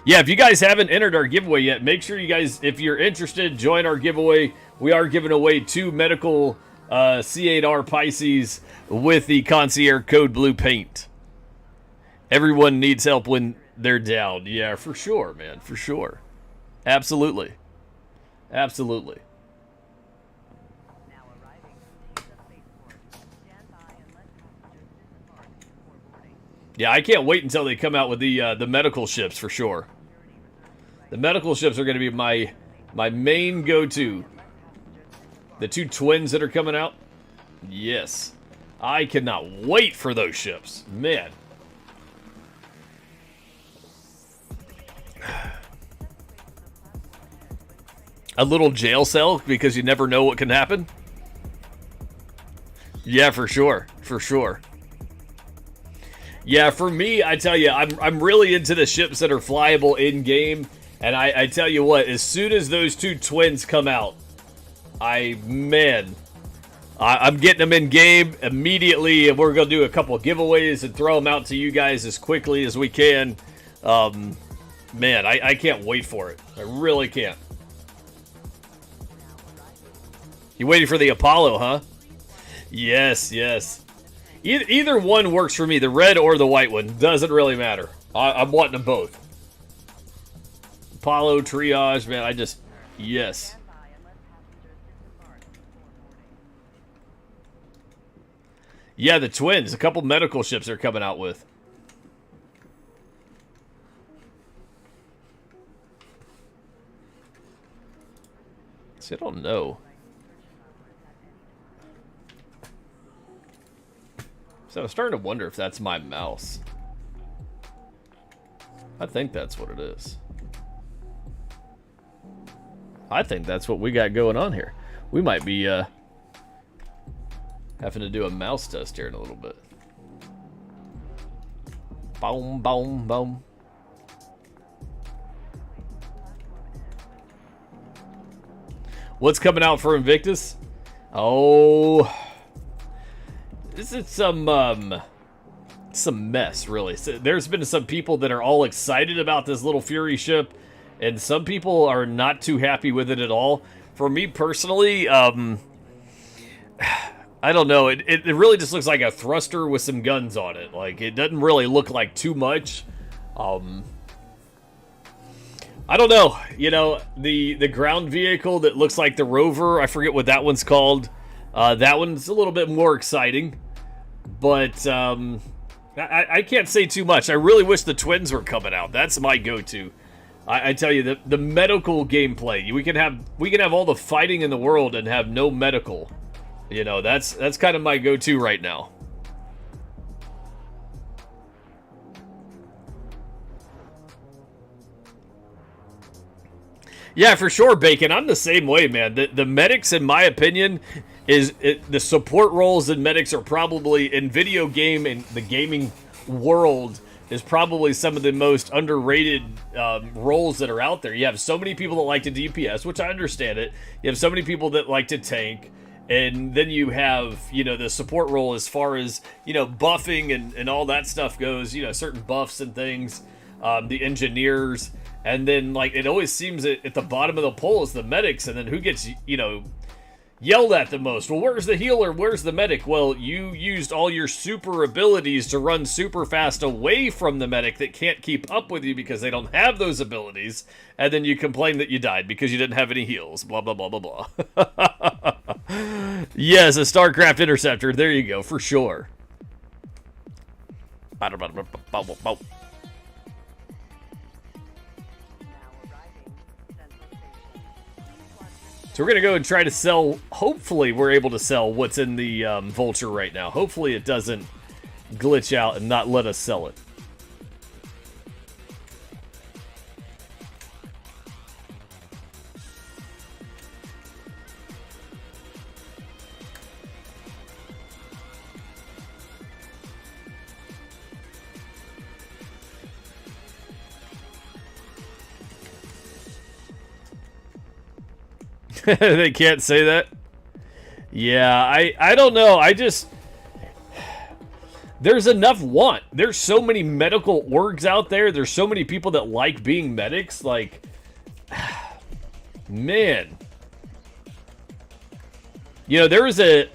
Yeah, if you guys haven't entered our giveaway yet, make sure you guys, if you're interested, join our giveaway. We are giving away 2 medical C8R Pisces with the concierge code blue paint. Everyone needs help when they're down. Yeah, for sure, man. For sure. Absolutely. Absolutely. Yeah, I can't wait until they come out with the medical ships for sure. The medical ships are going to be my main go-to. The 2 twins that are coming out. Yes. I cannot wait for those ships. Man. A little jail cell because you never know what can happen. Yeah, for sure. For sure. Yeah, for me, I tell you, I'm really into the ships that are flyable in-game. And I tell you what, as soon as those 2 twins come out, I'm getting them in-game immediately. And we're going to do a couple of giveaways and throw them out to you guys as quickly as we can. Man, I can't wait for it. I really can't. You waiting for the Apollo, huh? Yes, yes. Either one works for me, the red or the white one. Doesn't really matter. I'm wanting them both. Apollo, triage, man, I just... Yes. Yeah, the twins. A couple medical ships they're coming out with. See, I don't know. So I'm starting to wonder if that's my mouse. I think that's what it is. I think that's what we got going on here. We might be having to do a mouse test here in a little bit. Boom, boom, boom. What's coming out for Invictus? Oh, this is some mess, really. So there's been some people that are all excited about this little Fury ship, and some people are not too happy with it at all. For me personally, I don't know. It really just looks like a thruster with some guns on it. Like, it doesn't really look like too much. I don't know. You know, the ground vehicle that looks like the rover, I forget what that one's called. That one's a little bit more exciting. But I can't say too much. I really wish the twins were coming out. That's my go-to. I tell you, the medical gameplay. We can have all the fighting in the world and have no medical. You know, that's kind of my go-to right now. Yeah, for sure, Bacon. I'm the same way, man. The medics, in my opinion, the support roles in medics are probably, in video game and the gaming world, is probably some of the most underrated roles that are out there. You have so many people that like to DPS, which I understand it. You have so many people that like to tank. And then you have, you know, the support role as far as, you know, buffing and all that stuff goes, you know, certain buffs and things, the engineers. And then, like, it always seems at the bottom of the poll is the medics, and then who gets, you know, yelled at the most? Well, where's the healer? Where's the medic? Well, you used all your super abilities to run super fast away from the medic that can't keep up with you because they don't have those abilities, and then you complain that you died because you didn't have any heals. Blah, blah, blah, blah, blah. Yes, a StarCraft Interceptor. There you go, for sure. So we're going to go and try to sell, hopefully we're able to sell what's in the Vulture right now. Hopefully it doesn't glitch out and not let us sell it. They can't say that? Yeah, I don't know. There's enough want. There's so many medical orgs out there. There's so many people that like being medics. Like, man. You know, there was a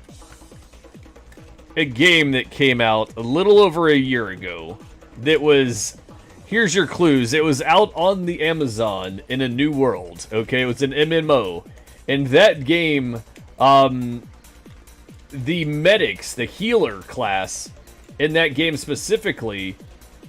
game that came out a little over a year ago that was... Here's your clues. It was out on the Amazon in a new world. Okay, it was an MMO. In that game, the medics, the healer class, in that game specifically,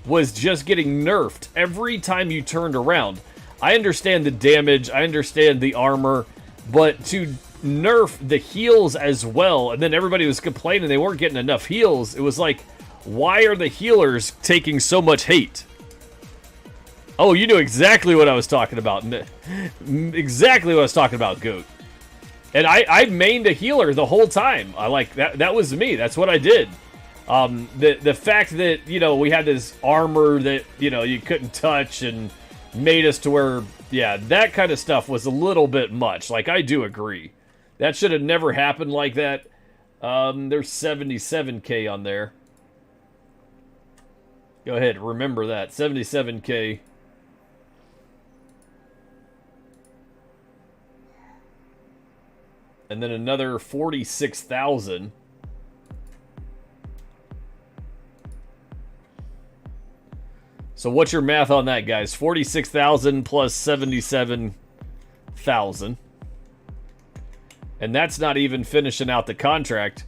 was just getting nerfed every time you turned around. I understand the damage, I understand the armor, but to nerf the heals as well, and then everybody was complaining they weren't getting enough heals, it was like, why are the healers taking so much hate? Oh, you knew exactly what I was talking about. Exactly what I was talking about, Goat. And I mained a healer the whole time. I like that. That was me. That's what I did. The fact that, you know, we had this armor that, you know, you couldn't touch and made us to where, yeah, that kind of stuff was a little bit much. Like, I do agree. That should have never happened like that. There's 77K on there. Go ahead, remember that. 77K. And then another 46,000. So what's your math on that, guys? 46,000 plus 77,000. And that's not even finishing out the contract.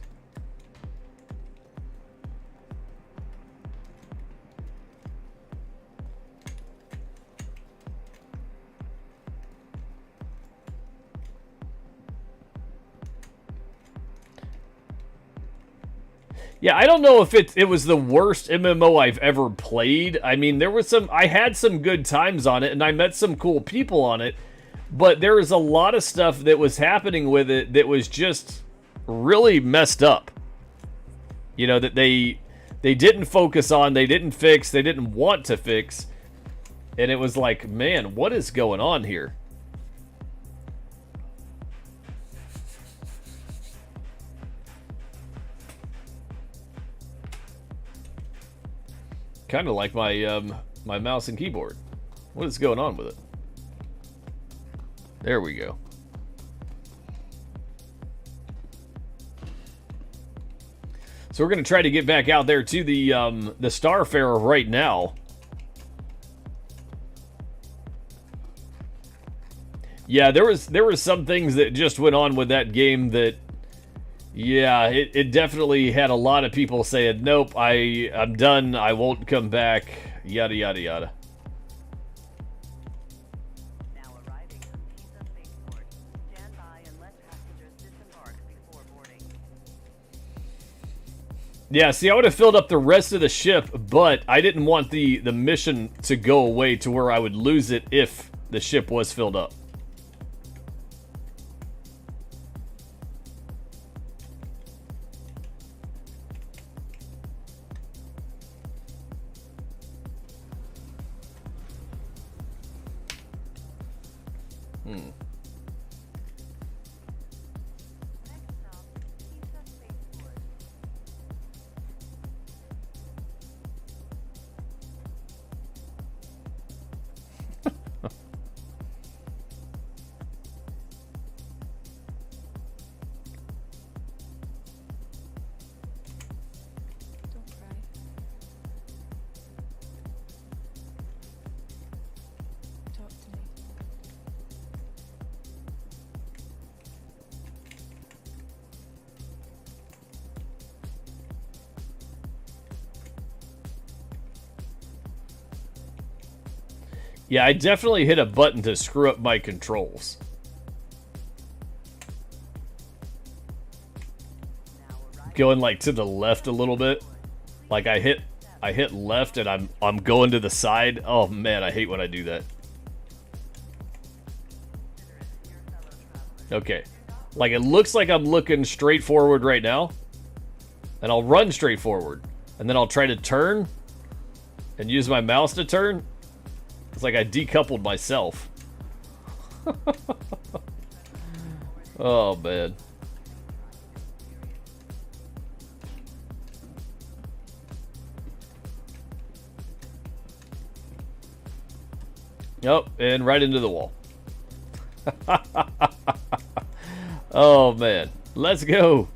Yeah, I don't know if it was the worst MMO I've ever played. I mean, there was I had some good times on it, and I met some cool people on it. but there was a lot of stuff that was happening with it that was just really messed up. You know, that they didn't focus on, they didn't fix, they didn't want to fix. And it was like, man, what is going on here? Kind of like my my mouse and keyboard. What is going on with it? There we go. So we're gonna try to get back out there to the Starfarer right now. Yeah, there was some things that just went on with that game that, yeah, it definitely had a lot of people saying, nope, I'm done, I won't come back, yada yada yada. Now arriving at Pisa Spaceport. Stand by and let passengers disembark before boarding. Yeah, see, I would have filled up the rest of the ship, but I didn't want the mission to go away to where I would lose it if the ship was filled up. Next stop, Pisa Spaceport. Don't cry. Talk to me. Yeah, I definitely hit a button to screw up my controls. Going like to the left a little bit. Like I hit left and I'm going to the side. Oh man, I hate when I do that. Okay. Like it looks like I'm looking straight forward right now. And I'll run straight forward. And then I'll try to turn and use my mouse to turn. It's like I decoupled myself. Oh, man. Yep, and right into the wall. Oh, man. Let's go.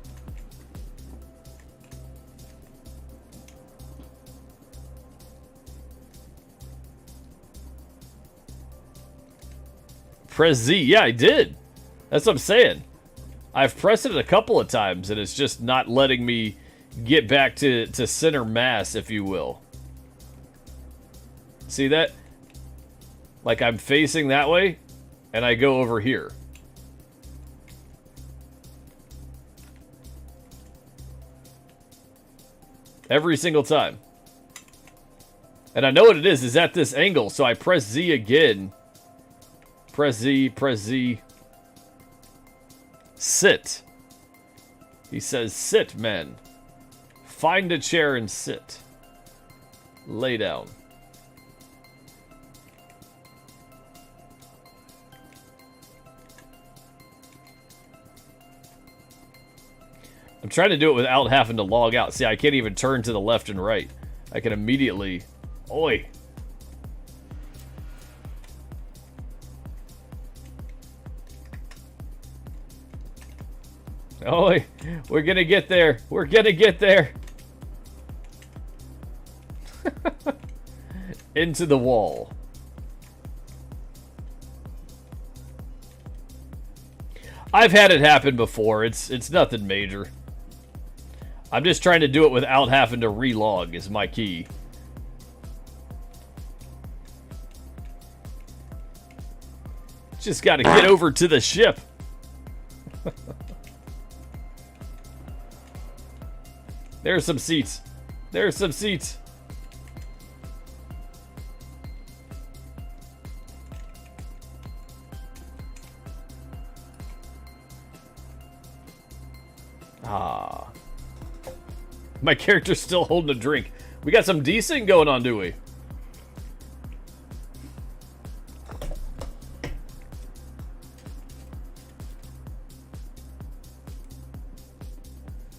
Press Z. Yeah, I did. That's what I'm saying. I've pressed it a couple of times, and it's just not letting me get back to center mass, if you will. See that? Like I'm facing that way, and I go over here. Every single time. And I know what it is at this angle, so I press Z again. Press Z, press Z. Sit. He says, sit, men. Find a chair and sit. Lay down. I'm trying to do it without having to log out. See, I can't even turn to the left and right. I can immediately... Oi! Oh, we're gonna get there. We're gonna get there. Into the wall. I've had it happen before. It's nothing major. I'm just trying to do it without having to relog is my key. Just gotta get over to the ship. There's some seats. There's some seats. Ah. My character's still holding a drink. We got some decent going on, do we?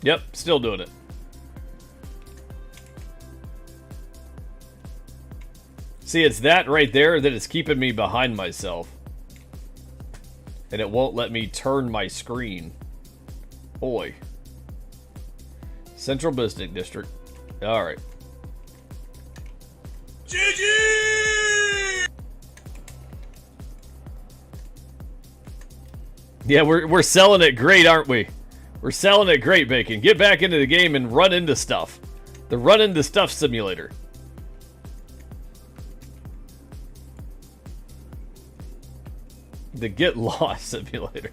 Yep, still doing it. See, it's that right there that is keeping me behind myself. And it won't let me turn my screen. Boy. Central Business District. Alright. GG! Yeah, we're selling it great, aren't we? We're selling it great, Bacon. Get back into the game and run into stuff. The run into stuff simulator. The get lost simulator.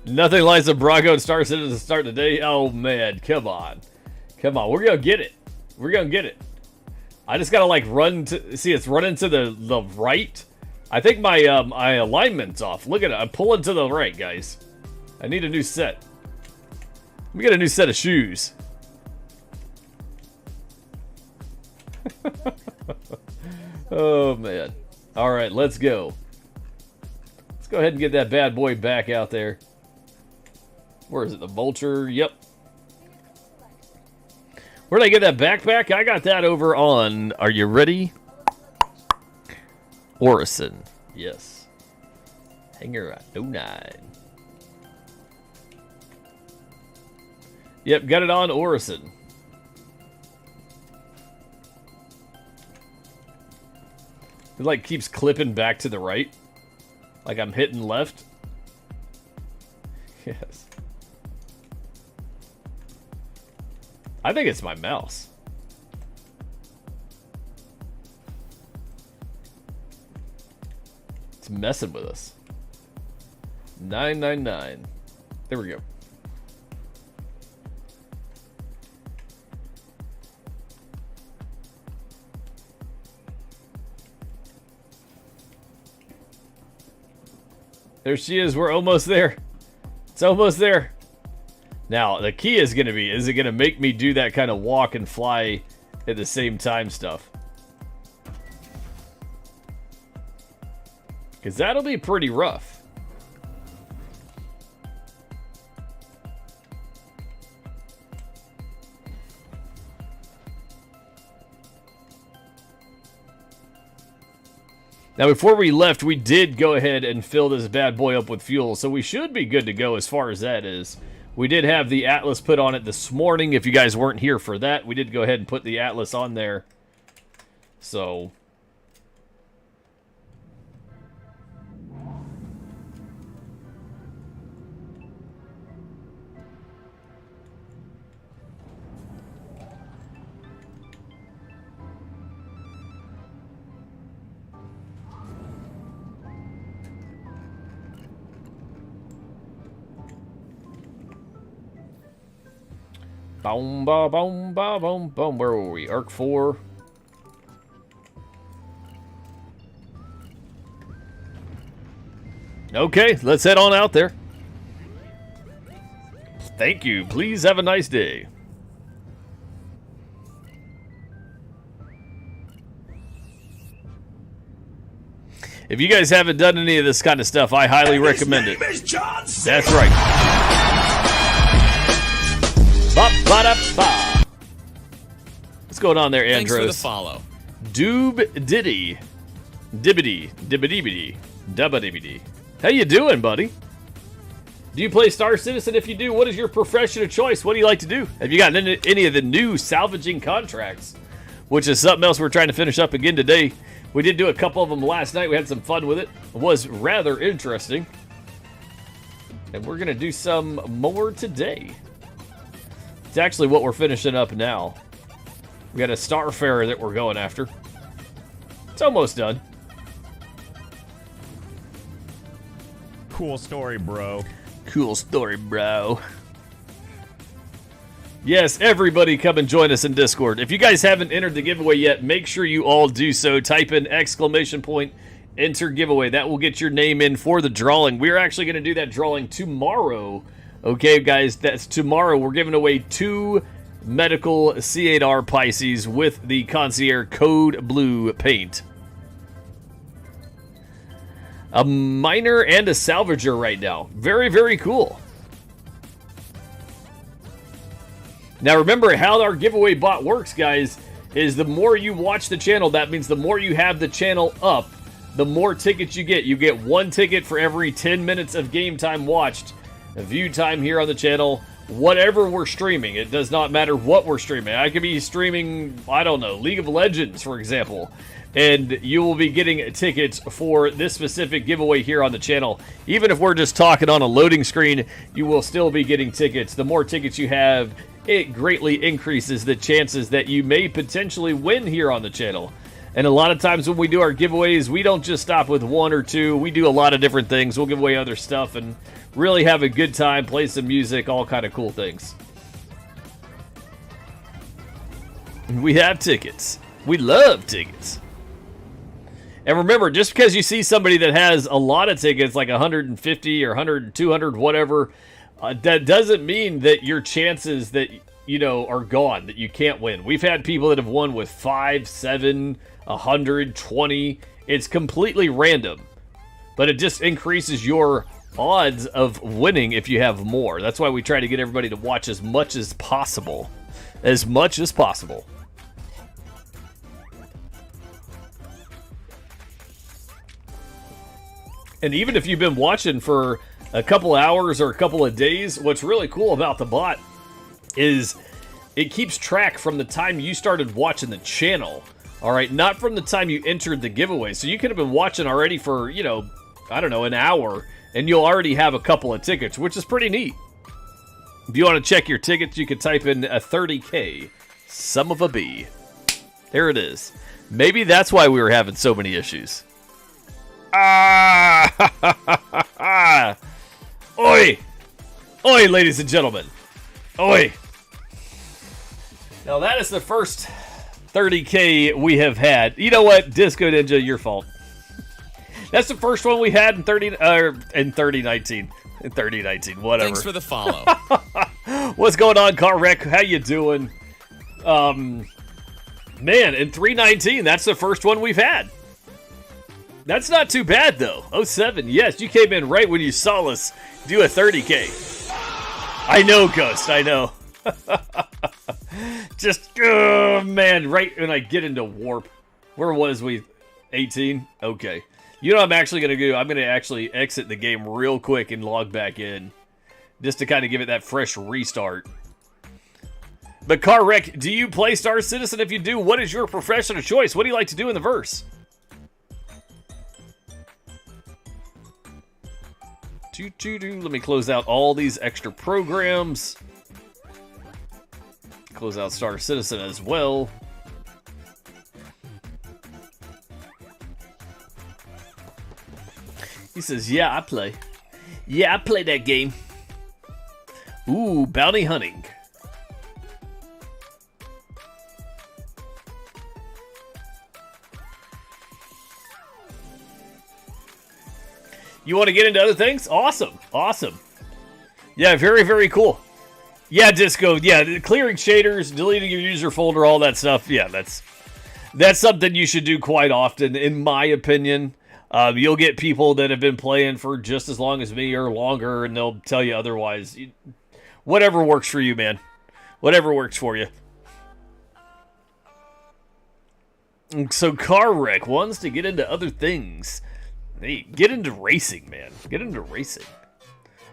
Nothing like a Brago and Star Citizen to start the day. Oh man, come on. Come on, we're gonna get it. We're gonna get it. I just gotta like run to see it's running to the right. I think my my alignment's off. Look at it. I'm pulling to the right, guys. I need a new set. We got a new set of shoes. Oh man. Alright, let's go. Let's go ahead and get that bad boy back out there. Where is it? The vulture? Yep. Where did I get that backpack? I got that over on, are you ready? Orison. Yes. Hanger at 09. Yep, got it on Orison. It like keeps clipping back to the right. Like I'm hitting left. Yes. I think it's my mouse. It's messing with us. 999. There we go. There she is. We're almost there. It's almost there. Now, the key is going to be, is it going to make me do that kind of walk and fly at the same time stuff? Because that'll be pretty rough. Now, before we left, we did go ahead and fill this bad boy up with fuel, so we should be good to go as far as that is. We did have the Atlas put on it this morning. If you guys weren't here for that, we did go ahead and put the Atlas on there. So... Boom, ba, boom, ba, boom, boom. Where were we? Arc 4. Okay, let's head on out there. Thank you. Please have a nice day. If you guys haven't done any of this kind of stuff, I highly recommend it. That's right. Ba-ba-da-ba. What's going on there, Andros? Thanks for the follow. Doob Diddy. Dibbity. Dibbity-bitty. Dubba-dibbity. How you doing, buddy? Do you play Star Citizen? If you do, what is your profession of choice? What do you like to do? Have you gotten any of the new salvaging contracts? Which is something else we're trying to finish up again today. We did do a couple of them last night. We had some fun with it. It was rather interesting. And we're going to do some more today. It's actually what we're finishing up now. We got a Starfarer that we're going after. It's almost done. Cool story, bro. Cool story, bro. Yes, everybody come and join us in Discord. If you guys haven't entered the giveaway yet, make sure you all do so. Type in !! Enter giveaway. That will get your name in for the drawing. We're actually going to do that drawing tomorrow. Okay, guys, that's tomorrow. We're giving away 2 medical C8R Pisces with the Concierge Code Blue paint. A miner and a salvager right now. Very, very cool. Now remember how our giveaway bot works, guys, is the more you watch the channel, that means the more you have the channel up, the more tickets you get. You get 1 ticket for every 10 minutes of game time watched, view time here on the channel, whatever we're streaming. It does not matter what we're streaming. I could be streaming, I don't know, League of Legends, for example, and you will be getting tickets for this specific giveaway here on the channel. Even if we're just talking on a loading screen, you will still be getting tickets. The more tickets you have, it greatly increases the chances that you may potentially win here on the channel. And a lot of times when we do our giveaways, we don't just stop with 1 or 2. We do a lot of different things. We'll give away other stuff and really have a good time, play some music, all kind of cool things. We have tickets. We love tickets. And remember, just because you see somebody that has a lot of tickets, like 150 or 100, 200, whatever, that doesn't mean that your chances that, you know, are gone, that you can't win. We've had people that have won with 5, 7, 100, 20. It's completely random. But it just increases your odds of winning if you have more. That's why we try to get everybody to watch as much as possible. As much as possible. And even if you've been watching for a couple hours or a couple of days, what's really cool about the bot is it keeps track from the time you started watching the channel. All right, not from the time you entered the giveaway. So you could have been watching already for, you know, I don't know, an hour, and you'll already have a couple of tickets, which is pretty neat. If you want to check your tickets, you can type in a 30K, some of a B. There it is. Maybe that's why we were having so many issues. Ah! Oi! Oi, ladies and gentlemen. Oi! Now that is the first 30K we have had. You know what? Disco Ninja, your fault. That's the first one we had in 3019. In 3019, whatever. Thanks for the follow. What's going on, Car Wreck? How you doing? Man, in 319, that's the first one we've had. That's not too bad, though. 07, yes, you came in right when you saw us do a 30K. I know, Ghost, I know. Just, oh, man, right when I get into Warp. Where was we? 18? Okay. You know what I'm actually going to do? I'm going to actually exit the game real quick and log back in. Just to kind of give it that fresh restart. But Car Wreck, do you play Star Citizen? If you do, what is your profession of choice? What do you like to do in the verse? Let me close out all these extra programs. Close out Star Citizen as well. He says, yeah, I play. Yeah, I play that game. Ooh, bounty hunting. You want to get into other things? Awesome. Awesome. Yeah, very, very cool. Yeah, Disco. Yeah, clearing shaders, deleting your user folder, all that stuff. Yeah, that's something you should do quite often, in my opinion. You'll get people that have been playing for just as long as me or longer, and they'll tell you otherwise. Whatever works for you, man. Whatever works for you. So Car Wreck wants to get into other things. Hey, get into racing, man. Get into racing.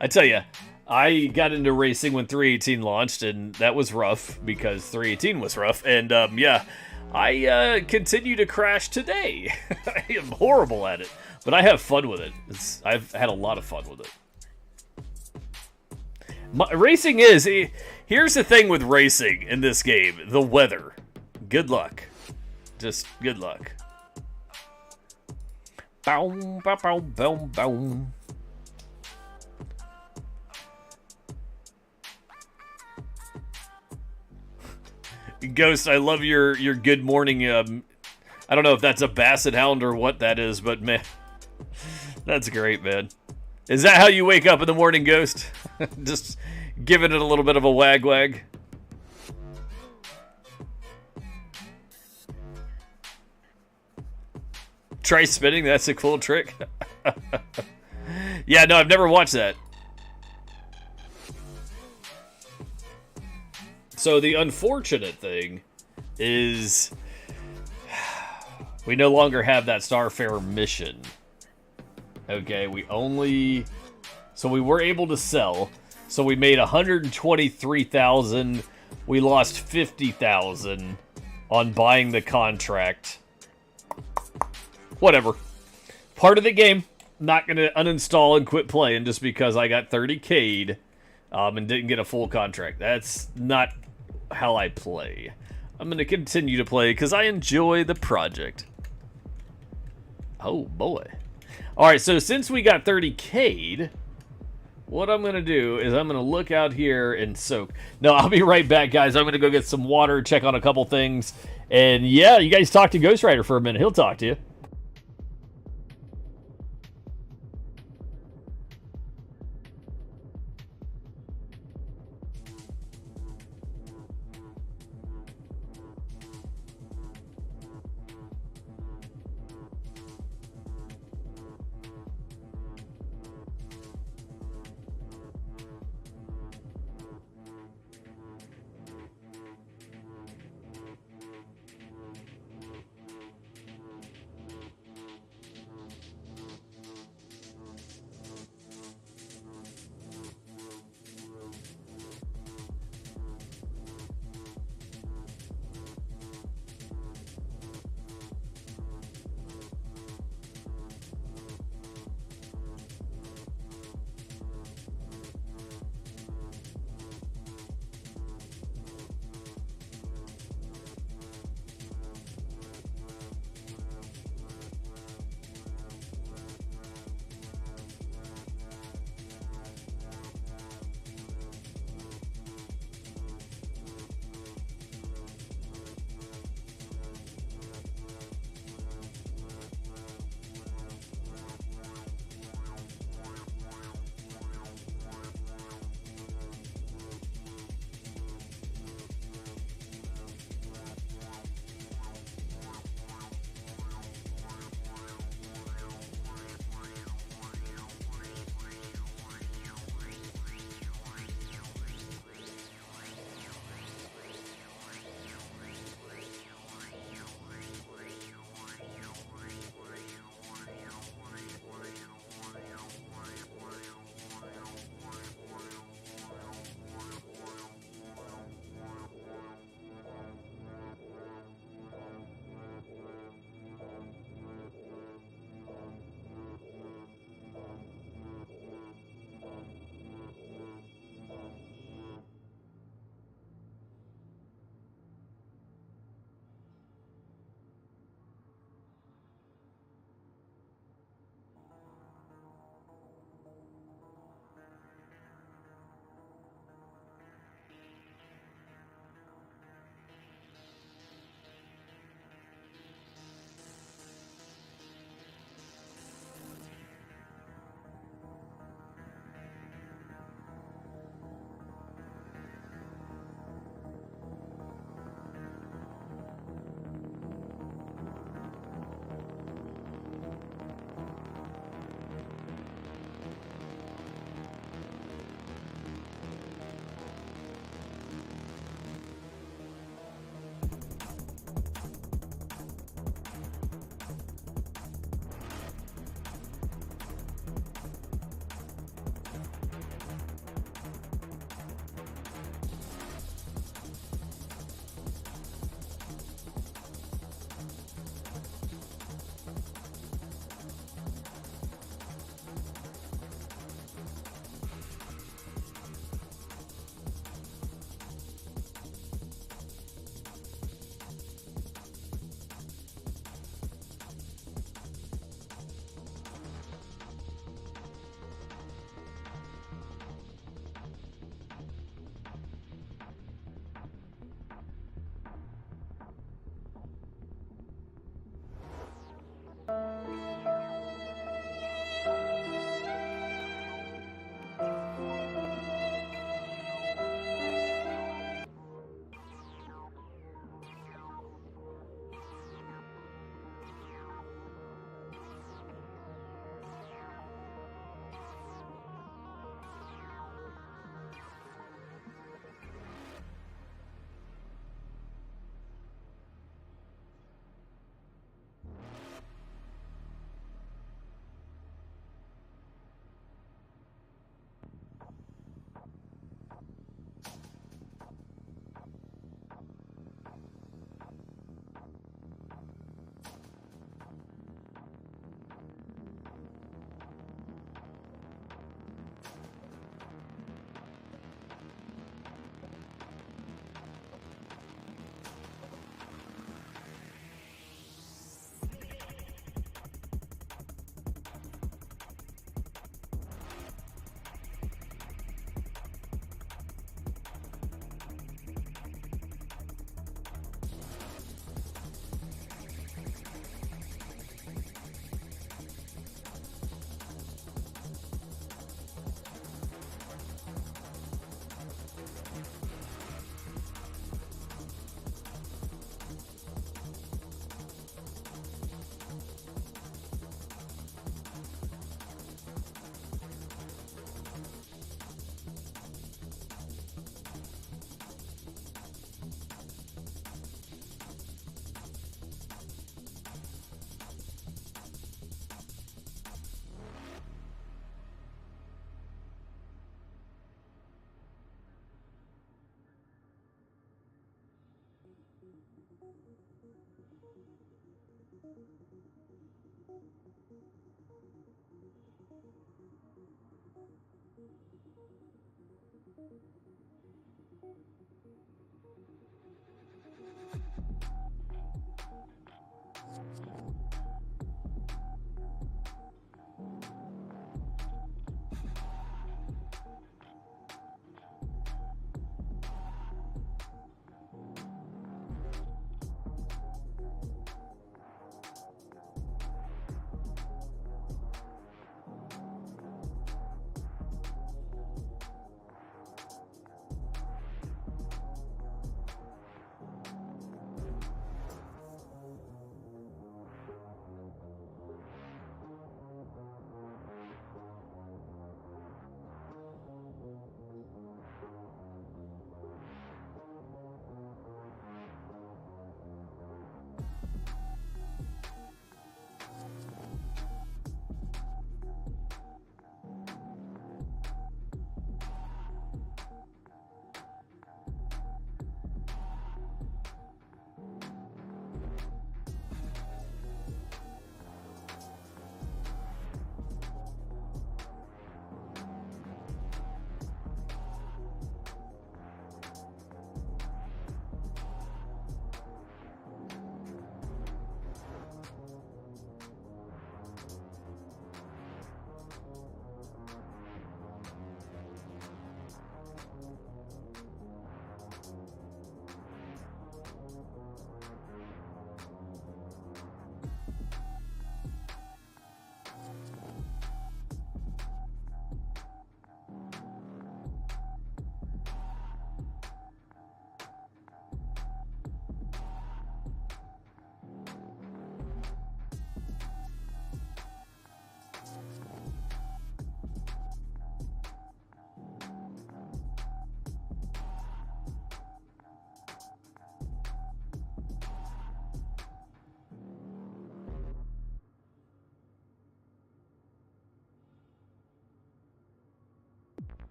I tell you, I got into racing when 318 launched, and that was rough because 318 was rough. And, yeah, I continue to crash today. I am horrible at it, but I have fun with it. I've had a lot of fun with it. Racing is... Here's the thing with racing in this game. The weather. Good luck. Just good luck. Boom, boom, boom, boom. Ghost, I love your good morning. I don't know if that's a basset hound or what that is, but man, that's great, man. Is that how you wake up in the morning, Ghost? Just giving it a little bit of a wag. Try spinning, that's a cool trick. Yeah, no, I've never watched that. So the unfortunate thing is we no longer have that Starfarer mission. Okay, we were able to sell. So we made 123,000. We lost 50,000 on buying the contract. Whatever. Part of the game. Not going to uninstall and quit playing just because I got 30K'd and didn't get a full contract. That's not how I play. I'm going to continue to play because I enjoy the project. Oh, boy. Alright, so since we got 30K'd, what I'm going to do is I'm going to look out here and soak. No, I'll be right back, guys. I'm going to go get some water, check on a couple things. And yeah, you guys talk to Ghost Rider for a minute. He'll talk to you.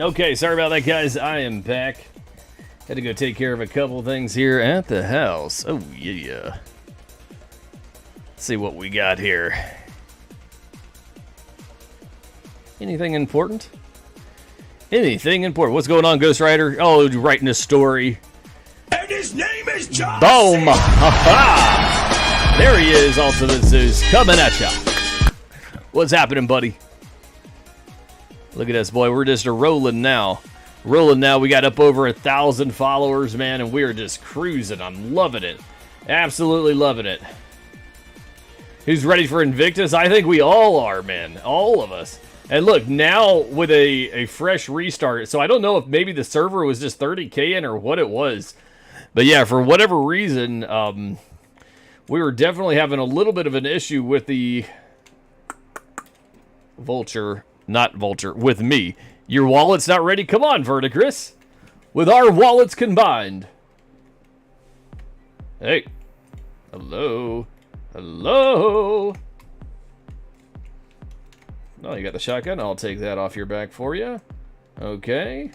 Okay, sorry about that, guys. I am back. Had to go take care of a couple things here at the house. Oh, yeah. Let's see what we got here. Anything important? Anything important? What's going on, Ghost Rider? Oh, writing a story. And his name is John. Boom! Ha-ha! There he is, Ultimate Zeus, coming at ya. What's happening, buddy? Look at us, boy. We're just rolling now. Rolling now. We got up over 1,000 followers, man, and we're just cruising. I'm loving it. Absolutely loving it. Who's ready for Invictus? I think we all are, man. All of us. And look, now with a fresh restart, so I don't know if maybe the server was just 30K in or what it was. But yeah, for whatever reason, we were definitely having a little bit of an issue with the Vulture. Not Vulture, with me. Your wallet's not ready? Come on, Verticris. With our wallets combined. Hey. Hello. Hello. Oh, you got the shotgun? I'll take that off your back for you. Okay.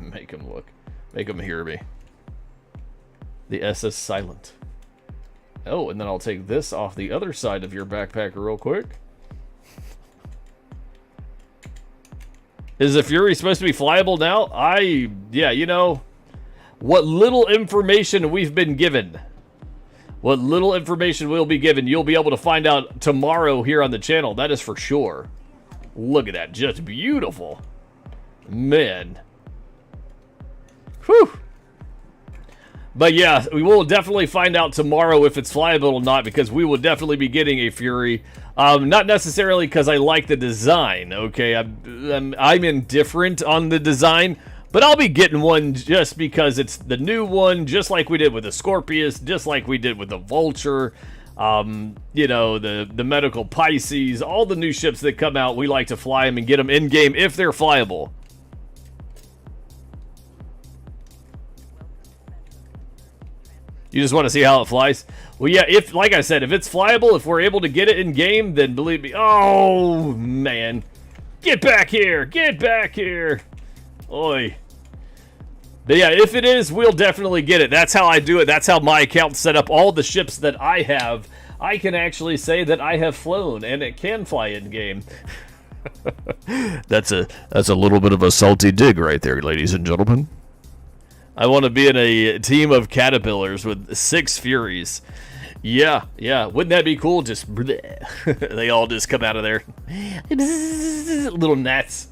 Make him look. Make him hear me. The S is silent. Oh, and then I'll take this off the other side of your backpack real quick. Is the Fury supposed to be flyable now? Yeah, you know, what little information we've been given. What little information we'll be given, you'll be able to find out tomorrow here on the channel. That is for sure. Look at that. Just beautiful. Man. Whew. But yeah, we will definitely find out tomorrow if it's flyable or not, because we will definitely be getting a Fury. Not necessarily because I like the design, okay? I'm indifferent on the design, but I'll be getting one just because it's the new one, just like we did with the Scorpius, just like we did with the Vulture, you know, the Medical Pisces, all the new ships that come out, we like to fly them and get them in-game if they're flyable. You just want to see how it flies? Well, yeah, if, like I said, if it's flyable, if we're able to get it in-game, then believe me, oh, man. Get back here! Get back here! Oi. But yeah, if it is, we'll definitely get it. That's how I do it. That's how my account's set up. All the ships that I have, I can actually say that I have flown, and it can fly in-game. That's a little bit of a salty dig right there, ladies and gentlemen. I want to be in a team of caterpillars with 6 Furies. Yeah, yeah. Wouldn't that be cool? Just they all just come out of there. Little gnats.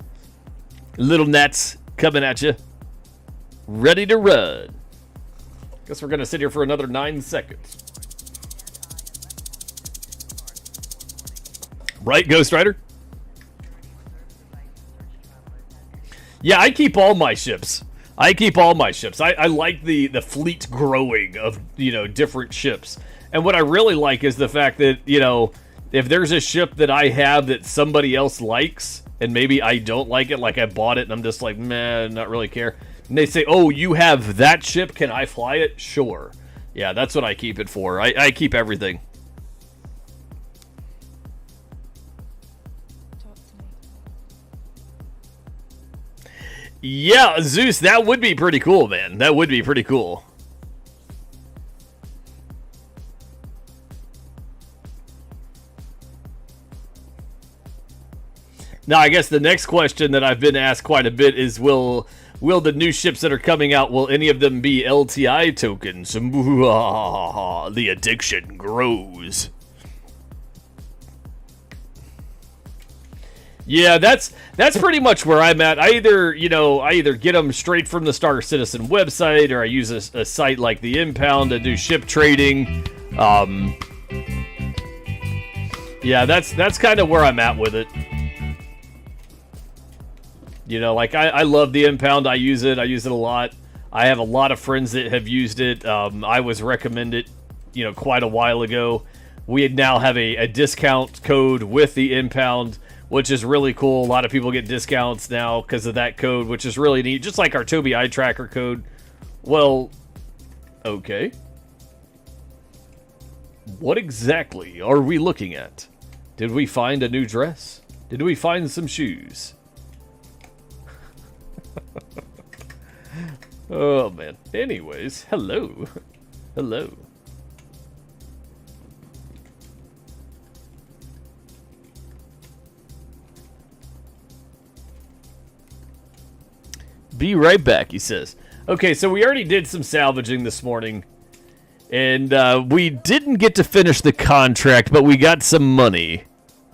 Little gnats coming at you. Ready to run. Guess we're going to sit here for another 9 seconds. Right, Ghost Rider? Yeah, I keep all my ships. I like the fleet growing of, you know, different ships. And what I really like is the fact that, you know, if there's a ship that I have that somebody else likes, and maybe I don't like it, like I bought it and I'm just like, man, not really care. And they say, oh, you have that ship, can I fly it? Sure. Yeah, that's what I keep it for. I keep everything. Yeah, Zeus, that would be pretty cool, man. That would be pretty cool. Now, I guess the next question that I've been asked quite a bit is, will the new ships that are coming out, will any of them be LTI tokens? The addiction grows. Yeah, that's pretty much where I'm at. I either get them straight from the Star Citizen website, or I use a site like the Impound to do ship trading. Yeah, that's kind of where I'm at with it. You know, like I love the Impound. I use it a lot. I have a lot of friends that have used it. I was recommended, you know, quite a while ago. We now have a discount code with the Impound, which is really cool. A lot of people get discounts now because of that code, which is really neat. Just like our Tobii eye tracker code. Well, okay. What exactly are we looking at? Did we find a new dress? Did we find some shoes? Oh, man. Anyways, hello. Hello. Be right back, he says. Okay, so we already did some salvaging this morning. And we didn't get to finish the contract, but we got some money.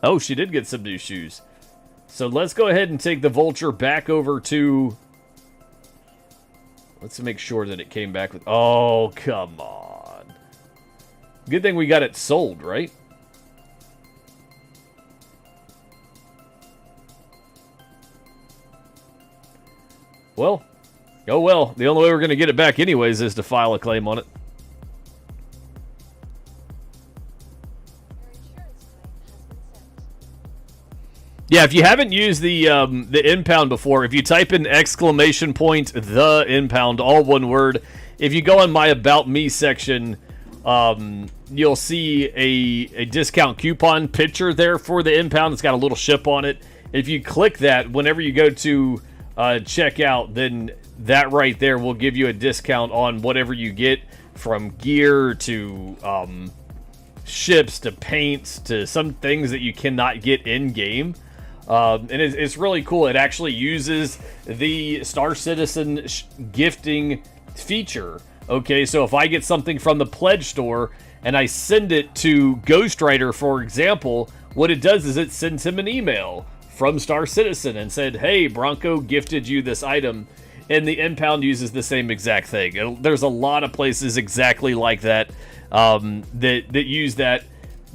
Oh, she did get some new shoes. So let's go ahead and take the Vulture back over to... Let's make sure that it came back with... Oh, come on. Good thing we got it sold, right? Well, oh well. The only way we're going to get it back anyways is to file a claim on it. Yeah, if you haven't used the Impound before, if you type in ! the Impound, all one word, if you go on my About Me section, you'll see a discount coupon picture there for the Impound. It's got a little ship on it. If you click that, whenever you go to check out, then that right there will give you a discount on whatever you get, from gear to ships to paints to some things that you cannot get in game. And it's really cool. It actually uses the Star Citizen gifting feature. Okay, so if I get something from the pledge store and I send it to Ghost Rider, for example, what it does is it sends him an email from Star Citizen and said, hey, Bronco gifted you this item, and the impound uses the same exact thing. And there's a lot of places exactly like that, that use that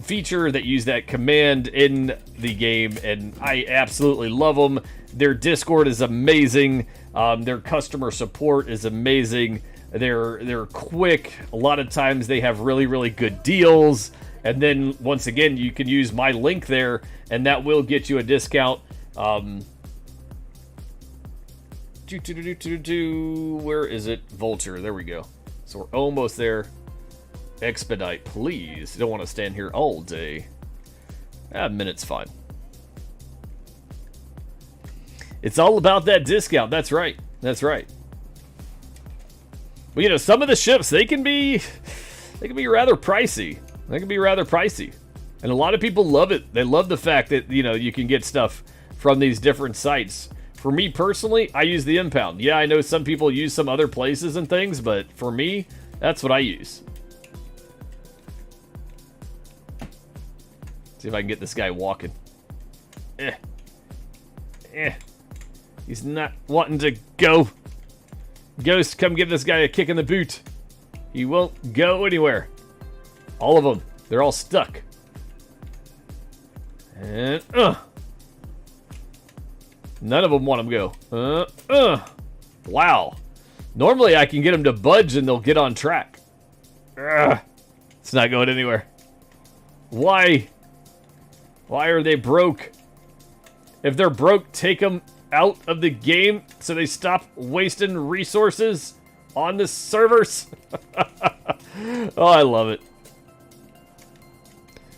feature, that use that command in the game, and I absolutely love them. Their Discord is amazing. Their customer support is amazing. They're quick. A lot of times they have really, really good deals. And then, once again, you can use my link there, and that will get you a discount. Where is it? Vulture. There we go. So we're almost there. Expedite, please. You don't want to stand here all day. A minute's fine. It's all about that discount. That's right. That's right. But, you know, some of the ships, they can be rather pricey. They can be rather pricey. And a lot of people love it. They love the fact that, you know, you can get stuff from these different sites. For me personally, I use the impound. Yeah, I know some people use some other places and things, but for me, that's what I use. See if I can get this guy walking. He's not wanting to go. Ghost, come give this guy a kick in the boot. He won't go anywhere. All of them. They're all stuck. And, none of them want him to go. Wow. Normally I can get them to budge and they'll get on track. It's not going anywhere. Why? Why are they broke? If they're broke, take them out of the game so they stop wasting resources on the servers. Oh, I love it.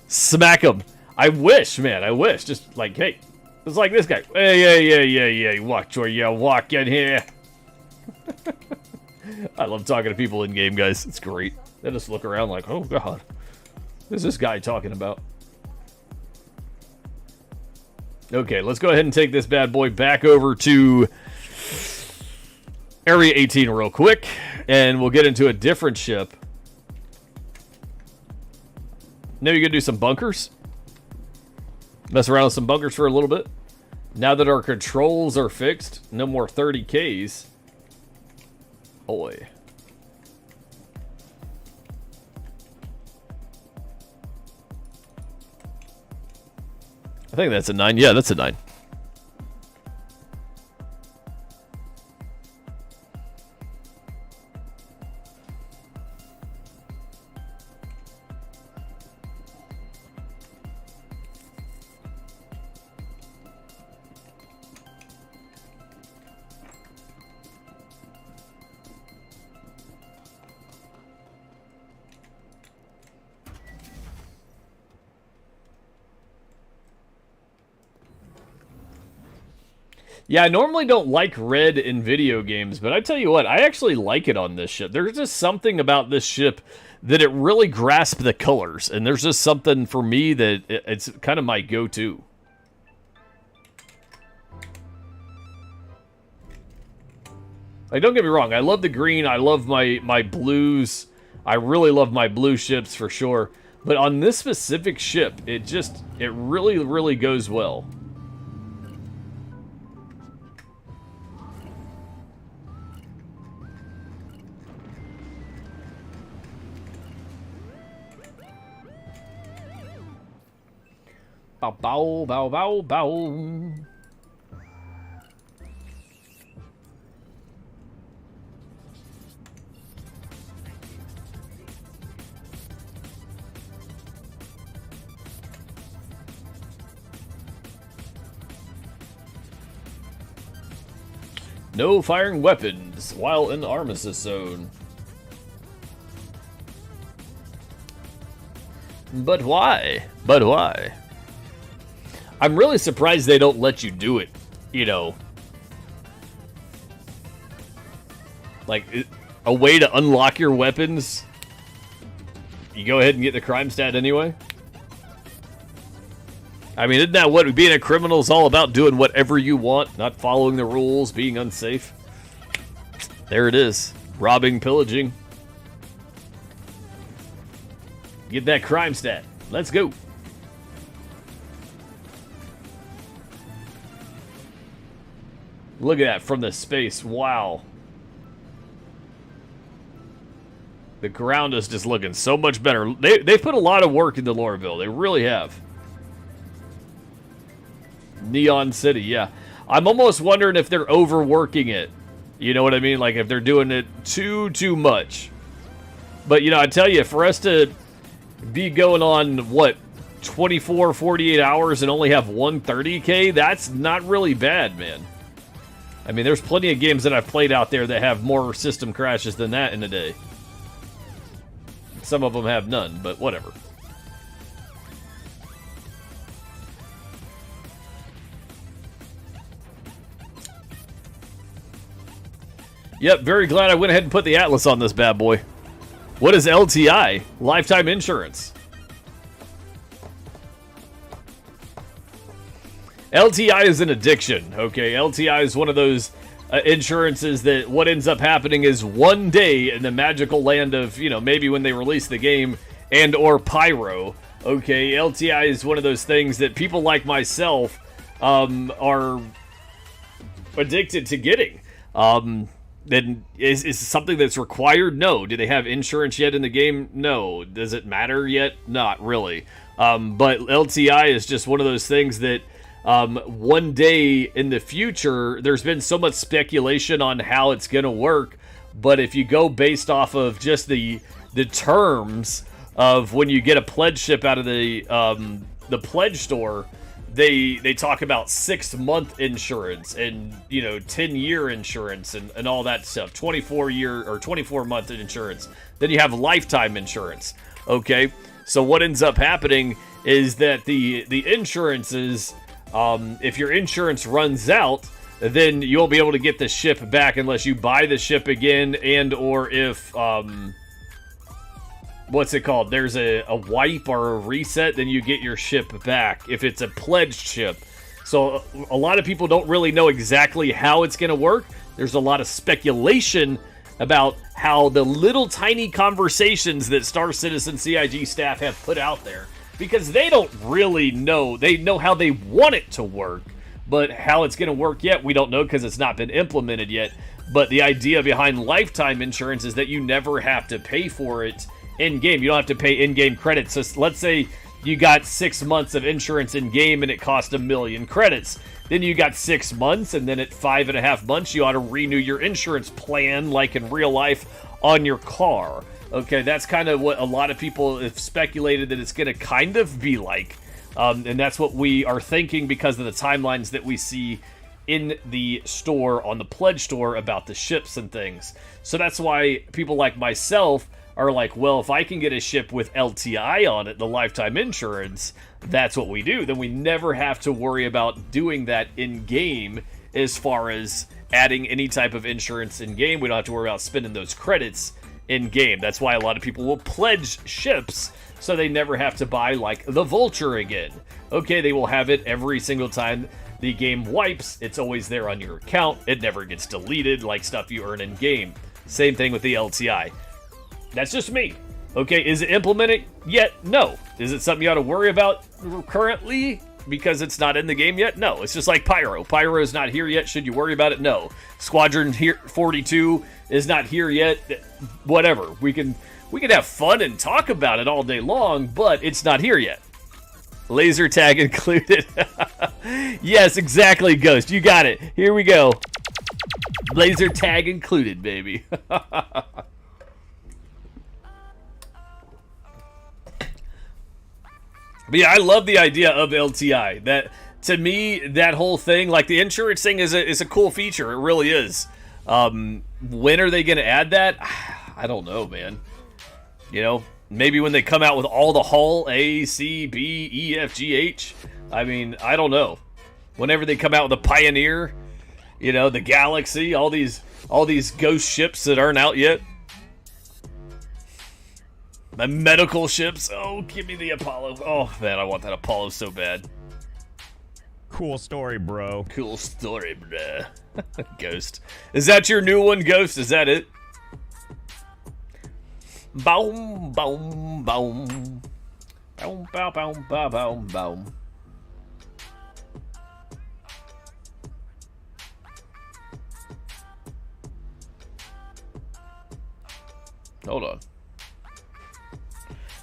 Smack them. I wish, man. I wish. Just like, hey, it's like this guy. Hey, watch where you walk in here. I love talking to people in game, guys. It's great. They just look around like, oh god, what's this guy talking about? Okay, let's go ahead and take this bad boy back over to Area 18 real quick, and we'll get into a different ship. Now you're gonna do some bunkers. Mess around with some bunkers for a little bit. Now that our controls are fixed, no more 30Ks. Boy. I think that's a 9. Yeah, that's a 9. Yeah, I normally don't like red in video games, but I tell you what, I actually like it on this ship. There's just something about this ship that it really grasps the colors, and there's just something for me that it's kind of my go-to. Like, don't get me wrong, I love the green, I love my blues, I really love my blue ships for sure, but on this specific ship, it really, really goes well. Bow, bow, bow, bow, bow. No firing weapons while in the armistice zone. But why? But why? I'm really surprised they don't let you do it, you know. Like, a way to unlock your weapons you go ahead and get the crime stat anyway. I mean, isn't that what being a criminal is all about? Doing whatever you want, not following the rules, being unsafe. There it is. Robbing, pillaging. Get that crime stat. Let's go. Look at that from the space. Wow. The ground is just looking so much better. They've put a lot of work into Lorville. They really have. Neon City, yeah. I'm almost wondering if they're overworking it. You know what I mean? Like if they're doing it too much. But, you know, I tell you, for us to be going on, what, 24, 48 hours and only have 130K, that's not really bad, man. I mean, there's plenty of games that I've played out there that have more system crashes than that in a day. Some of them have none, but whatever. Yep, very glad I went ahead and put the Atlas on this bad boy. What is LTI? Lifetime insurance. LTI is an addiction, okay? LTI is one of those insurances that what ends up happening is one day in the magical land of, you know, maybe when they release the game and or Pyro, okay? LTI is one of those things that people like myself are addicted to getting. Then is something that's required? No. Do they have insurance yet in the game? No. Does it matter yet? Not really. But LTI is just one of those things that one day in the future, there's been so much speculation on how it's going to work. But if you go based off of just the terms of when you get a pledge ship out of the pledge store, they talk about 6-month insurance and, you know, 10-year insurance and all that stuff, 24-year or 24-month insurance. Then you have lifetime insurance. Okay, so what ends up happening is that the insurances, if your insurance runs out, then you won't be able to get the ship back unless you buy the ship again, and or if what's it called? There's a wipe or a reset, then you get your ship back if it's a pledged ship. So a lot of people don't really know exactly how it's going to work. There's a lot of speculation about how the little tiny conversations that Star Citizen CIG staff have put out there, because they don't really know. They know how they want it to work, but how it's going to work yet, we don't know because it's not been implemented yet. But the idea behind lifetime insurance is that you never have to pay for it in-game. You don't have to pay in-game credits. So let's say you got 6 months of insurance in-game and it cost 1 million credits. Then you got 6 months, and then at 5.5 months, you ought to renew your insurance plan like in real life on your car. Okay, that's kind of what a lot of people have speculated that it's going to kind of be like. And that's what we are thinking because of the timelines that we see in the store, on the pledge store, about the ships and things. So that's why people like myself are like, well, if I can get a ship with LTI on it, the lifetime insurance, that's what we do. Then we never have to worry about doing that in-game as far as adding any type of insurance in-game. We don't have to worry about spending those credits in-game. That's why a lot of people will pledge ships, so they never have to buy, like, the Vulture again. Okay, they will have it every single time the game wipes. It's always there on your account. It never gets deleted like stuff you earn in-game. Same thing with the LTI. That's just me. Okay, is it implemented yet? No. Is it something you ought to worry about currently because it's not in the game yet? No. It's just like Pyro. Pyro is not here yet. Should you worry about it? No. Squadron 42 is not here yet. Whatever. We can have fun and talk about it all day long, but it's not here yet. Laser tag included. Yes, exactly, Ghost. You got it. Here we go. Laser tag included, baby. But yeah, I love the idea of LTI. That, to me, that whole thing, like the insurance thing, is a cool feature. It really is. When are they going to add that? I don't know, man. You know, maybe when they come out with all the hull, A, C, B, E, F, G, H. I mean, I don't know. Whenever they come out with a Pioneer, you know, the Galaxy, all these ghost ships that aren't out yet. My medical ships. Oh, give me the Apollo. Oh, man, I want that Apollo so bad. Cool story, bro. Cool story, bruh. Ghost. Is that your new one, Ghost? Is that it? Boom, boom, boom. Boom, bow, boom, bow, boom, boom. Hold on.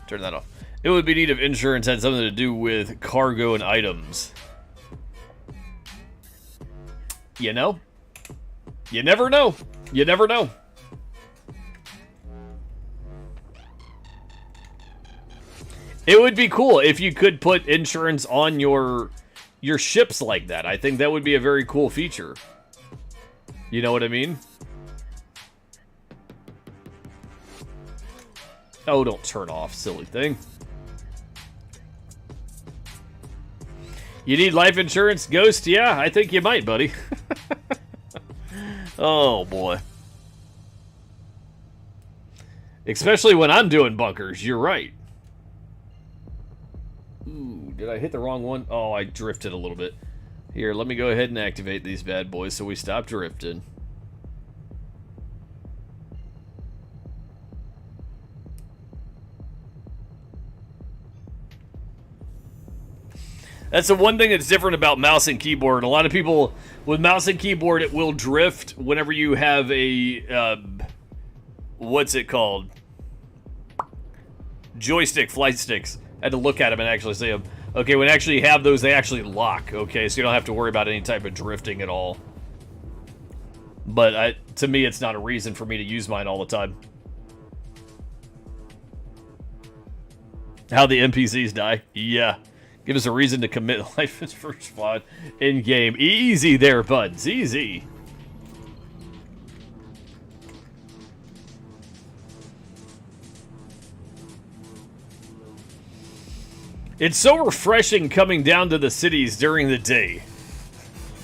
Turn that off. It would be neat if insurance had something to do with cargo and items. You know? You never know. You never know. It would be cool if you could put insurance on your ships like that. I think that would be a very cool feature. You know what I mean? Oh, don't turn off, silly thing. You need life insurance, Ghost? Yeah, I think you might, buddy. Oh, boy. Especially when I'm doing bunkers, you're right. Ooh, did I hit the wrong one? Oh, I drifted a little bit. Here, let me go ahead and activate these bad boys so we stop drifting. That's the one thing that's different about mouse and keyboard. A lot of people, with mouse and keyboard, it will drift whenever you have a, what's it called? Joystick, flight sticks. I had to look at them and actually see them. Okay, when you actually have those, they actually lock, okay? So you don't have to worry about any type of drifting at all. But to me, it's not a reason for me to use mine all the time. How the NPCs die? Yeah. Give us a reason to commit life as first spawn in game. Easy there, buds. Easy. It's so refreshing coming down to the cities during the day.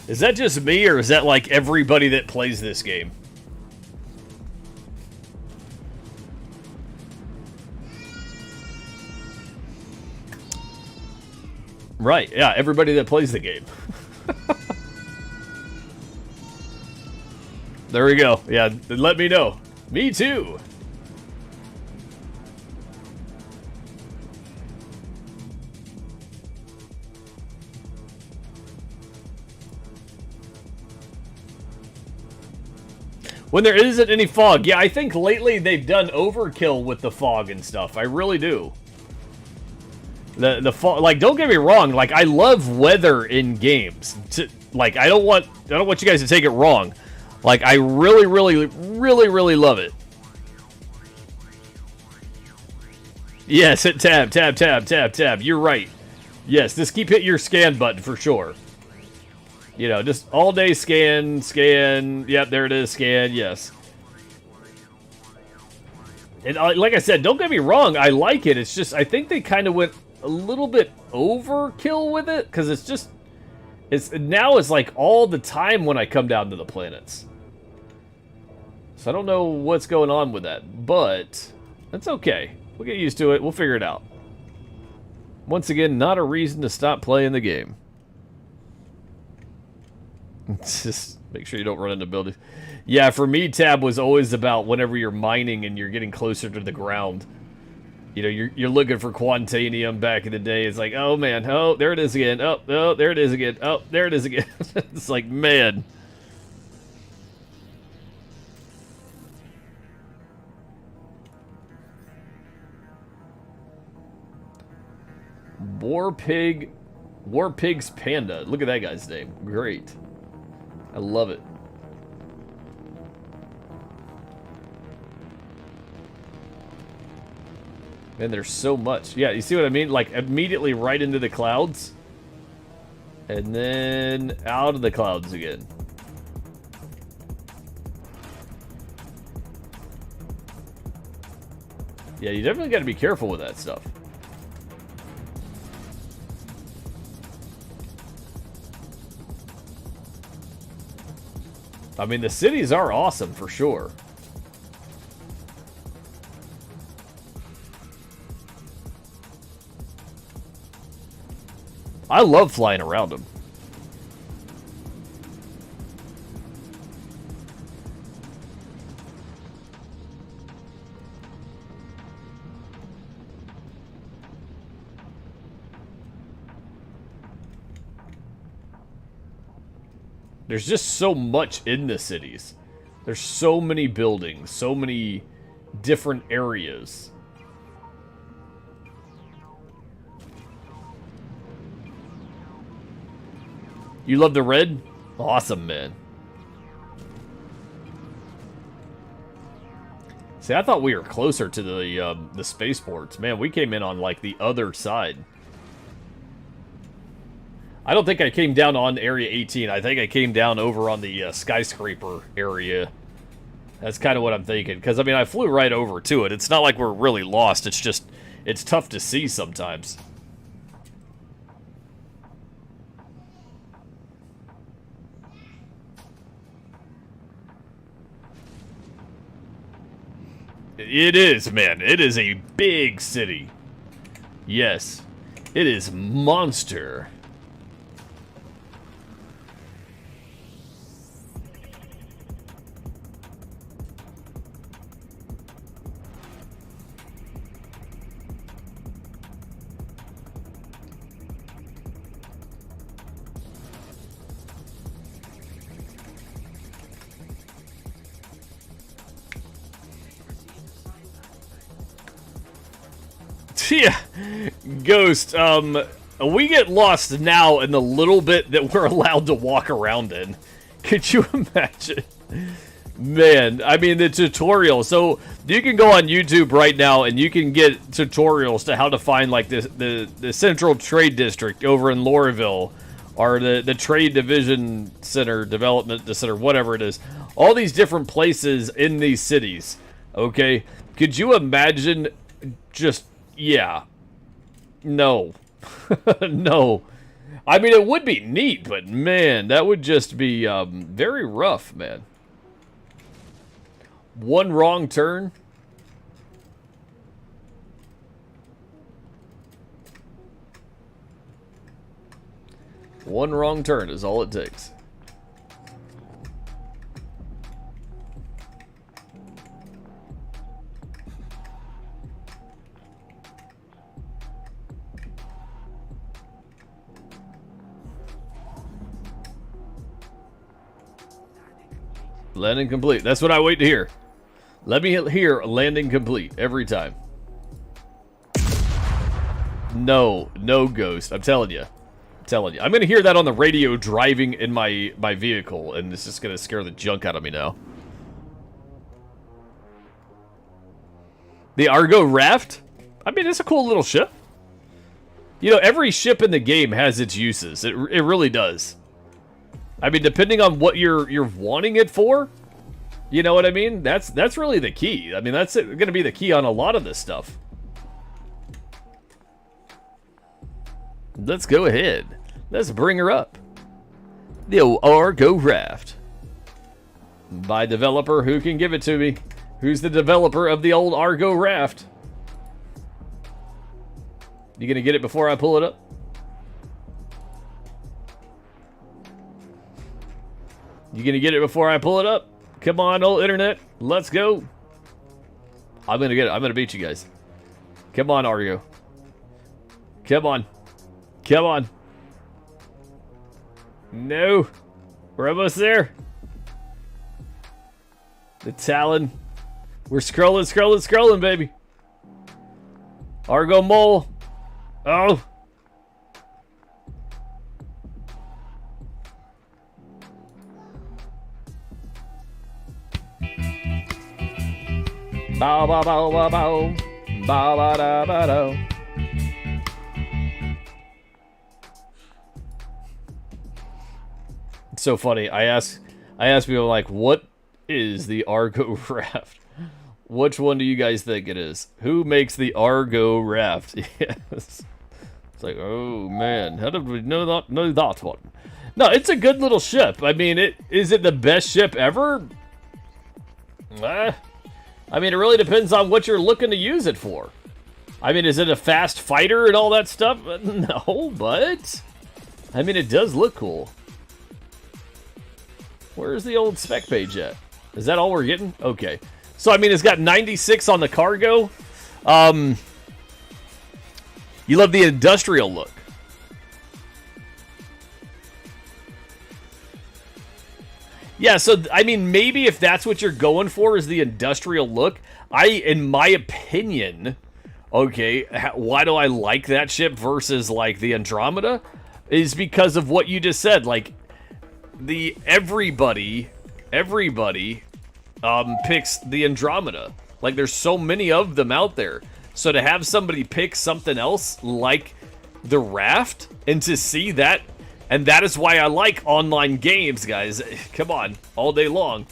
Is that just me, or is that like everybody that plays this game? Right, yeah, everybody that plays the game. There we go. Yeah, let me know. Me too. When there isn't any fog. Yeah, I think lately they've done overkill with the fog and stuff. I really do. The fog, like, don't get me wrong, like, I love weather in games. Like, I don't want you guys to take it wrong. Like, I really, really, really, really love it. Yes, hit tab, tab, tab, tab, tab. You're right. Yes, just keep hitting your scan button for sure. You know, just all day scan, scan. Yep, there it is, scan, yes. And like I said, don't get me wrong, I like it. It's just, I think they kind of went a little bit overkill with it, because it's like all the time when I come down to the planets. So I don't know what's going on with that, but that's okay. We'll get used to it. We'll figure it out. Once again, not a reason to stop playing the game. Just make sure you don't run into buildings. Yeah, for me, tab was always about whenever you're mining and you're getting closer to the ground. You know, you're looking for quantanium back in the day. It's like, oh man, oh, there it is again. Oh, oh, there it is again. Oh, there it is again. It's like, man. Warpig's Panda. Look at that guy's name. Great. I love it. Man, there's so much. Yeah, you see what I mean? Like, immediately right into the clouds. And then out of the clouds again. Yeah, you definitely got to be careful with that stuff. I mean, the cities are awesome for sure. I love flying around them. There's just so much in the cities. There's so many buildings, so many different areas. You love the red? Awesome, man. See, I thought we were closer to the spaceports. Man, we came in on, like, the other side. I don't think I came down on Area 18. I think I came down over on the skyscraper area. That's kind of what I'm thinking. Because, I mean, I flew right over to it. It's not like we're really lost. It's just, it's tough to see sometimes. It is, man. It is a big city. Yes. It is monster. Yeah, Ghost, we get lost now in the little bit that we're allowed to walk around in. Could you imagine? Man, I mean, the tutorial. So, you can go on YouTube right now, and you can get tutorials to how to find, like, the Central Trade District over in Lorville, or the Trade Division Center, Development Center, whatever it is. All these different places in these cities, okay? Could you imagine just... Yeah. No. No. I mean, it would be neat, but man, that would just be very rough, man. One wrong turn. One wrong turn is all it takes. Landing complete. That's what I wait to hear. Let me hear landing complete every time. No, no Ghost. I'm telling you. I'm telling you. I'm going to hear that on the radio driving in my vehicle, and it's just going to scare the junk out of me now. The Argo Raft? I mean, it's a cool little ship. You know, every ship in the game has its uses. It really does. I mean, depending on what you're wanting it for, you know what I mean? That's really the key. I mean, that's going to be the key on a lot of this stuff. Let's go ahead. Let's bring her up. The old Argo Raft. By developer, who can give it to me? Who's the developer of the old Argo Raft? You going to get it before I pull it up? You gonna get it before I pull it up? Come on, old internet. Let's go. I'm gonna get it. I'm gonna beat you guys. Come on, Argo. Come on. Come on. No. We're almost there. The Talon. We're scrolling, scrolling, scrolling, baby. Argo Mole. Oh. Bow, bow, bow, bow, bow. Bow, bow, da, bow, da. It's so funny. I ask people, like, what is the Argo Raft? Which one do you guys think it is? Who makes the Argo Raft? Yes. It's like, oh man, how did we know that one? No, it's a good little ship. I mean, is it the best ship ever? I mean, it really depends on what you're looking to use it for. I mean, is it a fast fighter and all that stuff? No, but I mean, it does look cool. Where's the old spec page at? Is that all we're getting? Okay. So, I mean, it's got 96 on the cargo. You love the industrial look. Yeah, so, I mean, maybe if that's what you're going for is the industrial look, in my opinion, okay, why do I like that ship versus, like, the Andromeda? Is because of what you just said. Like, everybody picks the Andromeda. Like, there's so many of them out there. So to have somebody pick something else like the Raft, and to see that, and that is why I like online games, guys, come on, all day long,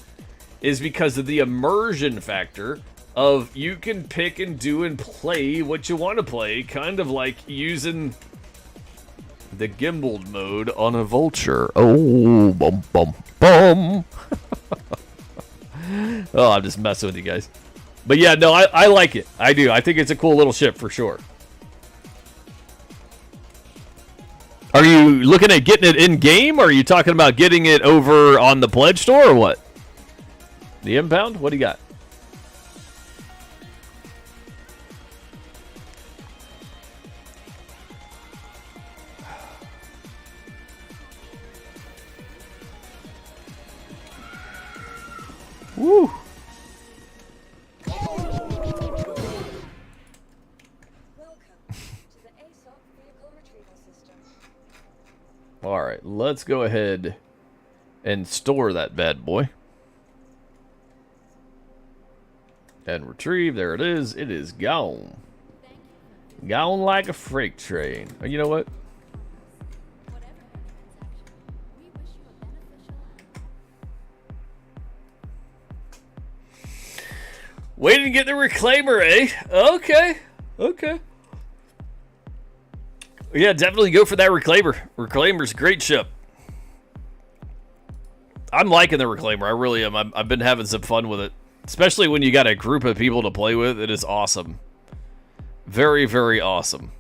is because of the immersion factor of you can pick and do and play what you want to play, kind of like using the gimbaled mode on a Vulture. Oh, bum, bum, bum. Oh, I'm just messing with you guys. But yeah, no, I like it. I do. I think it's a cool little ship for sure. Are you looking at getting it in-game, or are you talking about getting it over on the pledge store, or what? The impound? What do you got? Woo! Alright, let's go ahead and store that bad boy. And retrieve. There it is. It is gone. Gone like a freight train. Oh, you know what? Waiting to get the reclaimer, eh? Okay. Okay. Yeah, definitely go for that reclaimer. Reclaimer's a great ship. I'm liking the reclaimer. I really am. I've been having some fun with it. Especially when you got a group of people to play with. It is awesome. Very, very awesome.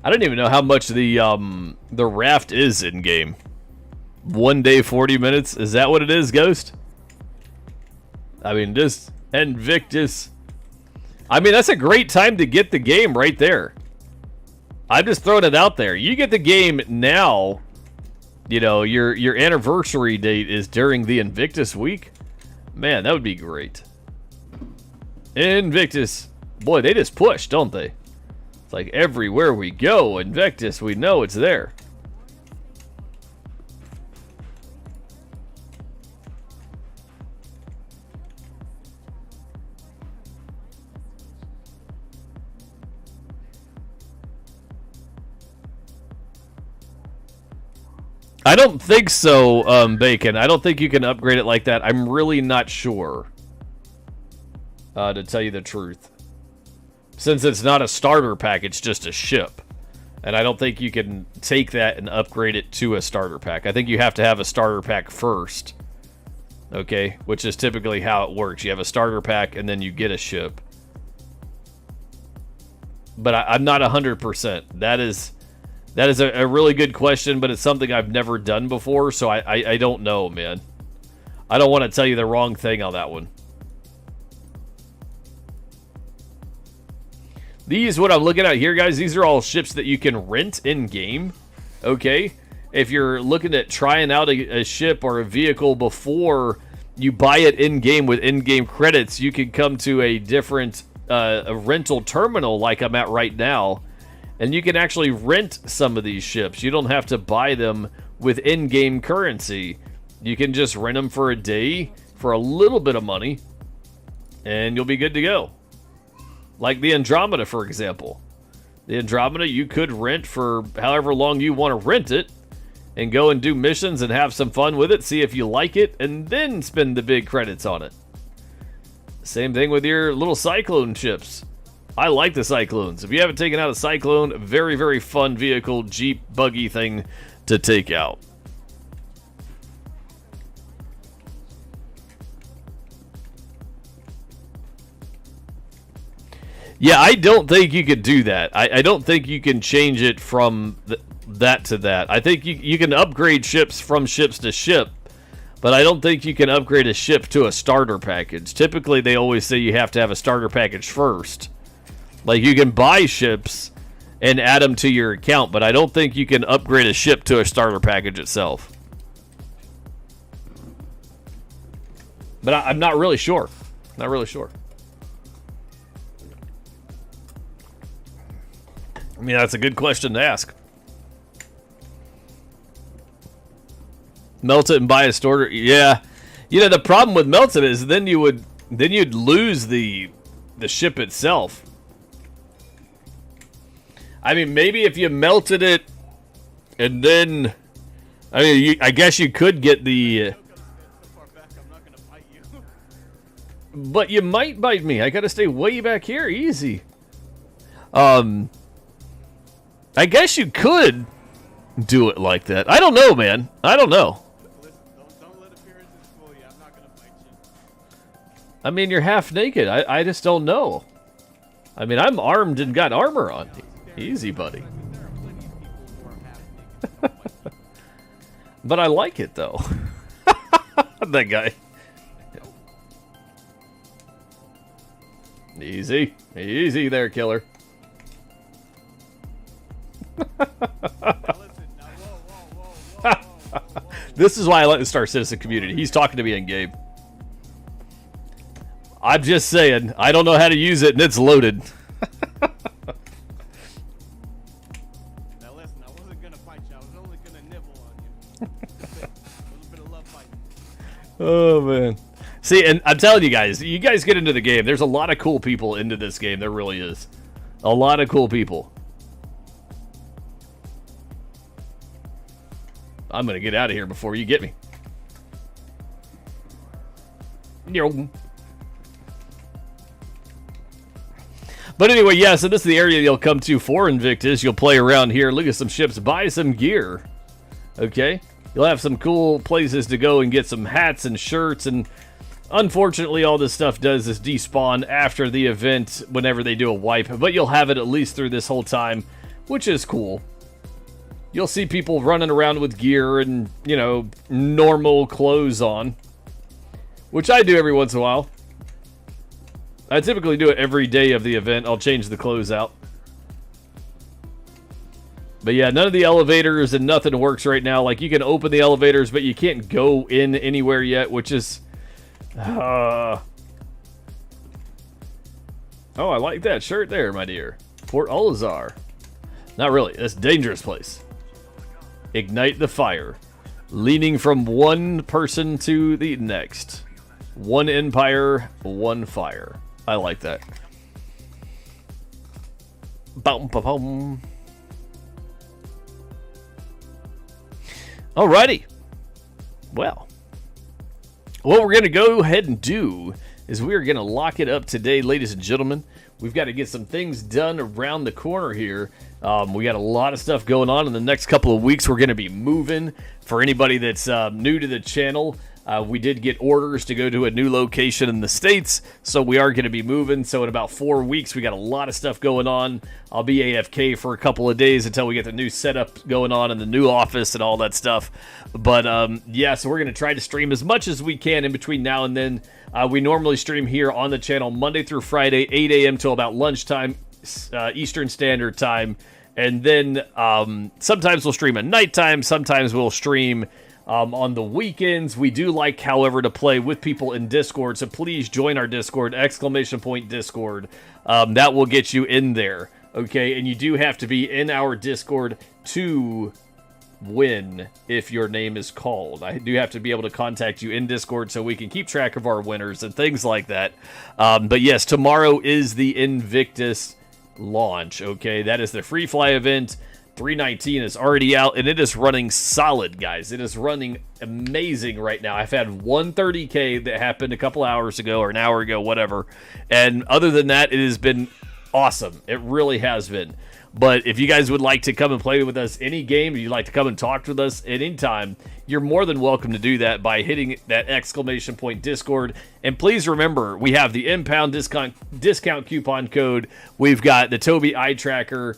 I don't even know how much the raft is in game. 1 day, 40 minutes. Is that what it is, Ghost? I mean, just Invictus. I mean, that's a great time to get the game right there. I'm just throwing it out there. You get the game now. You know, your anniversary date is during the Invictus week. Man, that would be great. Invictus. Boy, they just push, don't they? It's like everywhere we go, Invictus, we know it's there. I don't think so, Bacon. I don't think you can upgrade it like that. I'm really not sure, to tell you the truth. Since it's not a starter pack, it's just a ship. And I don't think you can take that and upgrade it to a starter pack. I think you have to have a starter pack first. Okay? Which is typically how it works. You have a starter pack and then you get a ship. But I'm not 100%. That is a really good question, but it's something I've never done before, so I don't know, man. I don't want to tell you the wrong thing on that one. These, what I'm looking at here, guys, these are all ships that you can rent in-game, okay? If you're looking at trying out a ship or a vehicle before you buy it in-game with in-game credits, you can come to a different a rental terminal like I'm at right now, and you can actually rent some of these ships. You don't have to buy them with in-game currency. You can just rent them for a day for a little bit of money, and you'll be good to go. Like the Andromeda, for example. The Andromeda, you could rent for however long you want to rent it, and go and do missions and have some fun with it, see if you like it, and then spend the big credits on it. Same thing with your little Cyclone ships. I like the Cyclones. If you haven't taken out a Cyclone, very, very fun vehicle, Jeep, buggy thing to take out. Yeah, I don't think you could do that. I don't think you can change it from that to that. I think you can upgrade ships from ships to ship, but I don't think you can upgrade a ship to a starter package. Typically, they always say you have to have a starter package first. Like, you can buy ships and add them to your account, but I don't think you can upgrade a ship to a starter package itself. But I'm not really sure. Not really sure. I mean, that's a good question to ask. Melt it and buy a starter. Yeah. You know, the problem with melting is then you'd lose the ship itself. I mean, maybe if you melted it and then, I mean, I guess you could get the. But you might bite me. I gotta stay way back here. Easy. I guess you could do it like that. I don't know, man. I don't know. Don't let appearances fool you. I'm not gonna fight you. I mean, you're half naked. I just don't know. I mean, I'm armed and got armor on. Easy, buddy. There are plenty of people who are half naked. But I like it, though. That guy. Easy. Easy there, killer. This is why I like the Star Citizen community. He's talking to me in game. I'm just saying, I don't know how to use it, and it's loaded. Now listen, I wasn't gonna fight you. I was only gonna nibble on you. A little bit of love fighting. Oh, man. See, and I'm telling you guys get into the game. There's a lot of cool people into this game. There really is. A lot of cool people. I'm going to get out of here before you get me. Yo. But anyway, yeah, so this is the area you'll come to for Invictus. You'll play around here, look at some ships, buy some gear. Okay? You'll have some cool places to go and get some hats and shirts, and unfortunately all this stuff does is despawn after the event whenever they do a wipe, but you'll have it at least through this whole time, which is cool. You'll see people running around with gear and, you know, normal clothes on, which I do every once in a while. I typically do it every day of the event. I'll change the clothes out. But yeah, none of the elevators and nothing works right now. Like, you can open the elevators, but you can't go in anywhere yet, which is... Oh, I like that shirt there, my dear. Port Olazar. Not really. That's a dangerous place. Ignite the fire. Leaning from one person to the next. One empire, one fire. I like that. Boom, boom, boom. Alrighty. Well, what we're going to go ahead and do is we're going to lock it up today, ladies and gentlemen. We've got to get some things done around the corner here. We got a lot of stuff going on in the next couple of weeks. We're going to be moving. For anybody that's new to the channel, we did get orders to go to a new location in the States, so we are going to be moving. So in about 4 weeks, we got a lot of stuff going on. I'll be AFK for a couple of days until we get the new setup going on in the new office and all that stuff. But yeah, so we're going to try to stream as much as we can in between now and then. We normally stream here on the channel Monday through Friday, 8 a.m. till about lunchtime, Eastern Standard Time. And then sometimes we'll stream at nighttime. Sometimes we'll stream on the weekends. We do like, however, to play with people in Discord. So please join our Discord, !Discord. That will get you in there. Okay, and you do have to be in our Discord to win if your name is called. I do have to be able to contact you in Discord so we can keep track of our winners and things like that. But yes, tomorrow is the Invictus launch. Okay, that is the free fly event. 319 is already out, and it is running solid, guys. It is running amazing right now. I've had 130K that happened a couple hours ago or an hour ago, whatever. And other than that, it has been awesome. It really has been. But if you guys would like to come and play with us any game, you'd like to come and talk with us at any time, you're more than welcome to do that by hitting that exclamation point Discord. And please remember, we have the impound discount coupon code. We've got the Tobii eye tracker.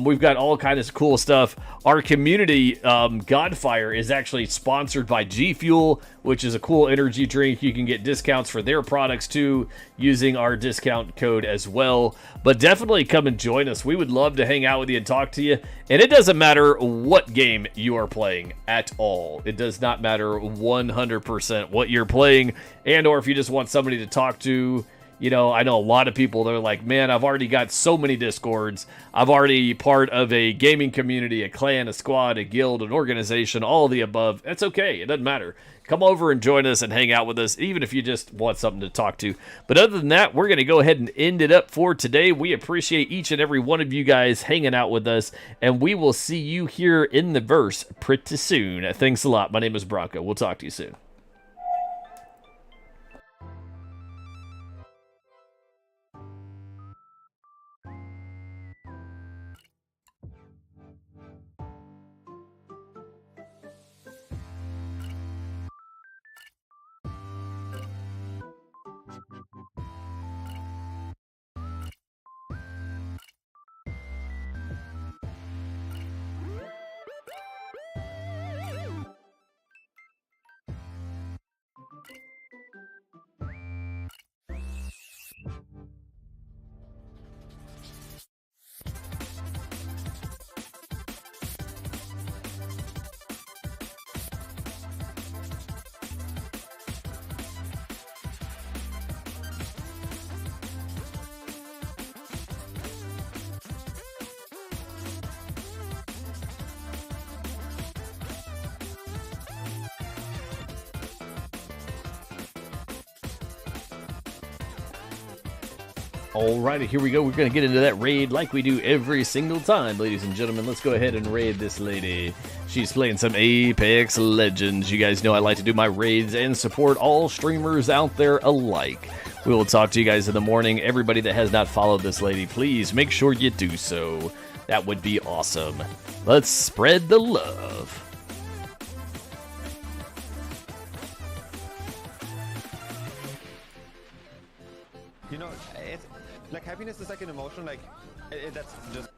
We've got all kinds of cool stuff. Our community, Godfire, is actually sponsored by G Fuel, which is a cool energy drink. You can get discounts for their products too, using our discount code as well. But definitely come and join us. We would love to hang out with you and talk to you. And it doesn't matter what game you are playing at all. It does not matter 100% what you're playing, and or if you just want somebody to talk to. You know, I know a lot of people, they're like, man, I've already got so many Discords. I've already part of a gaming community, a clan, a squad, a guild, an organization, all of the above. That's okay. It doesn't matter. Come over and join us and hang out with us, even if you just want something to talk to. But other than that, we're going to go ahead and end it up for today. We appreciate each and every one of you guys hanging out with us, and we will see you here in the verse pretty soon. Thanks a lot. My name is Bronco. We'll talk to you soon. Alrighty, here we go. We're going to get into that raid like we do every single time, ladies and gentlemen. Let's go ahead and raid this lady. She's playing some Apex Legends. You guys know I like to do my raids and support all streamers out there alike. We will talk to you guys in the morning. Everybody that has not followed this lady, please make sure you do so. That would be awesome. Let's spread the love. You know, it's like happiness is like an emotion, like that's just